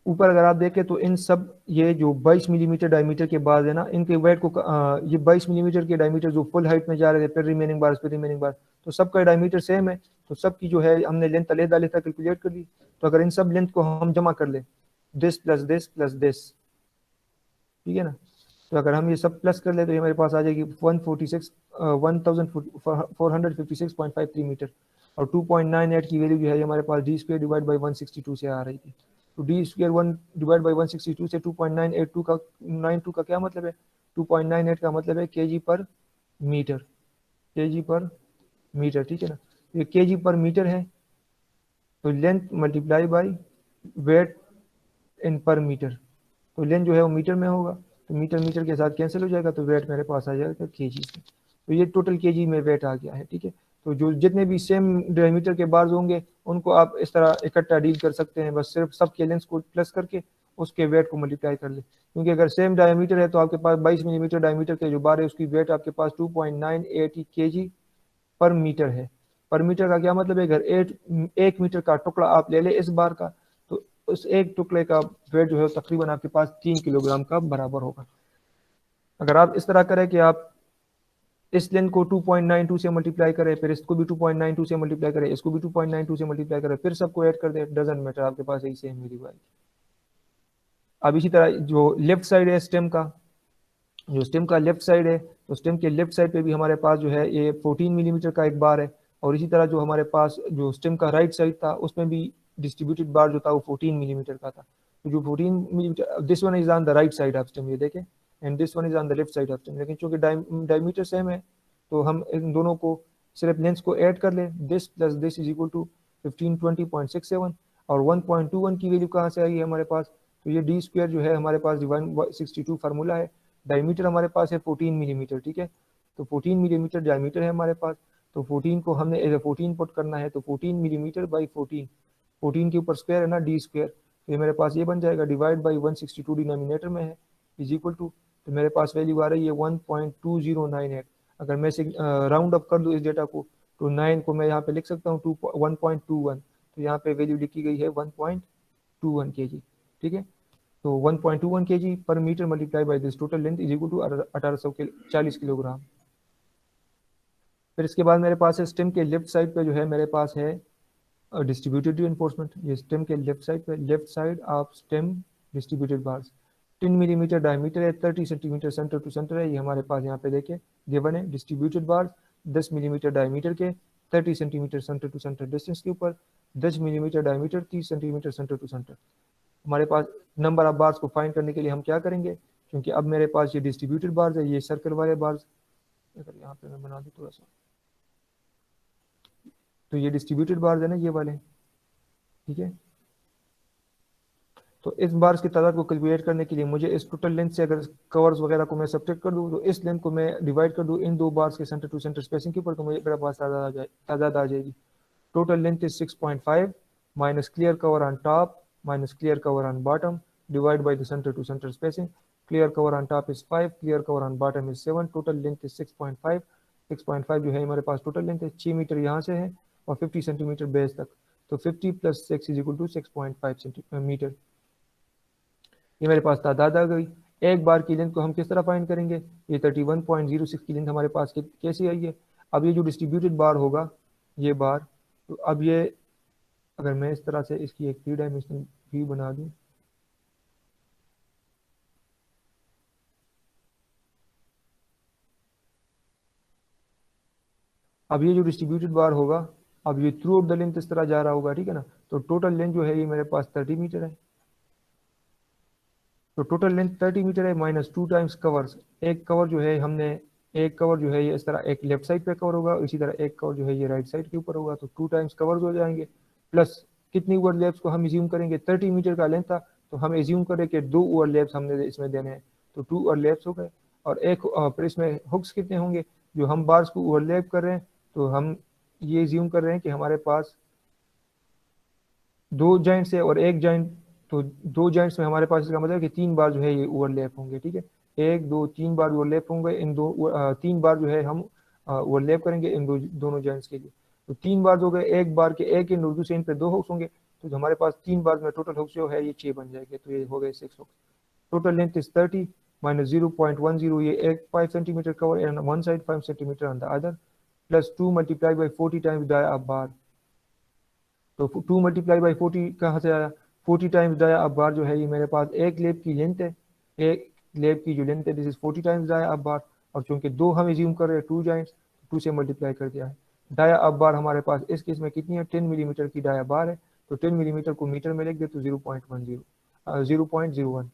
ऊपर अगर आप देखें तो इन सब ये जो 22 मिलीमीटर डायमीटर के बाद है ना, इनके वेट को ये 22 मिलीमीटर के डायमीटर जो फुल हाइट में जा रहे थे, फिर रिमेनिंग बार, तो सबका डायमीटर सेम है, तो सबकी जो है हमने लेंथ अलग-अलग कैलकुलेट कर ली। तो अगर इन सब लेंथ को हम जमा कर ले, this plus this plus this, ठीक है ना, तो अगर हम ये सब प्लस कर ले तो ये हमारे पास आ जाएगी 1456.53 मीटर, और 2.98 की वैल्यू जो है हमारे पास डी स्क्वायर डिवाइड बाई 162 से आ रही थी। तो डी स्क्वायर 1 डिवाइड बाई 162 से 2.982 का 92 का क्या मतलब है, 2.98 का मतलब है केजी पर मीटर, ठीक है ना। ये केजी पर मीटर है, तो लेंथ मल्टीप्लाई बाई वेट इन पर मीटर, तो लेंथ जो है वो मीटर में होगा, तो मीटर के साथ कैंसिल हो जाएगा, तो वेट मेरे पास आ जाएगा केजी से। तो ये टोटल केजी में वेट आ गया है, ठीक है। तो जो जितने भी सेम डायमीटर के बार्स होंगे उनको आप इस तरह इकट्ठा डील कर सकते हैं, बस सिर्फ सबके लेंथ को प्लस करके उसके वेट को मल्टीप्लाई कर ले, क्योंकि अगर सेम डायमीटर है तो आपके पास 22 मिलीमीटर डायमीटर के जो बार है उसकी वेट आपके पास 2.980 केजी पर मीटर है। पर मीटर का क्या मतलब है, अगर 1 मीटर का टुकड़ा आप ले ले इस बार का, तो उस एक टुकड़े का वेट जो है तकरीबन आपके पास 3 किलोग्राम का बराबर होगा। अगर आप इस तरह करें कि आप इस लेंथ को 2.92 से मल्टीप्लाई करें, फिर इसको भी 2.92 से मल्टीप्लाई करें, इसको भी 2.92 से मल्टीप्लाई करें, फिर सबको ऐड कर दें, डजंट मैटर, आपके पास यही सेम वैल्यू आएगी। अब इसी तरह जो लेफ्ट साइड है स्टेम का, जो स्टेम का लेफ्ट साइड है, तो स्टेम के लेफ्ट साइड पे भी हमारे पास जो है ये 14 मिलीमीटर का एक बार है, और इसी तरह जो हमारे पास जो स्टेम का राइट साइड था उसमें भी डिस्ट्रीब्यूटेड बार जो था वो 14 मिलीमीटर का था। तो जो 14 millimetre, this one is on the right side of stem, ये देखें, and this one is on the left side of stem, लेकिन चूंकि डायमीटर सेम है तो हम इन दोनों को सिर्फ लेंथ को ऐड कर लें, this plus this is equal to 1520.67, और 1.21 की वैल्यू कहाँ से आई है हमारे पास, तो ये डी स्क्वायर जो है हमारे पास 162 फार्मूला है, डायमीटर हमारे पास है 14 मिलीमीटर, ठीक है। तो 14 मिलीमीटर डायमीटर है हमारे पास, तो 14 को हमने एज ए 14 पुट करना है, तो 14 मिलीमीटर बाई 14 के ऊपर स्क्वायर है ना, डी स्क्वायर, तो ये मेरे पास ये बन जाएगा डिवाइड बाई 162 डिनोमिनेटर में है, इज इक्वल टू, तो मेरे पास वैल्यू आ रही है 1.2098। अगर मैं से राउंड अप कर दूँ इस डेटा को, तो 9 को मैं यहाँ पे लिख सकता हूँ 1.21, तो यहाँ पे वैल्यू लिखी गई है 1.21 kg, ठीक है। तो 1.21 kg per meter multiply by this total length is equal to 1840 kilogram. फिर इसके बाद मेरे पास है स्टेम के लेफ्ट साइड पे जो है मेरे पास है डिस्ट्रीब्यूटेड रिइंफोर्समेंट। ये स्टेम के लेफ्ट साइड पे, left side of stem distributed bars 10 millimeter diameter है, 30 सेंटीमीटर सेंटर टू सेंटर है। ये हमारे पास यहाँ पे देखिए गिवन है। डिस्ट्रीब्यूटेड बार्स 10 मिलीमीटर डायमीटर के, 30 centimeter centre to center distance के ऊपर, 10 millimeter diameter, 30 centimeter centre to center. हमारे पास नंबर ऑफ बार्स को फाइंड करने के लिए हम क्या करेंगे, क्योंकि अब मेरे पास ये डिस्ट्रीब्यूटेड बार्स है, ये सर्कल वाले बार्स, अगर यहाँ पे मैं बना दूँ थोड़ा सा, तो ये डिस्ट्रीब्यूटेड बार्स है ना, ये वाले, ठीक है। तो इस बार्स की तादाद को कैलकुलेट करने के लिए मुझे इस टोटल लेंथ से अगर कवर्स वगैरह को मैं सब्ट्रैक्ट कर दूं, तो इस लेंथ को मैं डिवाइड कर दूं इन दो बार्स के सेंटर टू सेंटर स्पेसिंग के ऊपर, तो मुझे मेरे पास तादाद आ जाएगी। Total length is 6.5 minus clear cover on top minus clear cover on bottom divide by the centre to centre spacing. Clear cover on top is 5, clear cover on bottom is 7, total length is 6.5। 6.5 जो है हमारे पास टोटल लेंथ है, 6 मीटर यहाँ से है और 50 सेंटीमीटर बेस तक, तो 50 plus 6 is equal to 6.5 meter. ये मेरे पास तादाद आ गई। एक बार की लेंथ को हम किस तरह फाइंड करेंगे, ये 31.06 की लेंथ हमारे पास कैसे आई है। अब ये जो डिस्ट्रीब्यूटेड बार होगा, ये बार, तो अब ये अगर मैं इस तरह से इसकी एक 3 डायमेंशनल व्यू बना दूं, अब ये जो डिस्ट्रीब्यूटेड बार होगा, अब ये थ्रू आउट द लेंथ इस तरह जा रहा होगा, ठीक है ना। तो टोटल लेंथ जो है ये मेरे पास 30 मीटर है। तो टोटल लेंथ 30 मीटर है माइनस 2 टाइम्स कवर्स। एक कवर जो है हमने, एक कवर जो है ये इस तरह एक लेफ्ट साइड पे कवर होगा, इसी तरह एक कवर जो है ये राइट साइड के ऊपर होगा, तो 2 टाइम्स कवर्स हो जाएंगे। प्लस कितनी ओवरलैप्स को हम एज्यूम करेंगे, 30 मीटर का लेंथ था, तो हम एज्यूम करें कि 2 ओवरलैप्स हमने इसमें देने हैं, तो 2 ओवरलैप्स हो गए। और एक फिर इसमें हुक्स कितने होंगे, जो हम बार्स को ओवरलैप कर रहे हैं, तो हम ये एज्यूम कर रहे हैं कि हमारे पास 2 जॉइंट्स है और एक जॉइंट, तो 2 जॉइंट्स में हमारे पास इसका मतलब है कि 3 बार जो है ये ओवरलैप होंगे, ठीक है। 1 2 3 बार ओवरलैप होंगे, इन 3 बार जो है हम ओवरलैप करेंगे इन दोनों जॉइंट्स के लिए। तो 3 बार हो गए, एक बार के एक इन दूसरे इन पे 2 हुक्स होंगे, तो जो हमारे पास 3 बार में टोटल हुक्स जो है ये 6 बन जाएंगे, तो ये हो गए 6 hooks. Total length is 30 minus 0.10, ये एक 5 centimeter cover and one side 5 centimeter on the other, plus 2 multiply by 40 times dia of bar. तो 2 मल्टीप्लाई बाई 40 कहाँ से आया, 40 टाइम्स डाया ऑफ बार जो है ये मेरे पास एक लेब की लेंथ है, एक लेब की जो लेंथ है this is 40 times dia of bar, और चूंकि 2 हम एज्यूम कर रहे हैं 2 जॉइंट्स, 2 से मल्टीप्लाई कर दिया है। डाया ऑफ बार हमारे पास इस केस में कितनी है, 10 मिलीमीटर की डाया बार है, तो 10 मिलीमीटर को मीटर में लिख दे तो 0.01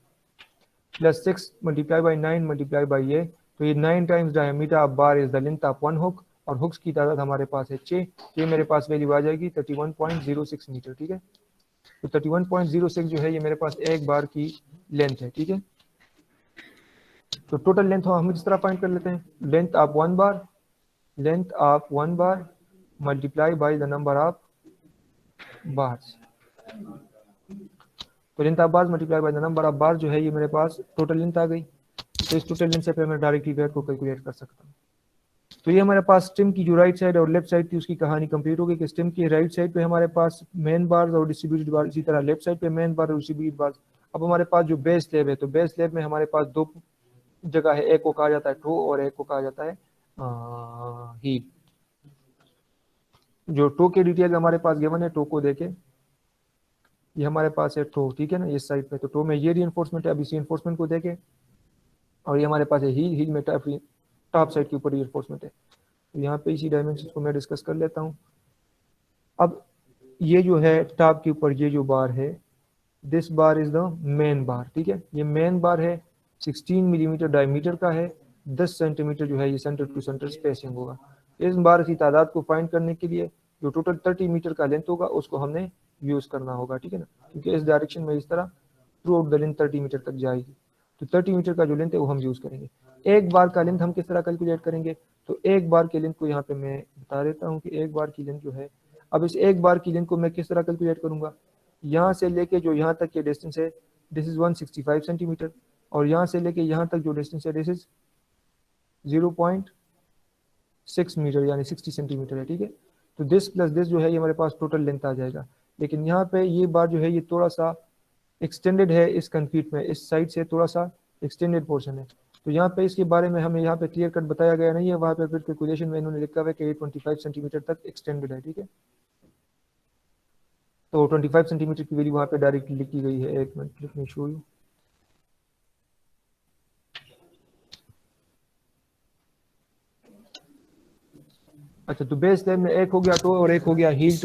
plus 6 multiply by 9 multiply by ये, तो ये 9 times diameter of bar is the length of one hook, और हुक्स की तादाद हमारे पास है 6, ये मेरे पास वैल्यू आ जाएगी 31.06 मीटर, ठीक है। तो 31.06 जो है ये मेरे पास एक बार की लेंथ है, ठीक है। तो टोटल लेंथ हम इस तरह फाइंड कर लेते हैं, length of one bar multiply by the number of bars. तो length of bars multiply by the number of bar जो है ये मेरे पास टोटल लेंथ आ गई। तो इस टोटल लेंथ से फिर मैं डायरेक्टली वेट को कैलकुलेट कर सकता हूँ। तो ये हमारे पास स्टेम की जो राइट साइड और लेफ्ट साइड थी उसकी कहानी कंप्लीट हो गई कि स्टेम की राइट साइड पे हमारे पास मेन बार्स और डिस्ट्रीब्यूटेड बार, इसी तरह लेफ्ट साइड पे मेन बार और डिस्ट्रीब्यूटेड बार्स। अब हमारे पास जो बेस स्लैब है, तो बेस स्लैब में हमारे पास 2 जगह है, एक को कहा जाता है टो और एक को कहा जाता है हील। जो टो के डिटेल हमारे पास गिवन है, टो को देखे, ये हमारे पास है टो, ठीक है ना, इस साइड पे। तो टो में ये रीइंफोर्समेंट है, अब इस रीइंफोर्समेंट को देखे, और ये हमारे पास है हील, हील में टॉप साइड के ऊपर रीइंफोर्समेंट है। तो यहाँ पे इसी डायमेंशन को मैं डिस्कस कर लेता हूँ। अब ये जो है टॉप के ऊपर ये जो बार है, this bar is the main बार, ठीक है। ये मेन बार है, 16 मिलीमीटर डायमीटर का है, 10 सेंटीमीटर जो है ये सेंटर टू सेंटर स्पेसिंग होगा। इस बार की तादाद को फाइंड करने के लिए जो टोटल 30 मीटर का लेंथ होगा उसको हमने यूज करना होगा, ठीक है ना, क्योंकि इस डायरेक्शन में इस तरह throughout the length 30 meter तक जाएगी। तो 30 मीटर का जो लेंथ है वो हम यूज करेंगे। एक बार का लेंथ हम किस तरह कैलकुलेट करेंगे, तो एक बार के लेंथ को यहाँ पे मैं बता देता हूँ कि एक बार की लेंथ जो है, अब इस एक बार की लेंथ को मैं किस तरह कैलकुलेट करूंगा, यहाँ से लेके जो यहाँ तक के डिस्टेंस है दिस इज 165 सेंटीमीटर, और यहाँ से लेके यहाँ तक जो डिस्टेंस है दिस इज 0.6 मीटर यानी 60 सेंटीमीटर है, ठीक है। तो दिस प्लस दिस जो है ये हमारे पास टोटल लेंथ आ जाएगा। लेकिन यहाँ पे ये बार जो है ये थोड़ा सा एक्सटेंडेड है इस कंक्रीट में, इस साइड से थोड़ा सा एक्सटेंडेड पोर्शन है। तो यहाँ पे इसके बारे में हमें यहाँ पे क्लियर कट बताया गया नहीं है, वहाँ पे फिर कैलकुलेशन में इन्होंने लिखा हुआ है कि 25 सेंटीमीटर तक एक्सटेंडेड है, ठीक है। तो 25 सेंटीमीटर की वैल्यू वहाँ पे डायरेक्टली लिखी गई है। एक minute, let me show you. अच्छा, तो बेस स्लैब में एक हो गया टो और एक हो गया हील।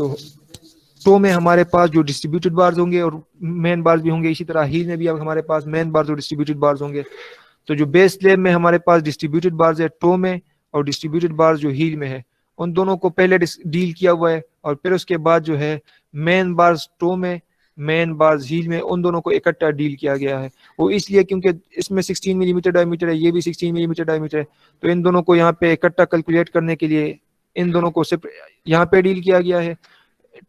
टो में हमारे पास जो डिस्ट्रीब्यूटेड बार्स होंगे और मेन बार्स भी होंगे, इसी तरह हील में भी अब हमारे पास मेन बार्स और डिस्ट्रीब्यूटेड बार्स होंगे। तो जो बेस स्लैब में हमारे पास डिस्ट्रीब्यूटेड बार्स है टो में, और डिस्ट्रीब्यूटेड बार्स जो हील में है, उन दोनों को पहले डील किया हुआ है, और फिर उसके बाद जो है मेन बार्स टो में, मेन बार्स हील में, उन दोनों को इकट्ठा डील किया गया है। वो इसलिए क्योंकि इसमें 16 मिलीमीटर डायमीटर है, ये भी 16 मिलीमीटर डायमीटर है, तो इन दोनों को यहाँ पे इकट्ठा कैलकुलेट करने के लिए इन दोनों को यहाँ पे डील किया गया है,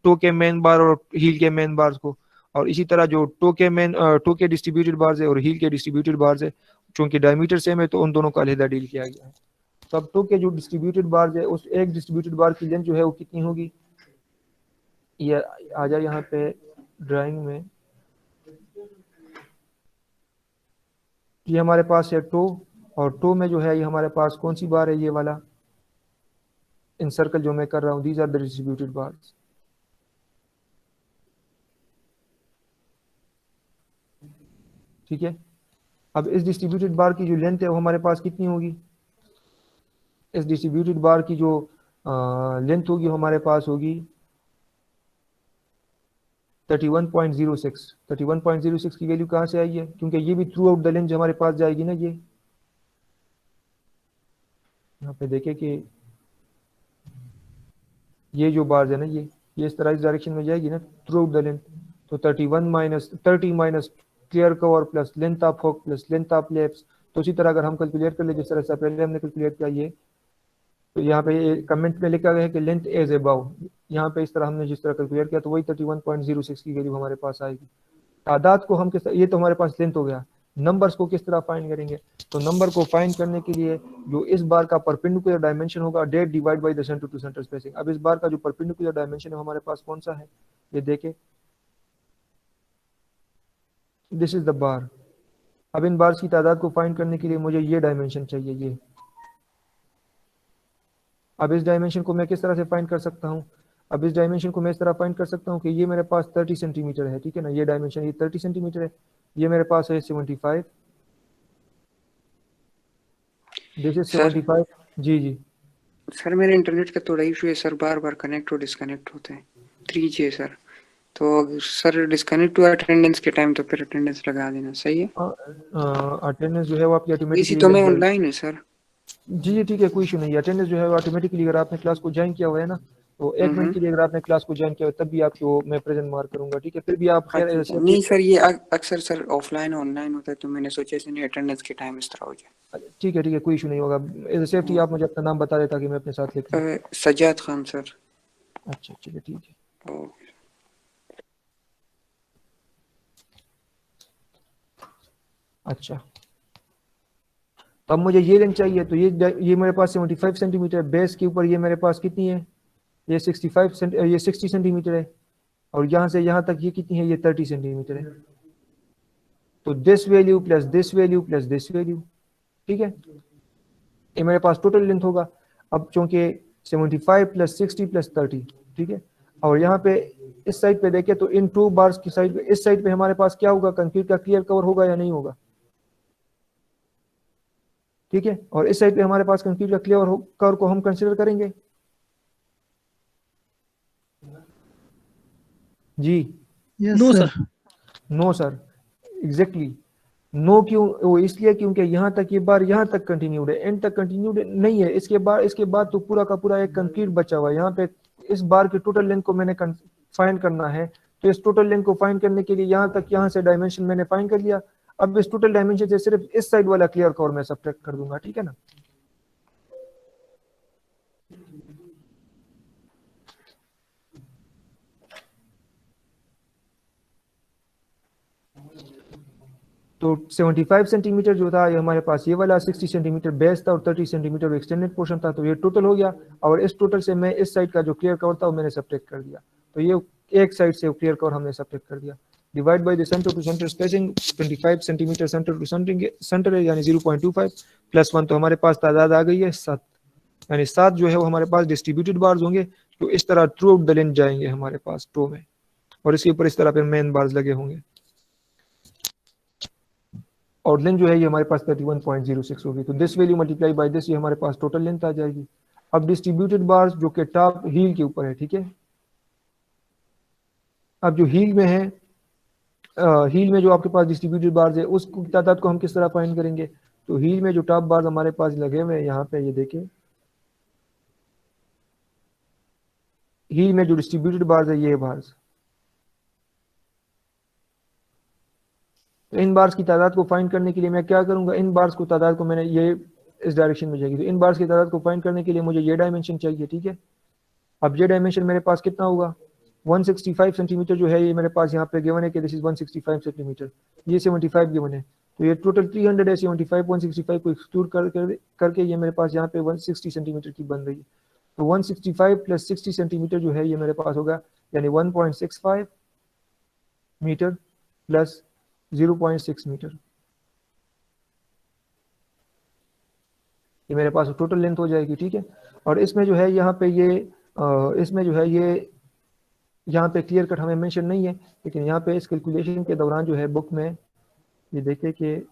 टो के मेन बार और हील के मेन बार्स को। और इसी तरह जो टो के डिस्ट्रीब्यूटेड बार्स है और हील के डिस्ट्रीब्यूटेड बार्स है, चूंकि डायमीटर सेम है तो उन दोनों का अलहदा डील किया गया है। तो अब टो के जो डिस्ट्रीब्यूटेड बार्स है, उस एक डिस्ट्रीब्यूटेड बार की लेंथ जो है वो कितनी होगी, ये आ जाए यहाँ पे ड्राइंग में। ये हमारे पास है टो, और टो में जो है ये हमारे पास कौन सी बार है, ये वाला इन सर्कल जो मैं कर रहा हूँ, these are the distributed bars. ठीक है। अब इस डिस्ट्रीब्यूटेड बार की जो लेंथ है वो हमारे पास कितनी होगी, इस डिस्ट्रीब्यूटेड बार की जो लेंथ होगी हमारे पास होगी 31.06। 31.06 की वैल्यू कहाँ से आई है, क्योंकि ये भी थ्रू आउट द लेंथ हमारे पास जाएगी ना। ये यहाँ पे देखें कि ये जो बार्स है ना, ये इस तरह इस डायरेक्शन में जाएगी ना थ्रू आउट द लेंथ। तो 30 minus clear cover plus length of hook plus length of lapse. तो इसी तरह अगर हम कैलकुलेट कर ले जिस तरह से पहले हमने कैलकुलेट किया ये, तो यहाँ पे कमेंट में लिखा गया है कि लेंथ एज अबव, यहाँ पे इस तरह हमने जिस तरह कैलकुलेट किया तो वही 31.06 की वैल्यू हमारे पास आएगी। तादाद को हम किस तरह, ये तो हमारे पास लेंथ हो गया, नंबर्स को किस तरह फाइंड करेंगे। तो नंबर को फाइंड करने के लिए जो इस बार का परपेंडिकुलर डायमेंशन होगा, that divide by the centre to centre spacing. अब इस बार का जो परपेंडिकुलर डायमेंशन है हमारे पास कौन सा है, ये देखे, दिस इज द बार। अब इन बार्स की तादाद को फाइंड करने के लिए मुझे ये डायमेंशन चाहिए, ये। अब इस डायमेंशन को मैं किस तरह से फाइंड कर सकता हूँ, अब इस डायमेंशन को मैं इस तरह फाइंड कर सकता हूँ कि ये मेरे पास 30 सेंटीमीटर है, ठीक है ना। ये डायमेंशन ये 30 सेंटीमीटर है, ये मेरे पास है 75, दिस इज 75। जी जी सर मेरे इंटरनेट का थोड़ा इशू है सर, बार बार कनेक्ट और डिस्कनेक्ट होते हैं। 3G है सर, तो सर डिस्कनेक्ट हुआ अटेंडेंस के टाइम तो फिर अटेंडेंस लगा देना, सही है। अटेंडेंस जो है वो आपकी इसी ऑटोमेटिकली तो मैं ऑनलाइन है सर। जी ठीक है, कोई इशू नहीं है। अटेंडेंस जो है वो ऑटोमेटिकली अगर आपने क्लास को ज्वाइन किया हुआ है ना, तो 1 मिनट के लिए अगर आपने क्लास को ज्वाइन किया हुआ तब भी आपको मैं प्रेजेंट मार्क करूंगा, ठीक है। फिर भी आप खैर नहीं सर, ये अक्सर सर ऑफलाइन ऑनलाइन होता है, तो मैंने सोचा इसने अटेंडेंस के टाइम इस तरह हो जाए। ठीक है, कोई इशू नहीं होगा। एज अ सेफ्टी आप मुझे अपना नाम बता दें ताकि मैं अपने साथ लिख लूं। सज्जाद खान सर। अच्छा ठीक है। अच्छा, अब मुझे ये लेंथ चाहिए, तो ये मेरे पास 75 सेंटीमीटर बेस के ऊपर, ये मेरे पास कितनी है, ये 60 सेंटीमीटर है, और यहाँ से यहाँ तक ये कितनी है, ये 30 सेंटीमीटर है। तो this value plus this value plus this value, ठीक है, ये मेरे पास टोटल लेंथ होगा। अब चूंकि 75 प्लस 60 प्लस 30, ठीक है। और यहाँ पे इस साइड पे देखें तो इन 2 बार्स की साइड पे, इस साइड पे हमारे पास क्या होगा, कंक्रीट का क्लियर कवर होगा या नहीं होगा, ठीक है। और इस साइड पे हमारे पास कंक्रीट का क्लियर कवर को हम कंसीडर करेंगे। जी no sir. No sir, exactly no. क्यों, वो इसलिए क्योंकि यहाँ तक ये बार यहाँ तक कंटिन्यूड है, एंड तक कंटिन्यूड नहीं है। इसके बाद तो पूरा का पूरा एक कंक्रीट बचा हुआ है। यहाँ पे इस बार की टोटल लेंथ को मैंने फाइंड करना है, तो इस टोटल लेंथ को फाइंड करने के लिए यहाँ तक, यहाँ से डायमेंशन मैंने फाइंड कर लिया। अब इस टोटल डायमेंशन से सिर्फ इस साइड वाला क्लियर कवर मैं सब्ट्रैक्ट कर दूंगा, ठीक है ना। तो 75 सेंटीमीटर जो था ये हमारे पास, ये वाला 60 सेंटीमीटर बेस था और 30 सेंटीमीटर एक्सटेंडेड पोर्शन था, तो ये टोटल हो गया। और इस टोटल से मैं इस साइड का जो क्लियर कवर था वो मैंने सब्ट्रैक्ट कर दिया, तो ये एक साइड से क्लियर कवर हमने सब्ट्रैक्ट कर दिया। Divide by the centre to centre spacing 25 centimeter centre to centre है यानी 0.25 प्लस 1, तो हमारे पास तादाद आ गई है 7, यानी 7 जो है वो हमारे पास डिस्ट्रीब्यूटेड बार्स होंगे जो इस तरह थ्रू आउट द लेंथ जाएंगे हमारे पास टो में, और इसके ऊपर इस तरह पे मेन बार्स लगे होंगे, और लेंथ जो है ये हमारे पास 31.06 होगी। तो this value multiply by this, ये हमारे पास टोटल लेंथ आ जाएगी। अब डिस्ट्रीब्यूटेड बार्स जो कि टॉप हील के ऊपर है, ठीक है, अब जो हील में है, हील में जो आपके पास डिस्ट्रीब्यूटेड बार्स है उसकी तादाद को हम किस तरह फाइंड करेंगे, तो हील में जो टॉप बार्स हमारे पास लगे हुए हैं यहाँ पे, ये देखें हील में जो डिस्ट्रीब्यूटेड बार्स है ये बार्स, तो इन बार्स की तादाद को फाइंड करने के लिए मैं क्या करूंगा, इन बार्स को तादाद को मैंने ये इस डायरेक्शन में जाएगी, तो इन बार्स की तादाद को फाइंड करने के लिए मुझे ये डायमेंशन चाहिए, ठीक है। अब ये डायमेंशन मेरे पास कितना होगा, 165 सेंटीमीटर जो है ये मेरे पास यहाँ पे गिवन है कि दिस इज 165 सेंटीमीटर, ये 75 गिवन है, तो ये टोटल 300 है, 75 165 को एक्सक्लूड करके ये मेरे पास यहाँ पे 160 सेंटीमीटर की बन रही है, तो 165 प्लस 60 सेंटीमीटर जो है ये मेरे पास होगा, यानी 1.65 मीटर प्लस 0.6 मीटर, ये मेरे पास टोटल लेंथ हो जाएगी, ठीक है। और इसमें जो है यहाँ पे ये इसमें जो है ये यहाँ पे क्लियर कट हमें मेंशन नहीं है, लेकिन यहाँ पे इस कैलकुलेशन के दौरान जो है बुक में ये देखे कि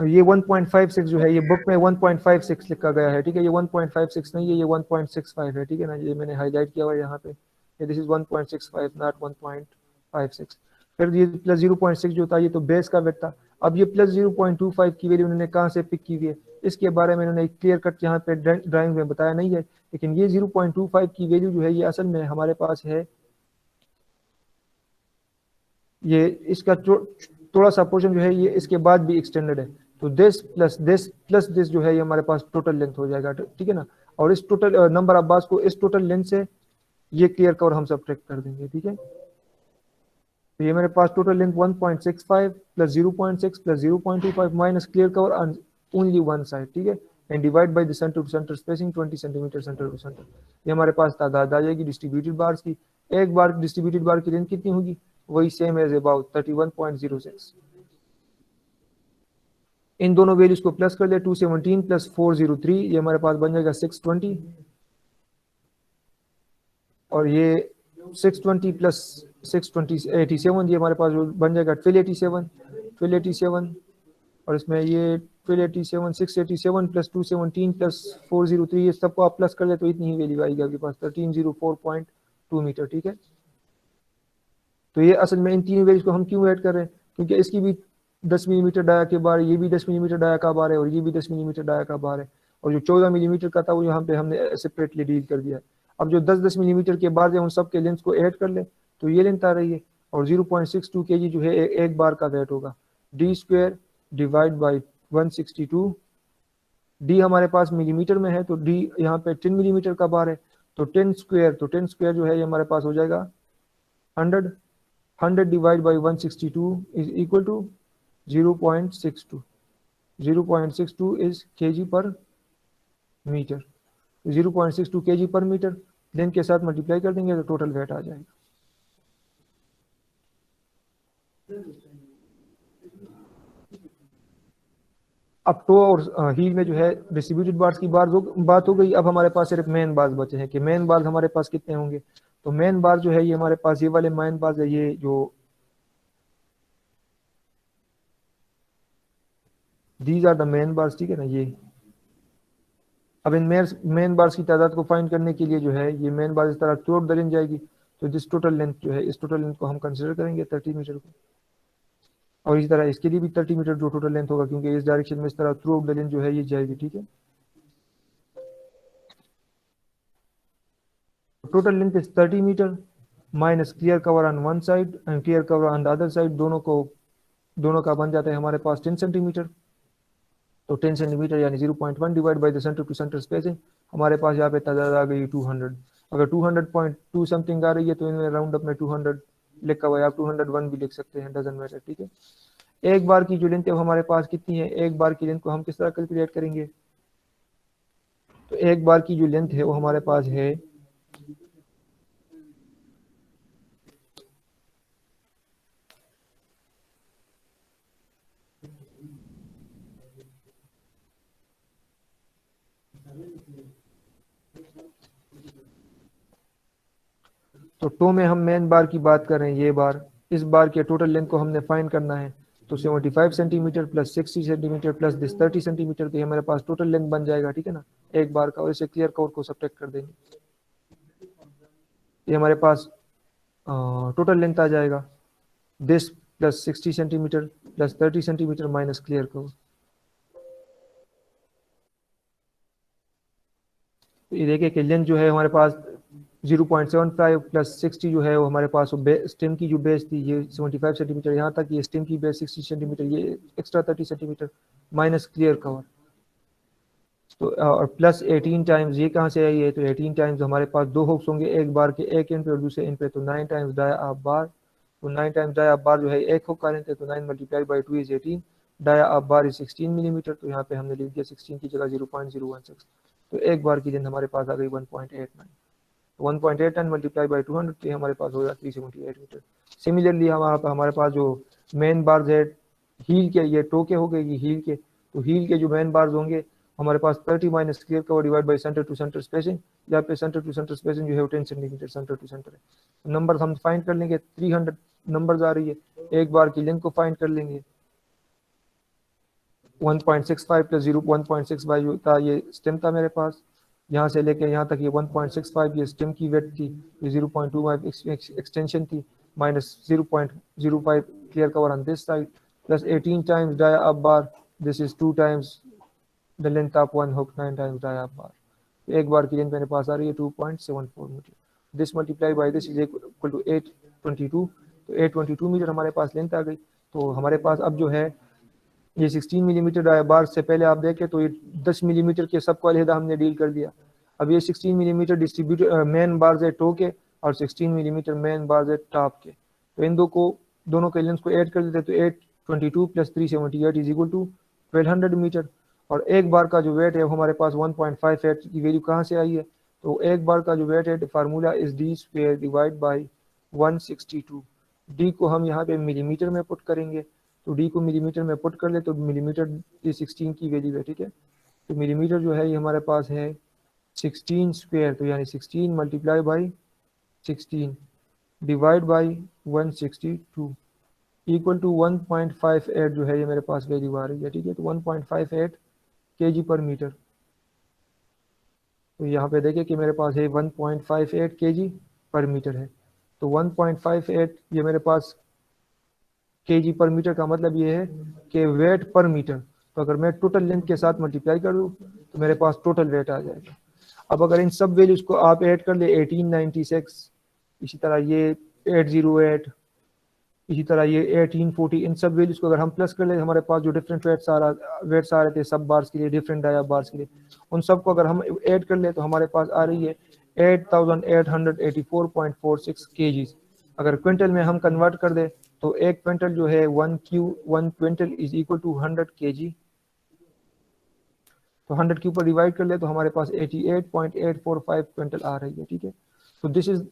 ये 1.56 जो है ये बुक में 1.56 लिखा गया है, ठीक है, ये 1.56 नहीं है, ये 1.65 है, ठीक है ना, ये मैंने हाईलाइट किया हुआ है यहाँ पे, ये दिस इज 1.65 नॉट 1.56। फिर ये प्लस 0.6 जो था ये तो बेस का वेट था। अब ये प्लस 0.25 की वैल्यू उन्होंने कहाँ से पिक की हुई है, इसके बारे में उन्होंने क्लियर कट यहाँ पे ड्राइंग में बताया नहीं है, लेकिन ये 0.25 की वैल्यू जो है ये असल में हमारे पास है, ये इसका थोड़ा सा पोर्शन जो है ये इसके बाद भी एक्सटेंडेड है, तो दिस प्लस दिस जो है ये हमारे पास टोटल लेंथ हो जाएगा, ठीक है ना। और इस टोटल नंबर ऑफ बार्स को इस टोटल लेंथ से ये क्लियर कवर हम सब्ट्रैक्ट कर देंगे, ठीक है। तो ये मेरे पास total length 1.65 plus 0.6 plus 0.25 minus clear cover on only one side, ठीक है, and divide by the centre to centre spacing 20 centimetre centre to centre, ये हमारे पास तादाद आ जाएगी डिस्ट्रीब्यूटेड बार्स की। एक बार डिस्ट्रीब्यूटेड बार की लेंथ कितनी होगी, वही सेम एज अबाउट 31.06। इन दोनों वैल्यूज को प्लस कर दे, 217 प्लस 403 ये हमारे पास बन जाएगा 620, और ये 620 प्लस 620 ये हमारे पास बन जाएगा 1287, और इसमें ये 1287 687 प्लस 217 प्लस 403 ये सबको आप प्लस कर दे तो इतनी ही वैल्यू आएगी आपके पास 1304.2 मीटर, ठीक है। तो ये असल में इन तीन वैल्यूज को हम क्यों ऐड कर रहे हैं, क्योंकि इसकी भी 10 मिलीमीटर डाया के बार, ये भी 10 मिलीमीटर डाया का बार है, और ये भी 10 मिलीमीटर डाया का बार है, और जो 14 मिलीमीटर का था वो यहाँ पे हमने सेपरेटली डील कर दिया है। अब जो 10-10 मिलीमीटर के बार है उन सब के लेंथ को ऐड कर ले तो ये लेंथ आ रही है, और 0.62 kg जो है एक बार का वेट होगा, D square divide by 162, D हमारे पास मिलीमीटर में है तो डी यहाँ पे 10 मिलीमीटर का बार है, तो 10 स्क्वायर जो है ये हमारे पास हो जाएगा 100 divide by 162 is equal to 0.62 is kg per meter, 0.62 kg per meter length के साथ मल्टीप्लाई कर देंगे तो टोटल वेट आ जाएगा। अब टो और हील में जो है डिस्ट्रीब्यूटेड बार्स की बात हो गई। अब हमारे पास सिर्फ मेन बार्स बचे हैं कि मेन बार्स हमारे पास कितने होंगे, तो मेन बार जो है ये हमारे पास ये वाले मेन बार्स है, ये जो these are the main bars, ठीक है ना। ये अब इन मेन बार्स की तादाद को फाइंड करने के लिए जो है ये मेन बार इस तरह थ्रू आउट द रेंज जाएगी, तो दिस टोटल लेंथ जो है इस टोटल लेंथ को हम कंसीडर करेंगे 30 मीटर को, और इसी तरह इसके लिए भी 30 मीटर जो टोटल लेंथ होगा, क्योंकि इस डायरेक्शन में इस तरह थ्रू आउट द लेंथ जो है ये जाएगी, ठीक है। Total length is 30 metre minus clear cover on one side and clear cover on the other side, दोनों का बन जाता है हमारे पास 10 सेंटीमीटर, तो 10 सेंटीमीटर यानी 0.1 divide by the centre to centre spacing, हमारे पास यहाँ पे तादाद आ गई 200। अगर 200.2 समथिंग आ रही है तो इनमें राउंड अप में 200 लिखा हुआ है, आप 201 भी लिख सकते हैं, डजंट मैटर, ठीक है। एक बार की जो लेंथ है वो हमारे पास कितनी है, एक बार की लेंथ को हम किस तरह कैलकुलेट करेंगे, तो एक बार की जो लेंथ है वो हमारे पास है तो टो में हम मेन बार की बात कर रहे हैं, ये बार, इस बार के टोटल लेंथ को हमने फाइंड करना है। तो 75 centimetre plus 60 centimetre plus this 30 centimetre, तो ये हमारे पास टोटल लेंथ बन जाएगा, ठीक है ना, एक बार का। और इसे क्लियर कवर को सब्ट्रैक्ट कर देंगे, ये हमारे पास टोटल लेंथ आ जाएगा this plus 60 centimetre plus 30 centimetre minus clear cover. तो ये देखिए कि लेंथ जो है हमारे पास 0.75 प्लस 60 जो है वो हमारे पास स्टेम की जो बेस थी ये 75 सेंटीमीटर, यहाँ तक ये स्टेम की बेस 60 सेंटीमीटर, ये extra 30 centimetre minus clear cover. तो और प्लस 18 टाइम्स ये कहाँ से आई है, तो 18 टाइम्स हमारे पास दो हुक्स होंगे, एक बार के एक एंड पे और दूसरे एंड पे, तो 9 टाइम्स डाई ऑफ बार। तो 9 टाइम्स डाई ऑफ बार जो है एक हुक का लेंथ है, तो 9 multiply by 2 is 18, dia of bar is 16 millimetre, तो यहाँ पे हमने लिख दिया 16 की जगह 0.016, तो एक बार की लेंथ हमारे पास आ गई 1.89। 1.89 मल्टीप्लाई बाई 200 तो हमारे पास हो गया 378 मीटर। सिमिलरली हमारे पास जो मेन बार्स है हील के, ये टो के हो गए, ये हील के, तो हील के जो मेन बार्स होंगे हमारे पास 30 minus clear cover divide by centre to centre spacing, यहाँ पे सेंटर टू सेंटर स्पेसिंग जो है 10 सेंटीमीटर सेंटर टू सेंटर है। तो नंबर हम फाइंड कर लेंगे, 300 नंबर्स आ रही है, एक बार की लेंथ को फाइंड कर लेंगे, 1.65 प्लस 1.65 जो था ये स्टेम था मेरे पास, यहाँ से लेके यहाँ तक ये 1.65 ये स्टेम की वेट थी, ये 0.25 एक्सटेंशन थी, minus 0.05 clear cover on this side, plus 18 times dia of bar, this is 2 times the length of one hook, 9 times dia of bar. एक बार की लेंथ मेरे पास आ रही है 2.74 metre, this multiply by this is equal to 822, तो 822 मीटर हमारे पास लेंथ आ गई। तो हमारे पास अब जो है ये 16 मिलीमीटर डाई बार से पहले आप देखें तो ये 10 मिलीमीटर के सब को अलहदा हमने डील कर दिया। अब ये 16 मिलीमीटर डिस्ट्रीब्यूटर मेन बार्स है टो के और 16 मिलीमीटर मेन बार्स है टॉप के, तो इन दोनों के लेंथ को ऐड कर देते, तो 822 plus 378 is equal to 1200 metre. और एक बार का जो वेट है वो हमारे पास 1.58 की वैल्यू कहाँ से आई है, तो एक बार का जो वेट है formula is D square divide by 162। D को हम यहाँ पे मिलीमीटर में पुट करेंगे, तो डी को मिलीमीटर में पुट कर ले तो मिलीमीटर ये 16 की वैल्यू है, ठीक है। तो मिलीमीटर जो है ये हमारे पास है 16 स्क्वायर, तो यानी 16 multiply by 16 divide by 162 equal to 1.58 जो है ये मेरे पास वैल्यू आ रही है, ठीक है। तो 1.58 kg पर मीटर, तो यहाँ पे देखिए कि मेरे पास है 1.58 kg पर मीटर है, तो 1.58 ये मेरे पास kg पर मीटर का मतलब ये है कि वेट पर मीटर, तो अगर मैं टोटल लेंथ के साथ मल्टीप्लाई कर दूँ तो मेरे पास टोटल वेट आ जाएगा। अब अगर इन सब वैल्यूज को आप ऐड कर ले 1896, इसी तरह ये 808, इसी तरह ये 1840, इन सब वैल्यूज को अगर हम प्लस कर ले, हमारे पास जो डिफरेंट वेट्स आ रहे थे सब बार्स के लिए, डिफरेंट डाया बार्स के लिए, उन सबको अगर हम ऐड कर ले तो हमारे पास आ रही है 8884.46 kgs। अगर क्विंटल में हम कन्वर्ट कर दे तो एक क्विंटल जो है 1 quintal is equal to 100 kg, तो 100 के ऊपर डिवाइड कर ले तो हमारे पास 88.845 क्विंटल आ रही है, ठीक है। तो दिस इज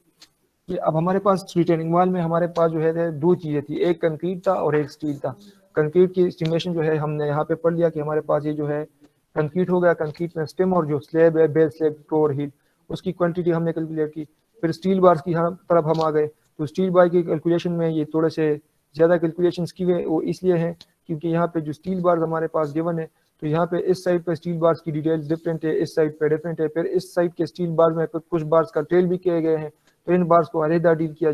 ये। अब हमारे पास रिटेनिंग वॉल में हमारे पास जो है दो चीज़ें थी, एक कंक्रीट था और एक स्टील था। कंक्रीट की एस्टिमेशन जो है हमने यहाँ पे पढ़ लिया कि हमारे पास ये जो है कंक्रीट हो गया, कंक्रीट में स्टेम और जो स्लेब है बेस स्लेब फ्लोर हील उसकी क्वांटिटी हमने कैलकुलेट की। फिर स्टील बार्स की तरफ हम आ गए, तो स्टील बार की कैलकुलेशन में ये थोड़े से ज़्यादा कैलकुलेशंस की हुए वो इसलिए हैं क्योंकि यहाँ पे जो स्टील बार्स हमारे पास गिवन है, तो यहाँ पे इस साइड पे स्टील बार्स की डिटेल्स डिफरेंट है, इस साइड पे डिफरेंट है। फिर इस साइड के स्टील बार्स में कुछ बार्स का टेल भी किए गए हैं, तो इन बार्स को अलहदा डील किया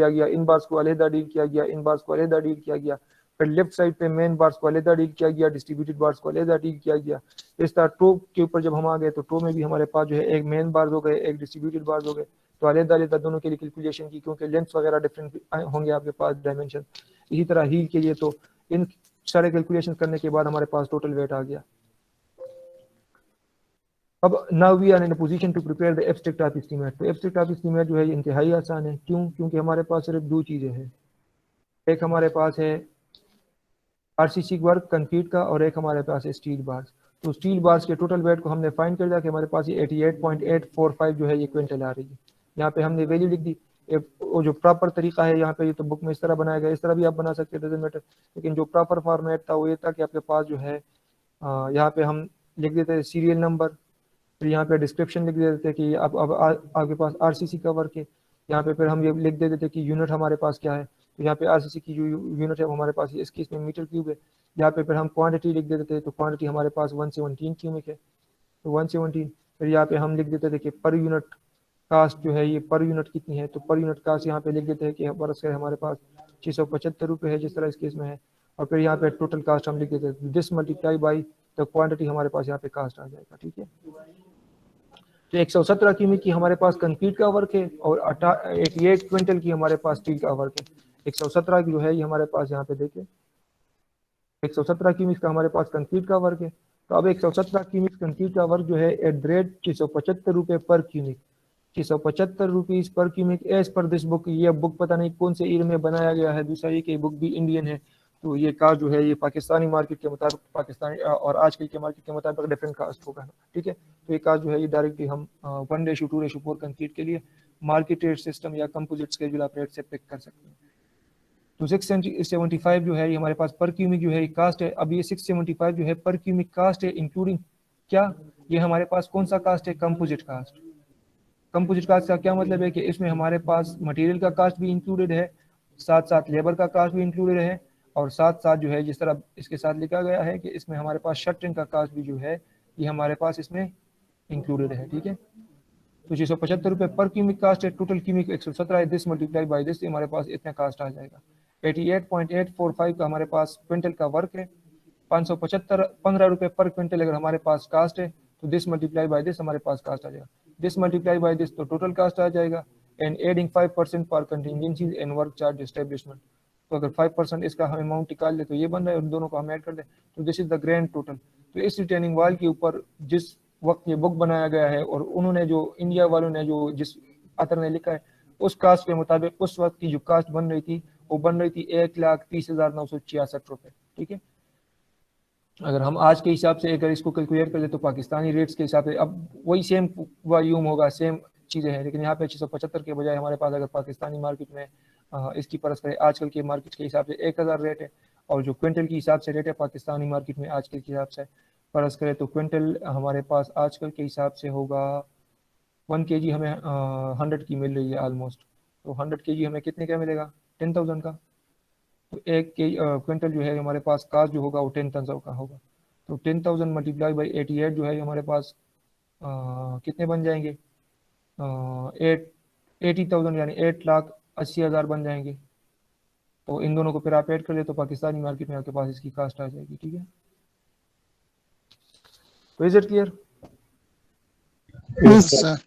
गया, इन बार्स को अलहदा डील किया गया, इन बार्स को अलहदा डील किया गया। फिर लेफ्ट साइड पे मेन बार्स को अलहदा डील किया गया, डिस्ट्रीब्यूटेड बार्स को अलहदा डील किया गया। इस तरह टो के ऊपर जब हम आ गए तो टो में भी हमारे पास जो है एक मेन बार्स हो गए, एक डिस्ट्रीब्यूटेड बार्स हो गए, तो अलहदा अलहदा दोनों के लिए कैलकुलेशन की क्योंकि लेंथ वगैरह डिफरेंट होंगे आपके पास डायमेंशन। इसी तरह हील के लिए तो इन सारे कैलकुलेशन करने के बाद हमारे पास टोटल वेट आ गया। अब now we are in a position to prepare the abstract of estimate. तो एब्स्ट्रैक्ट ऑफ एस्टीमेट जो है इंतहाई आसान है, क्यों? क्योंकि हमारे पास सिर्फ दो चीज़ें हैं, एक हमारे पास है आरसीसी वर्क कंक्रीट का और एक हमारे पास है स्टील बार्स। तो स्टील बार्स के टोटल वेट को हमने फाइंड कर दिया कि हमारे पास ये 88.845 जो है ये क्विंटल आ रही है। यहाँ पे हमने वैल्यू लिख दी। वो जो प्रॉपर तरीका है यहाँ पे, ये तो बुक में इस तरह बनाया गया, इस तरह भी आप बना सकते हैं, डजंट मैटर, लेकिन जो प्रॉपर फॉर्मेट था वो ये था कि आपके पास जो है यहाँ पे हम लिख देते हैं सीरियल नंबर, फिर यहाँ पे डिस्क्रिप्शन लिख देते हैं कि अब आपके पास आरसीसी का वर्क है। यहाँ पे फिर हम ये लिख देते हैं कि यूनिट हमारे पास क्या है, तो यहाँ पे आरसीसी की जो यूनिट है वो हमारे पास इस केस में मीटर क्यूब है। यहाँ पे फिर हम क्वांटिटी लिख देते थे, तो क्वांटिटी हमारे पास 117 क्यूबिक है, तो 117। फिर यहाँ पे हम लिख देते थे कि पर यूनिट कास्ट जो है ये पर यूनिट कितनी है, तो पर यूनिट कास्ट यहाँ पे लिख देते हैं कि बरस है हमारे पास 675 रुपये है, जिस तरह इस केस में है। और फिर यहाँ पे टोटल कास्ट हम लिख देते हैं, this multiply by the quantity हमारे पास यहाँ पे कास्ट आ जाएगा, ठीक है। तो 117 क्यूबिक की हमारे पास कंक्रीट का वर्क है और 88 क्विंटल की हमारे पास स्टील का वर्क है। 117 जो है ये हमारे पास यहाँ पे देखिए 117 क्यूबिक का हमारे पास कंक्रीट का वर्क है। तो अब 117 क्यूबिक कंक्रीट का वर्क जो है एट द रेट 675 रुपये per cubic, 675 rupees per cubic as per this book. ये बुक पता नहीं कौन से ईयर में बनाया गया है, दूसरा ये कि बुक भी इंडियन है, तो ये कास्ट जो है ये पाकिस्तानी मार्केट के मुताबिक, पाकिस्तानी और आजकल के मार्केट के मुताबिक डिफरेंट कास्ट होगा, ठीक है। तो ये कास्ट जो है ये डायरेक्टली हम 1:2:4 कंक्रीट के लिए मार्केट रेट सिस्टम या कंपोजिट स्केड्यूल आप रेट से पिक कर सकते हैं। तो 675 जो है ये हमारे पास पर क्यूबिक जो है कास्ट है। अब ये 675 जो है पर क्यूबिक कास्ट है, इंक्लूडिंग क्या, ये हमारे पास कौन सा कास्ट है, कंपोजिट कास्ट। कंपोजिट कास्ट का क्या मतलब है कि इसमें हमारे पास मटेरियल का कास्ट भी इंक्लूडेड है, साथ साथ लेबर का कास्ट भी इंक्लूडेड है, और साथ साथ जो है जिस तरह इसके साथ लिखा गया है कि इसमें हमारे पास शटरिंग का कास्ट भी जो है ये हमारे पास इसमें इंक्लूडेड है, ठीक है। तो 675 रुपये पर क्यूबिक कास्ट है, टोटल क्यूबिक 117 है, दिस मल्टीप्लाई बाई दिस हमारे पास इतना कास्ट आ जाएगा। 88.845 का हमारे पास क्विंटल का वर्क है, 15 रुपये पर क्विंटल अगर हमारे पास कास्ट है, तो दिस मल्टीप्लाई बाई दिस हमारे पास कास्ट आ जाएगा, दिस मल्टीप्लाई बाई दिस तो टोटल कास्ट आ जाएगा। एंड एडिंग 5% पर contingencies and work charge establishment, तो अगर 5% इसका हम अमाउंट निकाल ले तो ये बन रहा है, उन दोनों को हम ऐड कर दें तो this is the grand total. तो इस रिटेनिंग वॉल के ऊपर जिस वक्त ये बुक बनाया गया है और उन्होंने जो इंडिया वालों ने जो जिस अतर ने लिखा है उस कास्ट के मुताबिक उस वक्त की जो कास्ट बन रही थी वो बन रही थी 1,30,966 रुपये, ठीक है। अगर हम आज के हिसाब से अगर इसको कैलकुलेट कर ले तो पाकिस्तानी रेट्स के हिसाब से अब वही सेम वॉल्यूम होगा, सेम चीज़ें हैं, लेकिन यहाँ पे 675 के बजाय हमारे पास अगर पाकिस्तानी मार्केट में इसकी परस करें आजकल के मार्केट के हिसाब से 1000 रेट है, और जो क्विंटल के हिसाब से रेट है पाकिस्तानी मार्केट में आजकल के हिसाब से परस करें तो क्विंटल हमारे पास आजकल के हिसाब से होगा 1 kg हमें 100 की मिल रही है ऑलमोस्ट, तो 100 kg हमें कितने का मिलेगा, 10,000 का। तो एक क्विंटल जो है हमारे पास कास्ट जो होगा वो 10,000 का होगा, तो 10,000 मल्टीप्लाई बाई 88 जो है हमारे पास कितने बन जाएंगे, 80,000 यानी 8,80,000 बन जाएंगे। तो इन दोनों को फिर आप ऐड कर ले तो पाकिस्तानी मार्केट में आपके पास इसकी कास्ट आ जाएगी, ठीक है। तो is it clear? Yes, sir.